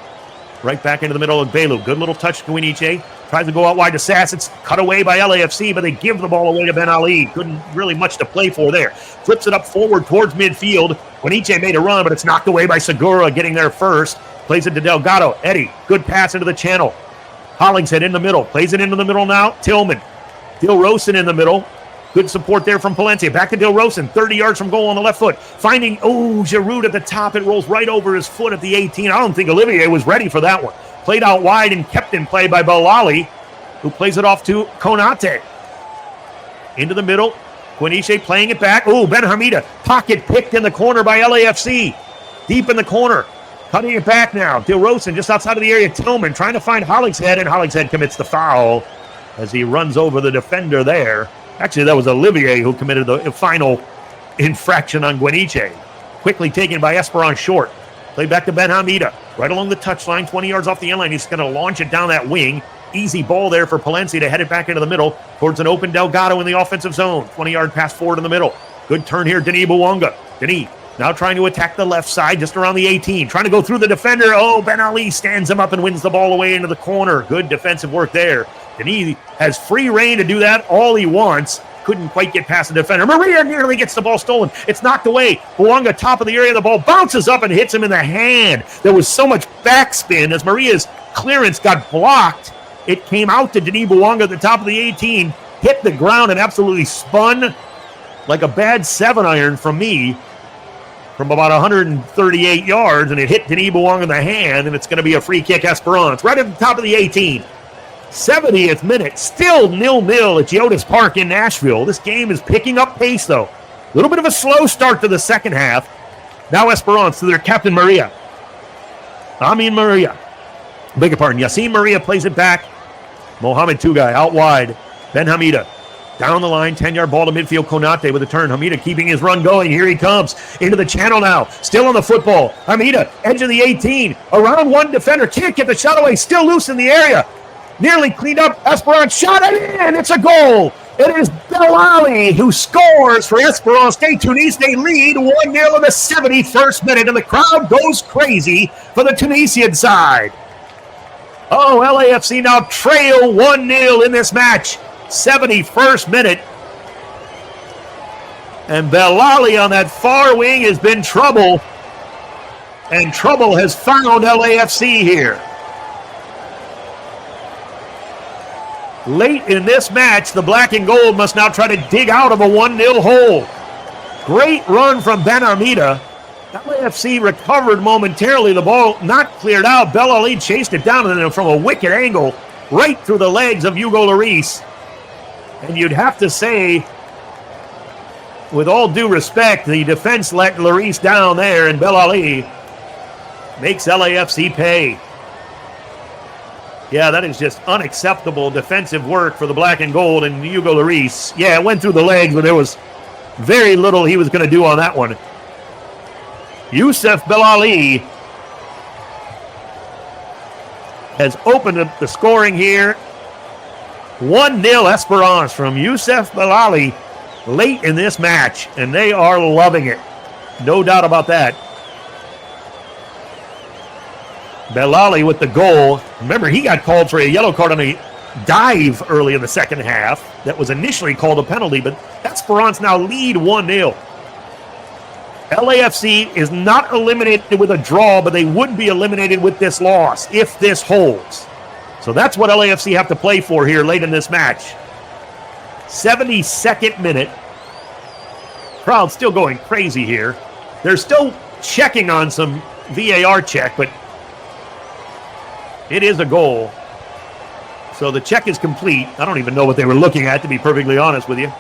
S3: Right back into the middle of Belu. Good little touch to Gwiniche. Tries to go out wide to Sass. It's cut away by LAFC, but they give the ball away to Ben Ali. Couldn't really much to play for there. Flips it up forward towards midfield. Gwiniche made a run, but it's knocked away by Segura getting there first. Plays it to Delgado. Eddie, good pass into the channel. Hollingshead in the middle. Plays it into the middle now. Tillman. Dilrosun in the middle. Good support there from Palencia. Back to Dilrosun. 30 yards from goal on the left foot. Finding, Giroud at the top. It rolls right over his foot at the 18. I don't think Olivier was ready for that one. Played out wide and kept in play by Belali, who plays it off to Konate. Into the middle. Gwiniche playing it back. Ben Hamida. Pocket picked in the corner by LAFC. Deep in the corner. Cutting it back now. Dilrosun just outside of the area. Tillman trying to find Hollingshead, and Hollingshead commits the foul as he runs over the defender there. Actually, that was Olivier who committed the final infraction on Gwiniche. Quickly taken by Esperance short. Played back to Ben Hamida. Right along the touchline, 20 yards off the end line. He's going to launch it down that wing. Easy ball there for Palencia to head it back into the middle towards an open Delgado in the offensive zone. 20-yard pass forward in the middle. Good turn here, Denis Bouanga. Denis now trying to attack the left side, just around the 18. Trying to go through the defender. Ben Ali stands him up and wins the ball away into the corner. Good defensive work there. Denis has free reign to do that all he wants. Couldn't quite get past the defender. Maria nearly gets the ball stolen. It's knocked away. Bouanga, top of the area. The ball bounces up and hits him in the hand. There was so much backspin as Maria's clearance got blocked. It came out to Denis Bouanga at the top of the 18, hit the ground and absolutely spun like a bad 7-iron from me from about 138 yards, and it hit Denis Bouanga in the hand, and it's going to be a free kick, Esperance, right at the top of the 18. 70th minute, still 0-0 at Geodis Park in Nashville. This game is picking up pace, though. A little bit of a slow start to the second half. Now Esperance to their captain, Maria. Beg your pardon. Yassine Maria plays it back. Mohamed Tougai out wide. Ben Hamida down the line. 10-yard ball to midfield. Konate with a turn. Hamida keeping his run going. Here he comes into the channel now. Still on the football. Hamida, edge of the 18. Around one defender. Can't get the shot away. Still loose in the area. Nearly cleaned up. Esperance shot it in. It's a goal. It is Belali who scores for Esperance de Tunis. They lead 1-0 in the 71st minute, and the crowd goes crazy for the Tunisian side. LAFC now trail 1-0 in this match. 71st minute. And Belali on that far wing has been trouble. And trouble has found LAFC here. Late in this match, the black and gold must now try to dig out of a 1-0 hole. Great run from Ben Armida. LAFC recovered momentarily. The ball not cleared out. Belali chased it down and then from a wicked angle right through the legs of Hugo Lloris. And you'd have to say, with all due respect, the defense let Lloris down there, and Belali makes LAFC pay. Yeah, that is just unacceptable defensive work for the black and gold and Hugo Lloris. Yeah, it went through the legs, but there was very little he was going to do on that one. Youssef Belali has opened up the scoring here. 1-0 Esperance from Youssef Belali late in this match, and they are loving it. No doubt about that. Belali with the goal. Remember, he got called for a yellow card on a dive early in the second half. That was initially called a penalty, but Esperance now lead 1-0. LAFC is not eliminated with a draw, but they would be eliminated with this loss if this holds. So that's what LAFC have to play for here late in this match. 72nd minute. Crowd still going crazy here. They're still checking on some VAR check, but it is a goal. So the check is complete. I don't even know what they were looking at, to be perfectly honest with you.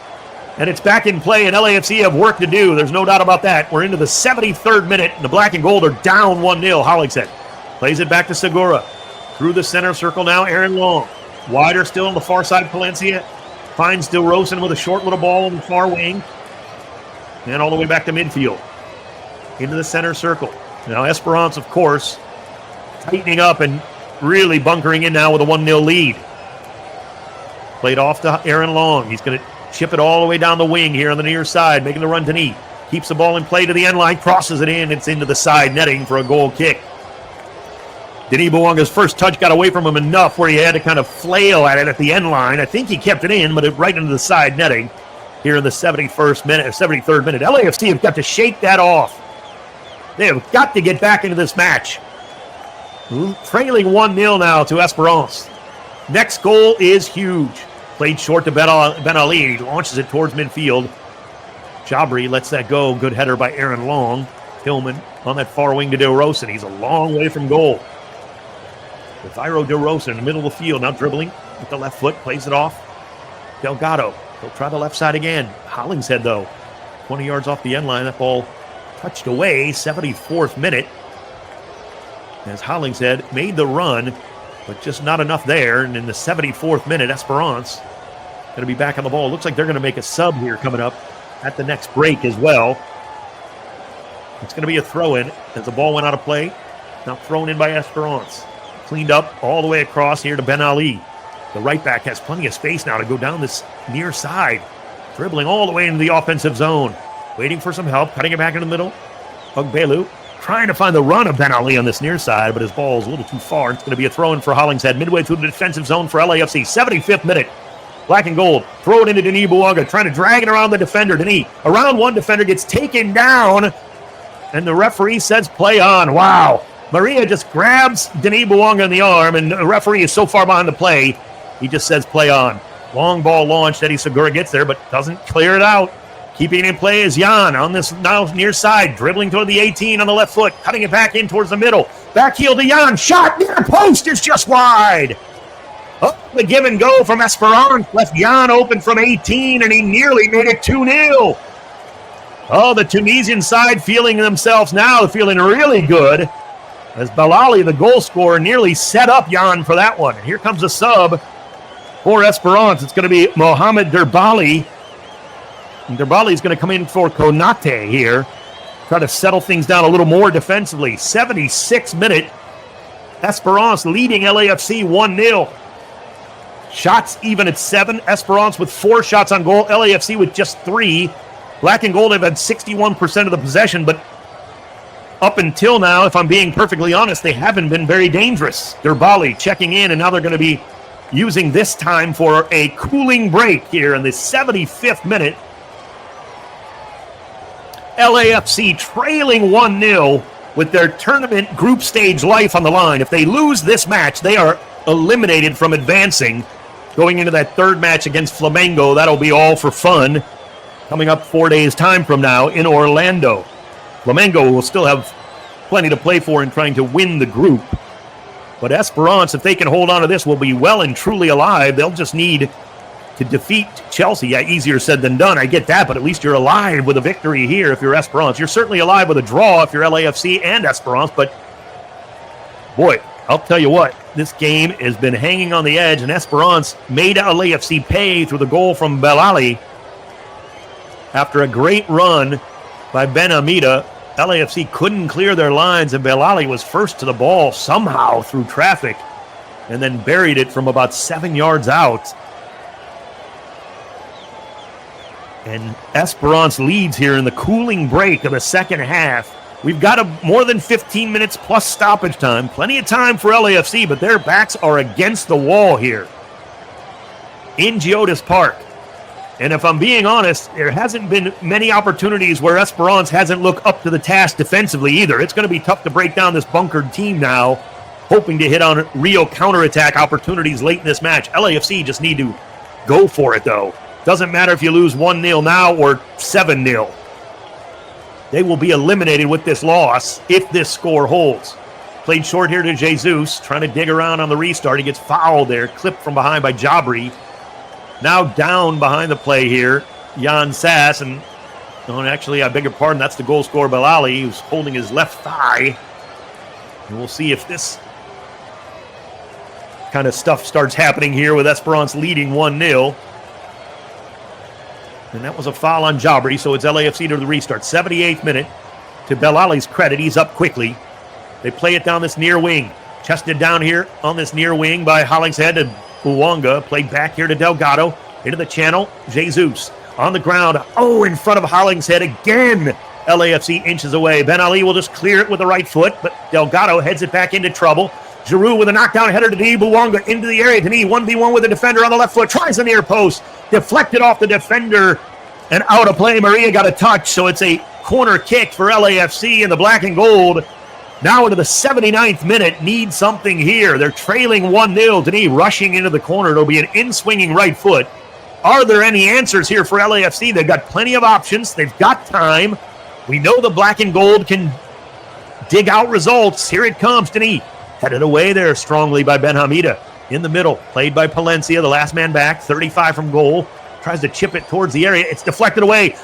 S3: And it's back in play, and LAFC have work to do. There's no doubt about that. We're into the 73rd minute, and the black and gold are down 1-0. Hollingshead plays it back to Segura. Through the center circle now, Aaron Long. Wider still on the far side, Palencia. Finds Dilrosun with a short little ball on the far wing. And all the way back to midfield. Into the center circle. Now Esperance, of course, tightening up and really bunkering in now with a 1-0 lead. Played off to Aaron Long. He's going to chip it all the way down the wing here on the near side, making the run to Denis. Keeps the ball in play to the end line, crosses it in. It's into the side netting for a goal kick. Denis Bouanga's first touch got away from him enough where he had to kind of flail at it at the end line. I think he kept it in, but it right into the side netting here in the 73rd minute. LAFC have got to shake that off. They have got to get back into this match. Trailing 1-0 now to Esperance. Next goal is huge. Played short to Ben Ali. He launches it towards midfield. Jabri lets that go. Good header by Aaron Long. Tillman on that far wing to De Rosa. He's a long way from goal. With Iro De Rosa in the middle of the field. Now dribbling with the left foot. Plays it off. Delgado. He'll try the left side again. Hollingshead, though. 20 yards off the end line. That ball touched away. 74th minute. As Hollingshead made the run, but just not enough there. And in the 74th minute, Esperance going to be back on the ball. Looks like they're going to make a sub here coming up at the next break as well. It's going to be a throw-in as the ball went out of play. Now thrown in by Esperance. Cleaned up all the way across here to Ben Ali. The right back has plenty of space now to go down this near side. Dribbling all the way into the offensive zone. Waiting for some help. Cutting it back in the middle. Ugbelu trying to find the run of Ben Ali on this near side, but his ball is a little too far. It's going to be a throw-in for Hollingshead midway through the defensive zone for LAFC. 75th minute. Black and gold. Throw it into Denis Bouanga. Trying to drag it around the defender. Denis, around one defender, gets taken down. And the referee says play on. Wow. Maria just grabs Denis Bouanga in the arm, and the referee is so far behind the play, he just says play on. Long ball launched. Eddie Segura gets there, but doesn't clear it out. Keeping it in play is Jan on this now near side, dribbling toward the 18 on the left foot, cutting it back in towards the middle. Back heel to Jan. Shot near post is just wide. Oh, the give and go from Esperance left Jan open from 18, and he nearly made it 2-0. Oh, the Tunisian side feeling really good as Belali, the goal scorer, nearly set up Jan for that one. And here comes a sub for Esperance. It's going to be Mohamed Derbali. Derbali is going to come in for Konate here. Try to settle things down a little more defensively. 76th minute. Esperance leading LAFC 1-0. Shots even at 7. Esperance with 4 shots on goal. LAFC with just 3. Black and gold have had 61% of the possession, but up until now, if I'm being perfectly honest, they haven't been very dangerous. Derbali checking in, and now they're going to be using this time for a cooling break here in the 75th minute. LAFC trailing 1-0 with their tournament group stage life on the line. If they lose this match, they are eliminated from advancing. Going into that third match against Flamengo, that'll be all for fun. Coming up 4 days' time from now in Orlando. Flamengo will still have plenty to play for in trying to win the group. But Esperance, if they can hold on to this, will be well and truly alive. They'll just need to defeat Chelsea. Yeah, easier said than done. I get that, but at least you're alive with a victory here if you're Esperance. You're certainly alive with a draw if you're LAFC and Esperance, but boy, I'll tell you what, this game has been hanging on the edge, and Esperance made LAFC pay through the goal from Belali. After a great run by Ben Amida, LAFC couldn't clear their lines, and Belali was first to the ball somehow through traffic and then buried it from about 7 yards out. And Esperance leads here in the cooling break of the second half. We've got more than 15 minutes plus stoppage time. Plenty of time for LAFC, but their backs are against the wall here in Geodis Park. And if I'm being honest, there hasn't been many opportunities where Esperance hasn't looked up to the task defensively either. It's going to be tough to break down this bunkered team now, hoping to hit on real counterattack opportunities late in this match. LAFC just need to go for it, though. Doesn't matter if you lose 1-0 now or 7-0. They will be eliminated with this loss if this score holds. Played short here to Jesus, trying to dig around on the restart. He gets fouled there, clipped from behind by Jabri. Now down behind the play here, Jan Sass, and actually, I beg your pardon, that's the goal scorer Belali, who's holding his left thigh. And we'll see if this kind of stuff starts happening here with Esperance leading 1-0. And that was a foul on Jabri, so it's LAFC to the restart. 78th minute. To Belali's credit, he's up quickly. They play it down this near wing. Chested down here on this near wing by Hollingshead to Bouanga. Played back here to Delgado. Into the channel. Jesus on the ground. Oh, in front of Hollingshead again. LAFC inches away. Ben Ali will just clear it with the right foot, but Delgado heads it back into trouble. Giroud with a knockdown header to Denis Bouanga into the area. Denis 1v1 with the defender on the left foot. Tries the near post. Deflected off the defender and out of play. Maria got a touch, so it's a corner kick for LAFC, and the black and gold now into the 79th minute need something here. They're trailing 1-0. Denis rushing into the corner. It'll be an in-swinging right foot. Are there any answers here for LAFC? They've got plenty of options. They've got time. We know the black and gold can dig out results. Here it comes. Denis headed away there strongly by Benhamida. In the middle, played by Palencia, the last man back, 35 from goal. Tries to chip it towards the area. It's deflected away.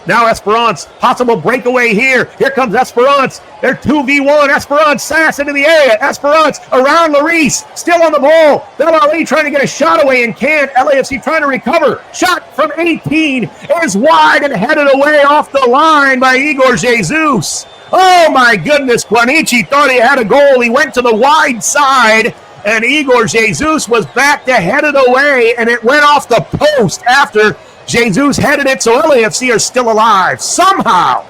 S3: Now Esperance. Possible breakaway here. Here comes Esperance. They're 2v1. Esperance. Sass into the area. Esperance around Larice. Still on the ball. Benali trying to get a shot away and can't. LAFC trying to recover. Shot from 18 is wide and headed away off the line by Igor Jesus. Oh my goodness. Guanichi thought he had a goal. He went to the wide side. And Igor Jesus was back to head it away, and it went off the post after Jesus headed it, so LAFC are still alive. Somehow,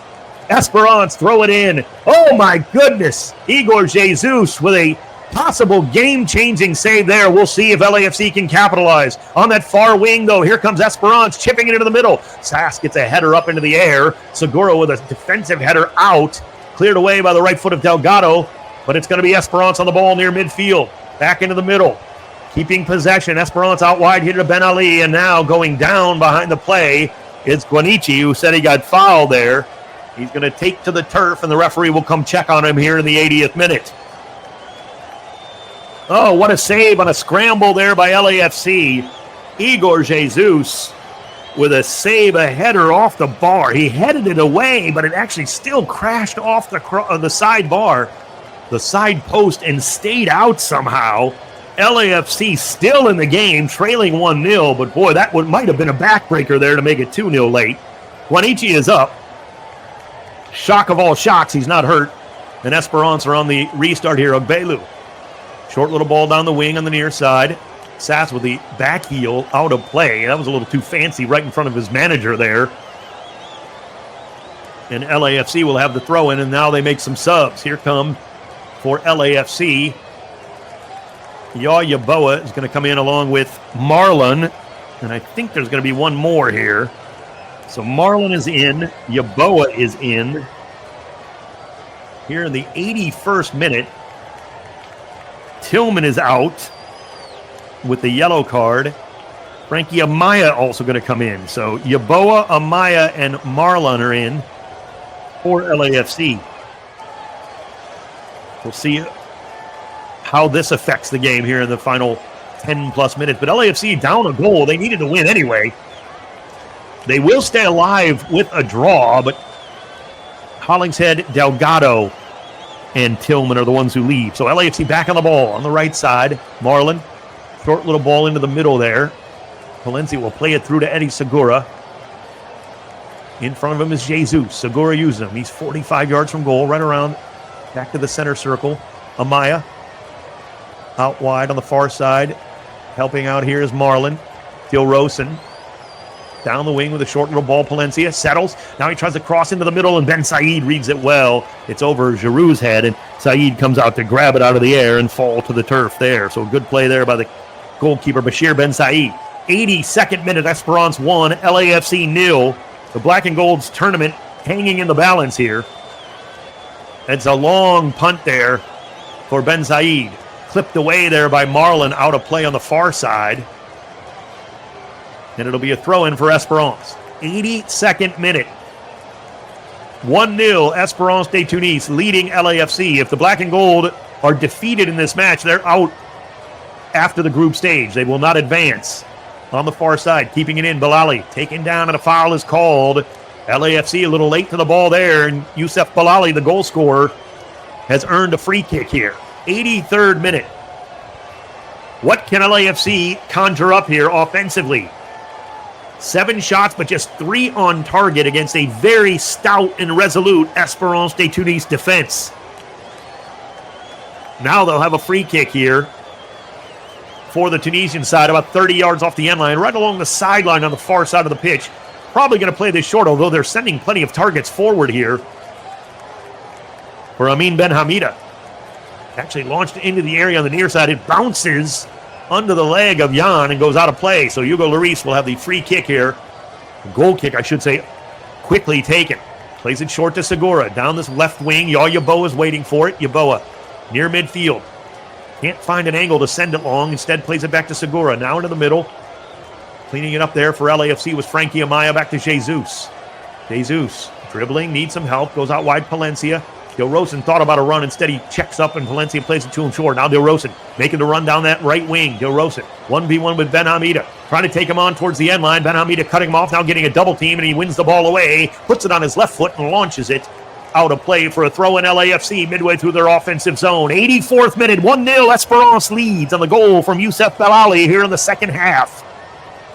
S3: Esperance throw it in. Oh, my goodness. Igor Jesus with a possible game-changing save there. We'll see if LAFC can capitalize. On that far wing, though, here comes Esperance chipping it into the middle. Sass gets a header up into the air. Segura with a defensive header out. Cleared away by the right foot of Delgado, but it's going to be Esperance on the ball near midfield. Back into the middle, keeping possession. Esperance out wide here to Ben Ali, and now going down behind the play is Guanichi, who said he got fouled there. He's going to take to the turf, and the referee will come check on him here in the 80th minute. Oh, what a save on a scramble there by LAFC. Igor Jesus with a save, a header off the bar. He headed it away, but it actually still crashed off the side bar. The side post and stayed out somehow. LAFC still in the game, trailing 1-0, but boy, that might have been a backbreaker there to make it 2-0 late. Guanichi is up. Shock of all shocks, he's not hurt. And Esperance are on the restart here. Ogbelu. Short little ball down the wing on the near side. Sass with the back heel out of play. That was a little too fancy right in front of his manager there. And LAFC will have the throw in, and now they make some subs. Here come for LAFC. Yaboa is going to come in along with Marlon, and I think there's going to be one more here. So Marlon is in, Yaboa is in. Here in the 81st minute, Tillman is out with the yellow card. Frankie Amaya also going to come in. So Yaboa, Amaya, and Marlon are in for LAFC. We'll see how this affects the game here in the final 10-plus minutes. But LAFC down a goal. They needed to win anyway. They will stay alive with a draw, but Hollingshead, Delgado, and Tillman are the ones who leave. So LAFC back on the ball on the right side. Marlon, short little ball into the middle there. Palencia will play it through to Eddie Segura. In front of him is Jesus. Segura uses him. He's 45 yards from goal, right around. Back to the center circle. Amaya out wide on the far side. Helping out here is Marlon. Dilrosun down the wing with a short little ball. Palencia settles. Now he tries to cross into the middle, and Ben Said reads it well. It's over Giroud's head, and Said comes out to grab it out of the air and fall to the turf there. So good play there by the goalkeeper, Bashir Ben Said. 82nd minute, Esperance 1, LAFC 0. The Black and Gold's tournament hanging in the balance here. It's a long punt there for Ben Said. Clipped away there by Marlon, out of play on the far side. And it'll be a throw-in for Esperance. 82nd minute. 1-0, Esperance de Tunis leading LAFC. If the Black and Gold are defeated in this match, they're out after the group stage. They will not advance. On the far side, keeping it in, Bilali taken down, and a foul is called. LAFC a little late to the ball there, and Youssef Bilali, the goal scorer, has earned a free kick here. 83rd minute. What can LAFC conjure up here offensively? 7 shots, but just 3 on target against a very stout and resolute Esperance de Tunis defense. Now they'll have a free kick here for the Tunisian side, about 30 yards off the end line, right along the sideline on the far side of the pitch. Probably going to play this short, although they're sending plenty of targets forward here for Amin Ben Hamida. Actually launched into the area on the near side. It bounces under the leg of Jan and goes out of play. So Hugo Lloris will have the free kick here. Goal kick, I should say, quickly taken. Plays it short to Segura. Down this left wing. Yeboah is waiting for it. Yeboah near midfield. Can't find an angle to send it long. Instead plays it back to Segura. Now into the middle. Cleaning it up there for LAFC was Frankie Amaya. Back to Jesus. Jesus dribbling, needs some help. Goes out wide, Palencia. Del Rosen thought about a run. Instead, he checks up and Palencia plays it to him short. Now Del Rosen making the run down that right wing. Del Rosen 1v1 with Ben Hamida. Trying to take him on towards the end line. Ben Hamida cutting him off, now getting a double team, and he wins the ball away. Puts it on his left foot and launches it out of play for a throw in LAFC midway through their offensive zone. 84th minute, 1-0. Esperance leads on the goal from Youssef Belali here in the second half.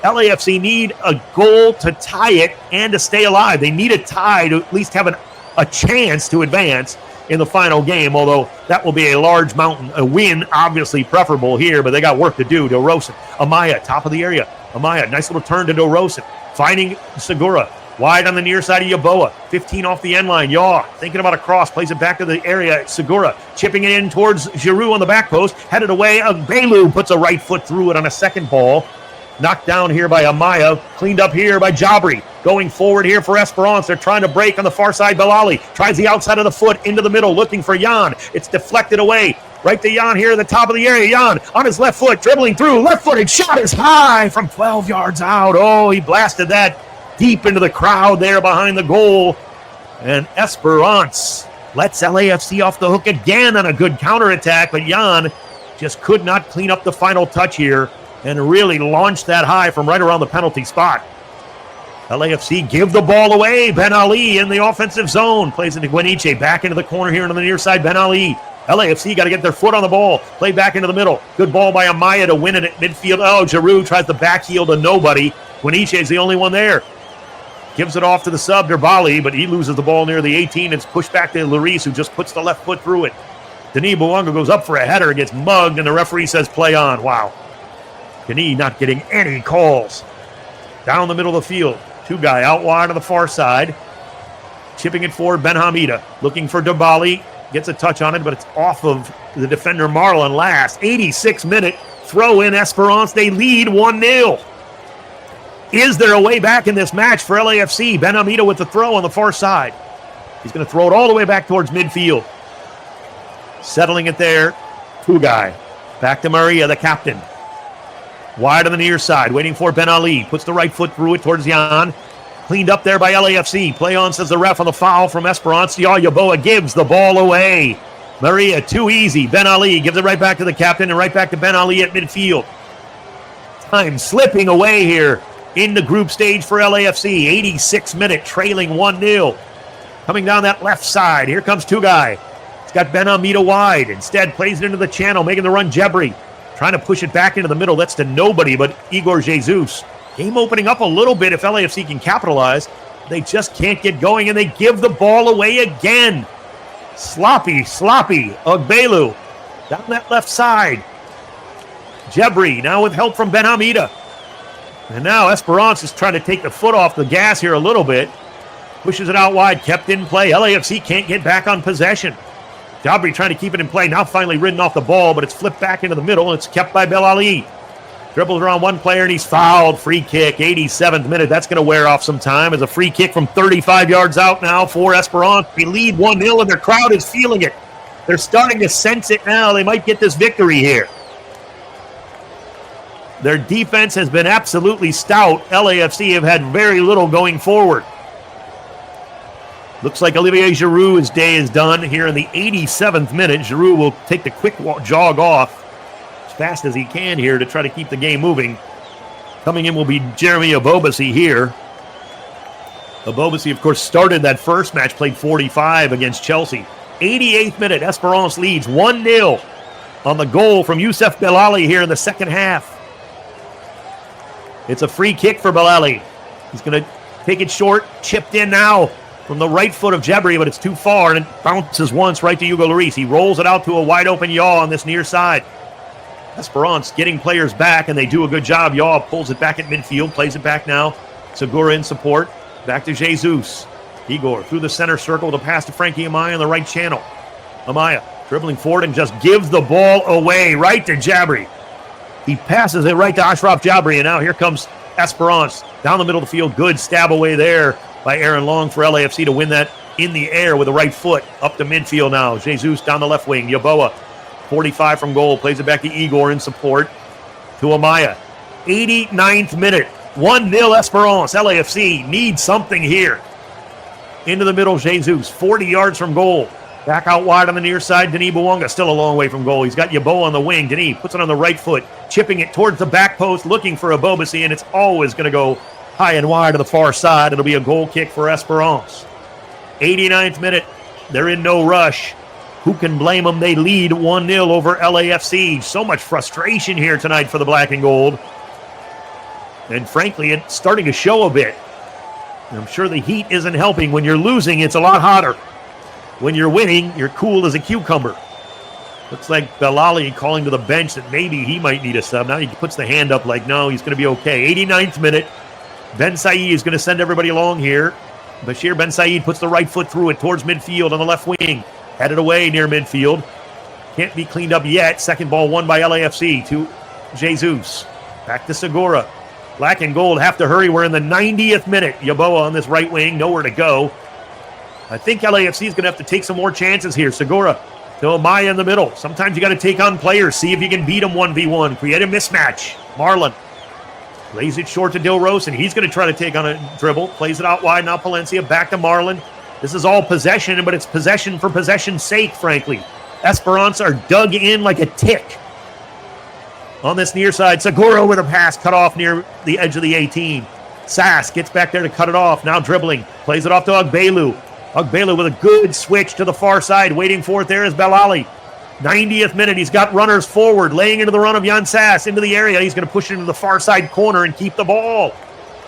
S3: LAFC need a goal to tie it and to stay alive. They need a tie to at least have a chance to advance in the final game, although that will be a large mountain. A win, obviously preferable here, but they got work to do. Del Rosen, Amaya, top of the area. Amaya, nice little turn to Del Rosen. Finding Segura, wide on the near side of Yeboah. 15 off the end line. Yaw, thinking about a cross, plays it back to the area. Segura, chipping it in towards Giroud on the back post. Headed away. Belu puts a right foot through it on a second ball. Knocked down here by Amaya, cleaned up here by Jabri. Going forward here for Esperance. They're trying to break on the far side. Belali tries the outside of the foot into the middle, looking for Jan. It's deflected away. Right to Jan here at the top of the area. Jan on his left foot, dribbling through. Left-footed shot is high from 12 yards out. Oh, he blasted that deep into the crowd there behind the goal. And Esperance lets LAFC off the hook again on a good counterattack, but Jan just could not clean up the final touch here and really launched that high from right around the penalty spot. LAFC give the ball away. Ben Ali in the offensive zone. Plays into Guaniche. Back into the corner here on the near side. Ben Ali. LAFC got to get their foot on the ball. Play back into the middle. Good ball by Amaya to win it at midfield. Oh, Giroud tries the back heel to nobody. Guaniche is the only one there. Gives it off to the sub, Derbali, but he loses the ball near the 18. It's pushed back to Lloris, who just puts the left foot through it. Denis Bouanga goes up for a header, gets mugged, and the referee says play on. Wow. Denis not getting any calls. Down the middle of the field. Two guy out wide on the far side. Chipping it forward, Ben Hamida. Looking for Derbali. Gets a touch on it, but it's off of the defender Marlon last. 86-minute throw in Esperance. They lead 1-0. Is there a way back in this match for LAFC? Ben Hamida with the throw on the far side. He's going to throw it all the way back towards midfield. Settling it there. Tugai. Back to Maria, the captain. Wide on the near side, waiting for Ben Ali. Puts the right foot through it towards Jan. Cleaned up there by LAFC. Play on, says the ref on the foul from Esperance. Yeboah gives the ball away. Maria, too easy. Ben Ali gives it right back to the captain and right back to Ben Ali at midfield. Time slipping away here in the group stage for LAFC. 86-minute, trailing 1-0. Coming down that left side. Here comes Tugai. He's got Ben Hamida wide. Instead, plays it into the channel, making the run Jebri. Trying to push it back into the middle. That's to nobody but Igor Jesus. Game opening up a little bit if LAFC can capitalize. They just can't get going, and they give the ball away again. Sloppy Ogbelu down that left side. Jebri now with help from Ben Hamida. And now Esperance is trying to take the foot off the gas here a little bit. Pushes it out wide, kept in play. LAFC can't get back on possession. Jabri trying to keep it in play. Now finally ridden off the ball, but it's flipped back into the middle, and it's kept by Belali. Dribbles around one player, and he's fouled. Free kick, 87th minute. That's going to wear off some time as a free kick from 35 yards out now for Esperance. They lead 1-0, and their crowd is feeling it. They're starting to sense it now. They might get this victory here. Their defense has been absolutely stout. LAFC have had very little going forward. Looks like Olivier Giroud's day is done here in the 87th minute. Giroud will take the quick jog off as fast as he can here to try to keep the game moving. Coming in will be Jeremy Abobasi here. Abobasi, of course, started that first match, played 45 against Chelsea. 88th minute, Esperance leads 1-0 on the goal from Youssef Belali here in the second half. It's a free kick for Belali. He's going to take it short, chipped in now from the right foot of Jebri, but it's too far, and it bounces once right to Hugo Lloris. He rolls it out to a wide-open Yaw on this near side. Esperance getting players back, and they do a good job. Yaw pulls it back at midfield, plays it back now. Segura in support. Back to Jesus. Igor through the center circle to pass to Frankie Amaya in the right channel. Amaya Dribbling forward and just gives the ball away right to Jabri. He passes it right to Ashraf Jabri, and now here comes Esperance down the middle of the field. Good stab away there by Aaron Long for LAFC to win that in the air with the right foot. Up to midfield now. Jesus down the left wing. Yeboah, 45 from goal, plays it back to Igor in support. To Amaya. 89th minute. 1-0 Esperance. LAFC needs something here. Into the middle, Jesus, 40 yards from goal. Back out wide on the near side, Denis Bouanga, still a long way from goal. He's got Yeboah on the wing. Denis puts it on the right foot, chipping it towards the back post, looking for Abobasi, and it's always going to go high and wide to the far side. It'll be a goal kick for Esperance. 89th minute. They're in no rush. Who can blame them? They lead 1-0 over LAFC. So much frustration here tonight for the black and gold. And frankly, it's starting to show a bit. I'm sure the heat isn't helping. When you're losing, it's a lot hotter. When you're winning, you're cool as a cucumber. Looks like Belali calling to the bench that maybe he might need a sub. Now he puts the hand up like, no, he's going to be okay. 89th minute. Ben Said is going to send everybody along here. Bashir Ben Said puts the right foot through it towards midfield on the left wing. Headed away near midfield. Can't be cleaned up yet. Second ball won by LAFC to Jesus. Back to Segura. Black and gold have to hurry. We're in the 90th minute. Yeboah on this right wing. Nowhere to go. I think LAFC is going to have to take some more chances here. Segura to Amaya in the middle. Sometimes you got to take on players. See if you can beat them 1v1. Create a mismatch. Marlon lays it short to Dilrosun. He's going to try to take on a dribble. Plays it out wide. Now Palencia back to Marlon. This is all possession, but it's possession for possession's sake, frankly. Esperance are dug in like a tick. On this near side, Segura with a pass cut off near the edge of the 18. Sass gets back there to cut it off. Now dribbling. Plays it off to Agbelu. Agbelu with a good switch to the far side. Waiting for it there is Belali. 90th minute. He's got runners forward. Laying into the run of Jan Sass into the area. He's going to push it into the far side corner and keep the ball.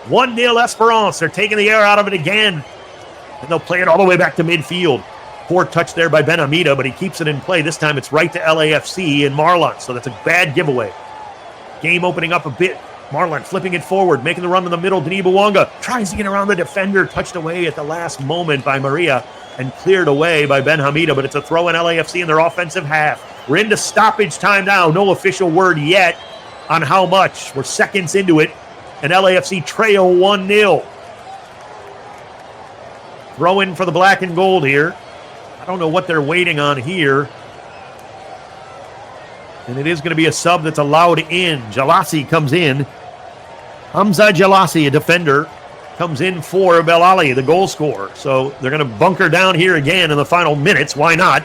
S3: 1-0 Esperance. They're taking the air out of it again. And they'll play it all the way back to midfield. Poor touch there by Ben Hamida, but he keeps it in play. This time it's right to LAFC and Marlon. So that's a bad giveaway. Game opening up a bit. Marlon flipping it forward, making the run in the middle. Denis Bouanga tries to get around the defender, touched away at the last moment by Maria and cleared away by Ben Hamida, but it's a throw in LAFC in their offensive half. We're into stoppage time now. No official word yet on how much. We're seconds into it, and LAFC trail 1-0. Throw in for the black and gold here. I don't know what they're waiting on here. And it is going to be a sub that's allowed in. Jalasi comes in. Hamza Jalasi, a defender, comes in for Belali, the goal scorer. So they're going to bunker down here again in the final minutes. Why not?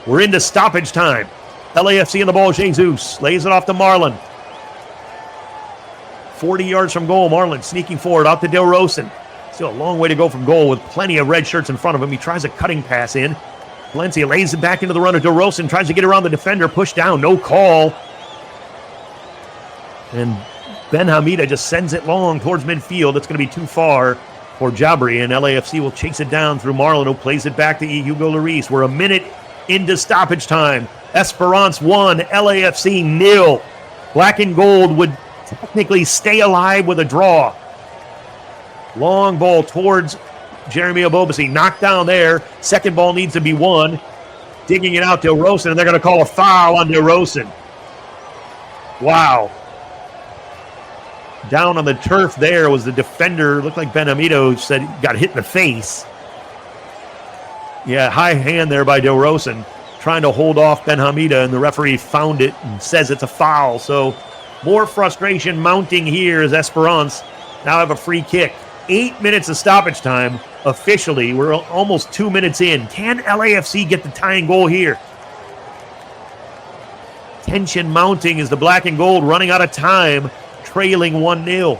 S3: We're into stoppage time. LAFC in the ball. Jesus lays it off to Marlon. 40 yards from goal. Marlon sneaking forward out to Dilrosun. Still a long way to go from goal with plenty of red shirts in front of him. He tries a cutting pass in. Valencia lays it back into the run of Dilrosun, tries to get around the defender, push down, no call. And Ben Hamida just sends it long towards midfield. It's going to be too far for Jabri, and LAFC will chase it down through Marlon, who plays it back to Hugo Lloris. We're a minute into stoppage time. Esperance 1, LAFC 0. Black and gold would technically stay alive with a draw. Long ball towards Jeremy Abobasi, knocked down there. Second ball needs to be won. Digging it out to Dilrosun, and they're going to call a foul on Dilrosun. Wow. Down on the turf there was the defender. Looked like Ben Amido said he got hit in the face. Yeah, high hand there by Dilrosun, trying to hold off Ben Hamida, and the referee found it and says it's a foul. So more frustration mounting here as Esperance now have a free kick. 8 minutes of stoppage time officially. We're almost 2 minutes in. Can LAFC get the tying goal here? Tension mounting as the black and gold running out of time, trailing 1-0.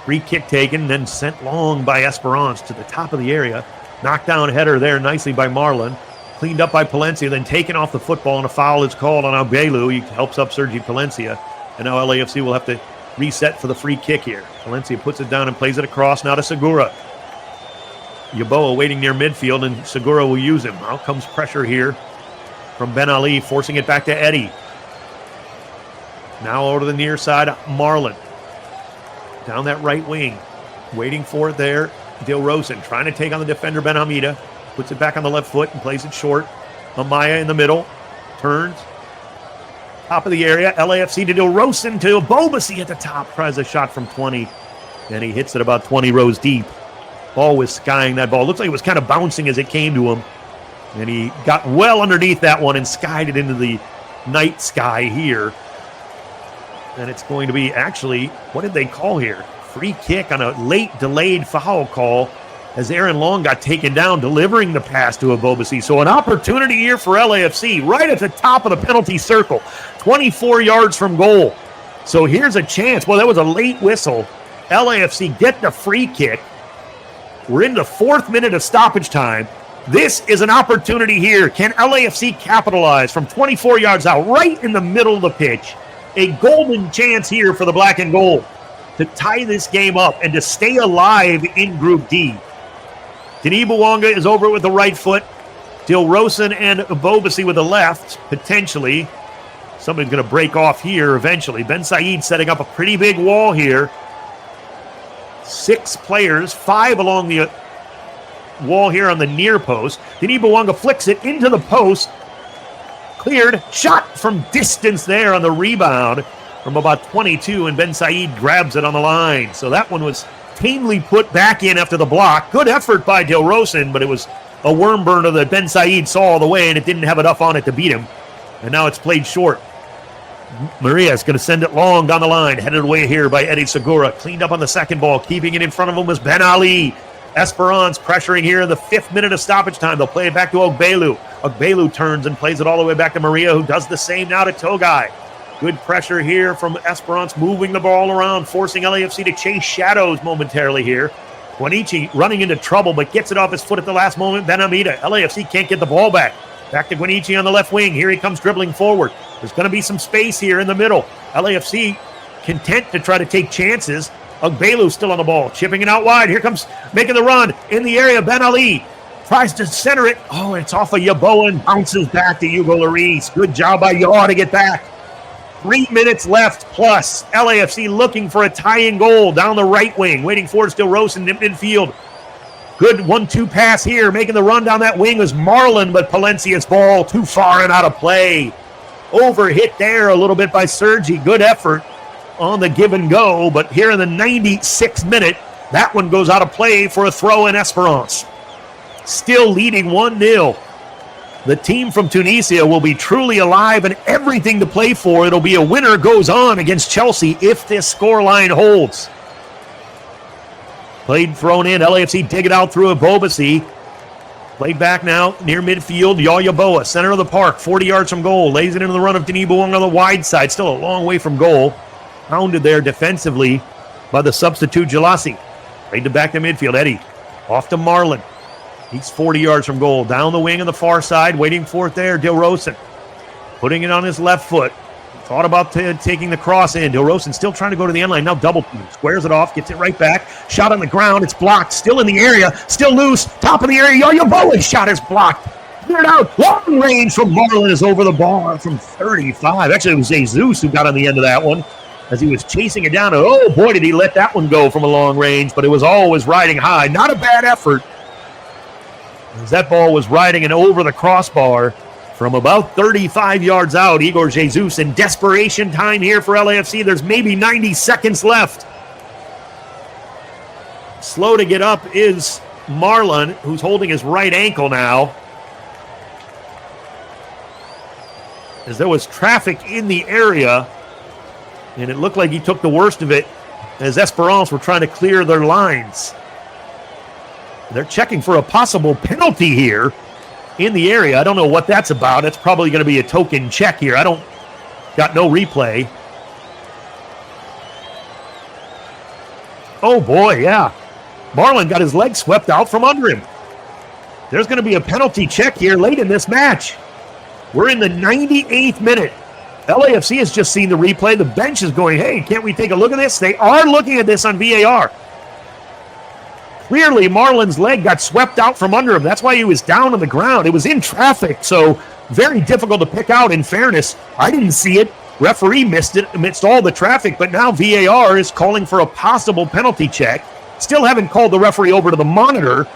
S3: Free kick taken, then sent long by Esperance to the top of the area. Knockdown header there nicely by Marlon. Cleaned up by Palencia, then taken off the football, and a foul is called on Agbelu. He helps up Sergi Palencia. And now LAFC will have to reset for the free kick here. Palencia puts it down and plays it across now to Segura. Yeboah waiting near midfield, and Segura will use him. Out comes pressure here from Ben Ali, forcing it back to Eddie. Now over to the near side, Marlon. Down that right wing. Waiting for it there. Dilrosun trying to take on the defender Ben Hamida. Puts it back on the left foot and plays it short. Amaya in the middle. Turns. Top of the area. LAFC to Dilrosun to Bobasi at the top. Tries a shot from 20. And he hits it about 20 rows deep. Ball was skying that ball. Looks like it was kind of bouncing as it came to him. And he got well underneath that one and skied it into the night sky here. And it's going to be actually, what did they call here? Free kick on a late delayed foul call as Aaron Long got taken down, delivering the pass to Abobasi. So an opportunity here for LAFC right at the top of the penalty circle, 24 yards from goal. So here's a chance. Well, that was a late whistle. LAFC get the free kick. We're in the 4th minute of stoppage time. This is an opportunity here. Can LAFC capitalize from 24 yards out, right in the middle of the pitch? A golden chance here for the black and gold to tie this game up and to stay alive in Group D. Denis Bouanga is over with the right foot. Dilrosun and Abobasi with the left, potentially. Somebody's going to break off here eventually. Ben Said setting up a pretty big wall here. 6 players, 5 along the wall here on the near post. Denis Bouanga flicks it into the post. Cleared, shot from distance there on the rebound from about 22, and Ben Said grabs it on the line. So that one was tamely put back in after the block. Good effort by Dilrosun, but it was a worm burner that Ben Said saw all the way, and it didn't have enough on it to beat him. And now it's played short. Maria is going to send it long down the line, headed away here by Eddie Segura. Cleaned up on the second ball. Keeping it in front of him was Ben Ali. Esperance pressuring here in the 5th minute of stoppage time. They'll play it back to Ogbelu. Ogbelu turns and plays it all the way back to Maria, who does the same now to Togai. Good pressure here from Esperance, moving the ball around, forcing LAFC to chase shadows momentarily here. Guanichi running into trouble, but gets it off his foot at the last moment. Ben Amida. LAFC can't get the ball back. Back to Guanichi on the left wing. Here he comes dribbling forward. There's going to be some space here in the middle. LAFC content to try to take chances. Ogbelu still on the ball, chipping it out wide. Here comes making the run in the area. Ben Ali tries to center it. Oh, it's off of Yaboa and bounces back to Hugo Lloris. Good job by Yaw to get back. 3 minutes left plus. LAFC looking for a tying goal down the right wing. Waiting for it still Rosen in midfield. Good 1-2 pass here. Making the run down that wing was Marlon, but Palencia's ball too far and out of play. Overhit there a little bit by Sergi. Good effort on the give and go, but here in the 96th minute, that one goes out of play for a throw in Esperance. Still leading 1-0. The team from Tunisia will be truly alive and everything to play for. It'll be a winner goes on against Chelsea if this scoreline holds. Played thrown in. LAFC dig it out through Abobasi. Played back now near midfield. Yaya Boa, center of the park, 40 yards from goal. Lays it into the run of Denis Bouanga on the wide side. Still a long way from goal. Pounded there defensively by the substitute Jalasi. Played it back to midfield. Eddie off to Marlon. He's 40 yards from goal. Down the wing on the far side. Waiting for it there. Dilrosun putting it on his left foot. Thought about taking the cross in. Dilrosun still trying to go to the end line. Now double team. Squares it off. Gets it right back. Shot on the ground. It's blocked. Still in the area. Still loose. Top of the area. Yaya Boa's shot is blocked. Cleared out. Long range from Marlon is over the bar from 35. Actually, it was Jesus who got on the end of that one as he was chasing it down. Oh, boy, did he let that one go from a long range, but it was always riding high. Not a bad effort, as that ball was riding and over the crossbar from about 35 yards out. Igor Jesus in desperation time here for LAFC. There's maybe 90 seconds left. Slow to get up is Marlon, who's holding his right ankle now, as there was traffic in the area, and it looked like he took the worst of it as Esperance were trying to clear their lines. They're checking for a possible penalty here in the area. I don't know what that's about. It's probably going to be a token check here. Got no replay. Oh boy, yeah. Marlon got his leg swept out from under him. There's going to be a penalty check here late in this match. We're in the 98th minute. LAFC has just seen the replay. The bench is going, hey, can't we take a look at this? They are looking at this on VAR. Clearly, Marlon's leg got swept out from under him. That's why he was down on the ground. It was in traffic, so very difficult to pick out. In fairness, I didn't see it. Referee missed it amidst all the traffic, but now VAR is calling for a possible penalty check. Still haven't called the referee over to the monitor,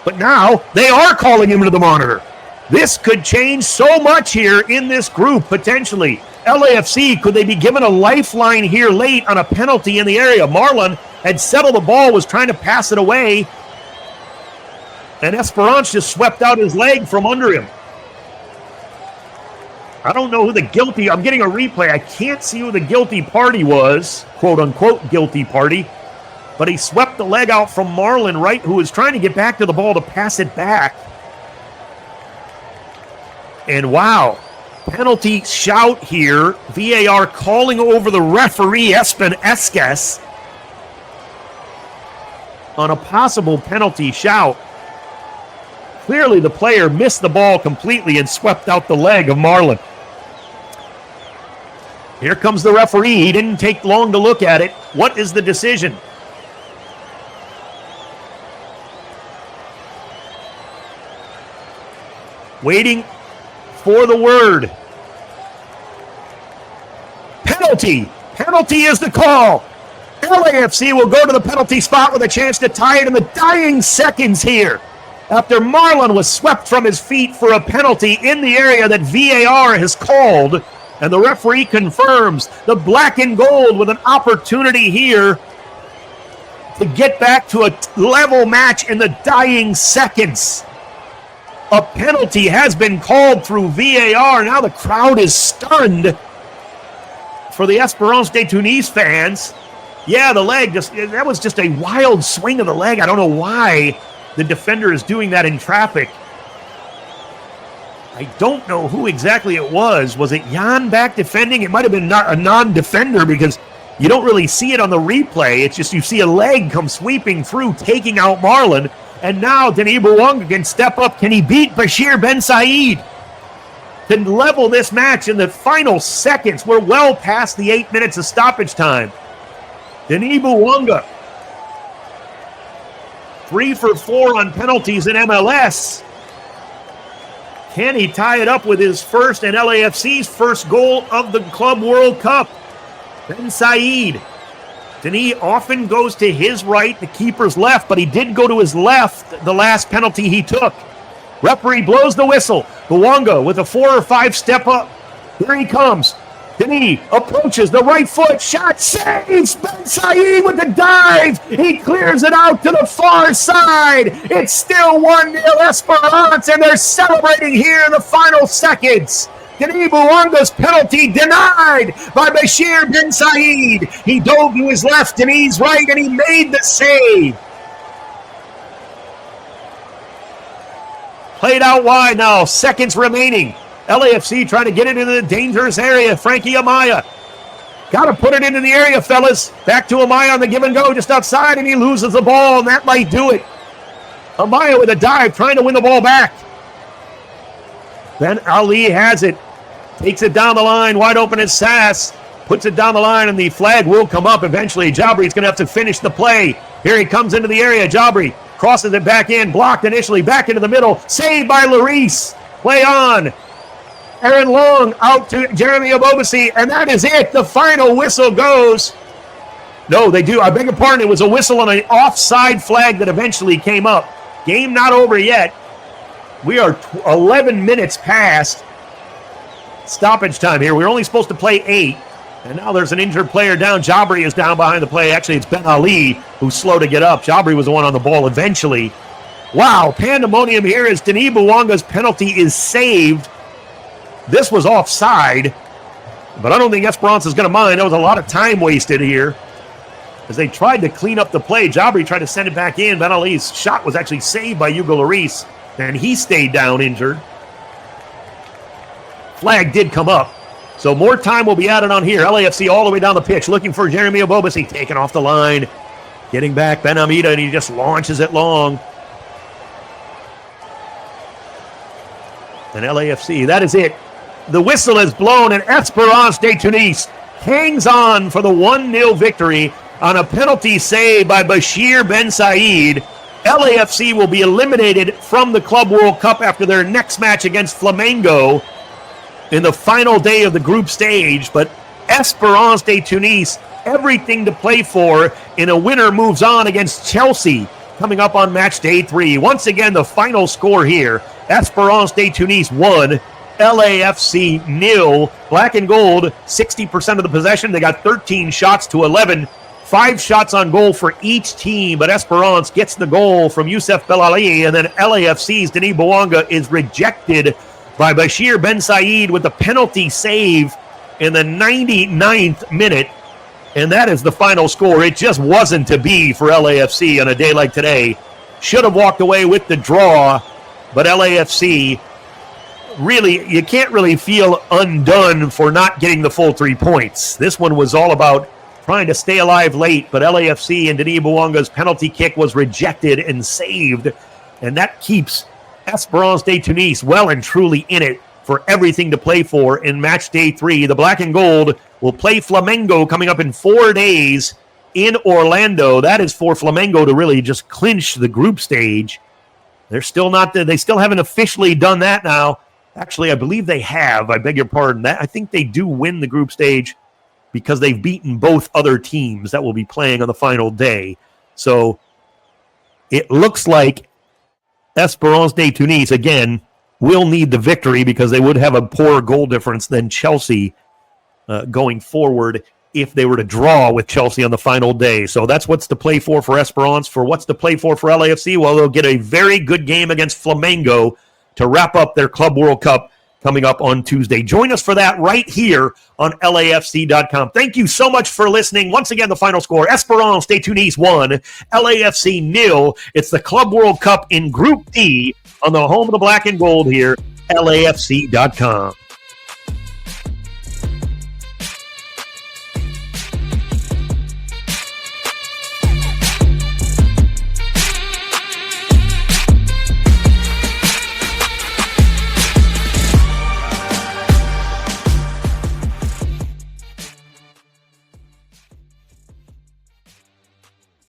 S3: But now they are calling him to the monitor. This could change so much here in this group, potentially. LAFC, could they be given a lifeline here late on a penalty in the area? Marlon had settled the ball, was trying to pass it away, and Esperance just swept out his leg from under him. I don't know who the guilty, I'm getting a replay. I can't see who the guilty party was, quote-unquote guilty party, but he swept the leg out from Marlon Wright, who was trying to get back to the ball to pass it back. And wow, penalty shout here. VAR calling over the referee, Espen Esques, on a possible penalty shout. Clearly the player missed the ball completely and swept out the leg of Marlon. Here comes the referee. He didn't take long to look at it. What is the decision? Waiting for the word. Penalty. Penalty is the call. LAFC will go to the penalty spot with a chance to tie it in the dying seconds here, after Marlon was swept from his feet for a penalty in the area that VAR has called, and the referee confirms the black and gold with an opportunity here to get back to a level match in the dying seconds. A penalty has been called through VAR. Now the crowd is stunned. For the Esperance de Tunis fans, yeah, the leg, that was just a wild swing of the leg. I don't know why the defender is doing that in traffic. I don't know who exactly it was. Was it Jan back defending? It might have been not a non-defender because you don't really see it on the replay. It's just you see a leg come sweeping through, taking out Marlon. And now Denis Bouanga can step up. Can he beat Bashir Ben Said to level this match in the final seconds? We're well past the 8 minutes of stoppage time. Denis Bouanga, 3 for 4 on penalties in MLS. Can he tie it up with his first and LAFC's first goal of the Club World Cup? Ben Said. Denis often goes to his right, the keeper's left, but he did go to his left the last penalty he took. Referee blows the whistle. Bouanga with a 4 or 5 step up. Here he comes. Denis approaches the right foot. Shot saves. Ben Said with the dive. He clears it out to the far side. It's still 1-0 Esperance, and they're celebrating here in the final seconds. Denis Bouanga's penalty denied by Bashir Ben Said. He dove to his left, Denis right, and he made the save. Played out wide now, seconds remaining. LAFC trying to get it into the dangerous area. Frankie Amaya. Got to put it into the area, fellas. Back to Amaya on the give and go just outside, and he loses the ball, and that might do it. Amaya with a dive, trying to win the ball back. Ben Ali has it. Takes it down the line, wide open is Sass. Puts it down the line, and the flag will come up eventually. Jabri's going to have to finish the play. Here he comes into the area. Jabri crosses it back in, blocked initially, back into the middle. Saved by Lloris. Play on. Aaron Long out to Jeremy Abobasi, and that is it. The final whistle goes. No, they do. I beg your pardon. It was a whistle on an offside flag that eventually came up. Game not over yet. We are 11 minutes past stoppage time here. We're only supposed to play 8. And now there's an injured player down. Jabri is down behind the play. Actually, it's Ben Ali who's slow to get up. Jabri was the one on the ball eventually. Wow, pandemonium here as Denis Bouanga's penalty is saved. This was offside, but I don't think Esperance is going to mind. There was a lot of time wasted here as they tried to clean up the play. Jabri tried to send it back in. Ben Ali's shot was actually saved by Hugo Lloris, and he stayed down injured. Flag did come up, so more time will be added on here. LAFC all the way down the pitch, looking for Jeremy Abobasi, taken off the line. Getting back, Ben Amida, and he just launches it long. And LAFC, that is it. The whistle is blown, and Esperance de Tunis hangs on for the 1-0 victory on a penalty save by Bashir Ben Said. LAFC will be eliminated from the Club World Cup after their next match against Flamengo in the final day of the group stage, but Esperance de Tunis, everything to play for in a winner moves on against Chelsea. coming up on match day 3. Once again, the final score here, Esperance de Tunis 1, LAFC 0. Black and gold, 60% of the possession. They got 13 shots to 11. 5 shots on goal for each team, but Esperance gets the goal from Youssef Belali, and then LAFC's Denis Bouanga is rejected by Bashir Ben Said with the penalty save in the 99th minute, and that is the final score. It just wasn't to be for LAFC on a day like today. Should have walked away with the draw, but LAFC, really, you can't really feel undone for not getting the full 3 points. This one was all about trying to stay alive late, but LAFC and Denis Bouanga's penalty kick was rejected and saved, and that keeps Esperance de Tunis well and truly in it for everything to play for in match day 3. The black and gold will play Flamengo coming up in 4 days in Orlando. That is for Flamengo to really just clinch the group stage. They're still not there. They still haven't officially done that now. Actually, I believe they have. I beg your pardon. I think they do win the group stage because they've beaten both other teams that will be playing on the final day. So it looks like Esperance de Tunis, again, will need the victory because they would have a poorer goal difference than Chelsea going forward if they were to draw with Chelsea on the final day. So that's what's to play for Esperance. For what's to play for LAFC, well, they'll get a very good game against Flamengo to wrap up their Club World Cup coming up on Tuesday. Join us for that right here on LAFC.com. Thank you so much for listening. Once again, the final score, Esperance de Tunis 1, LAFC 0. It's the Club World Cup in Group D on the home of the black and gold here, LAFC.com.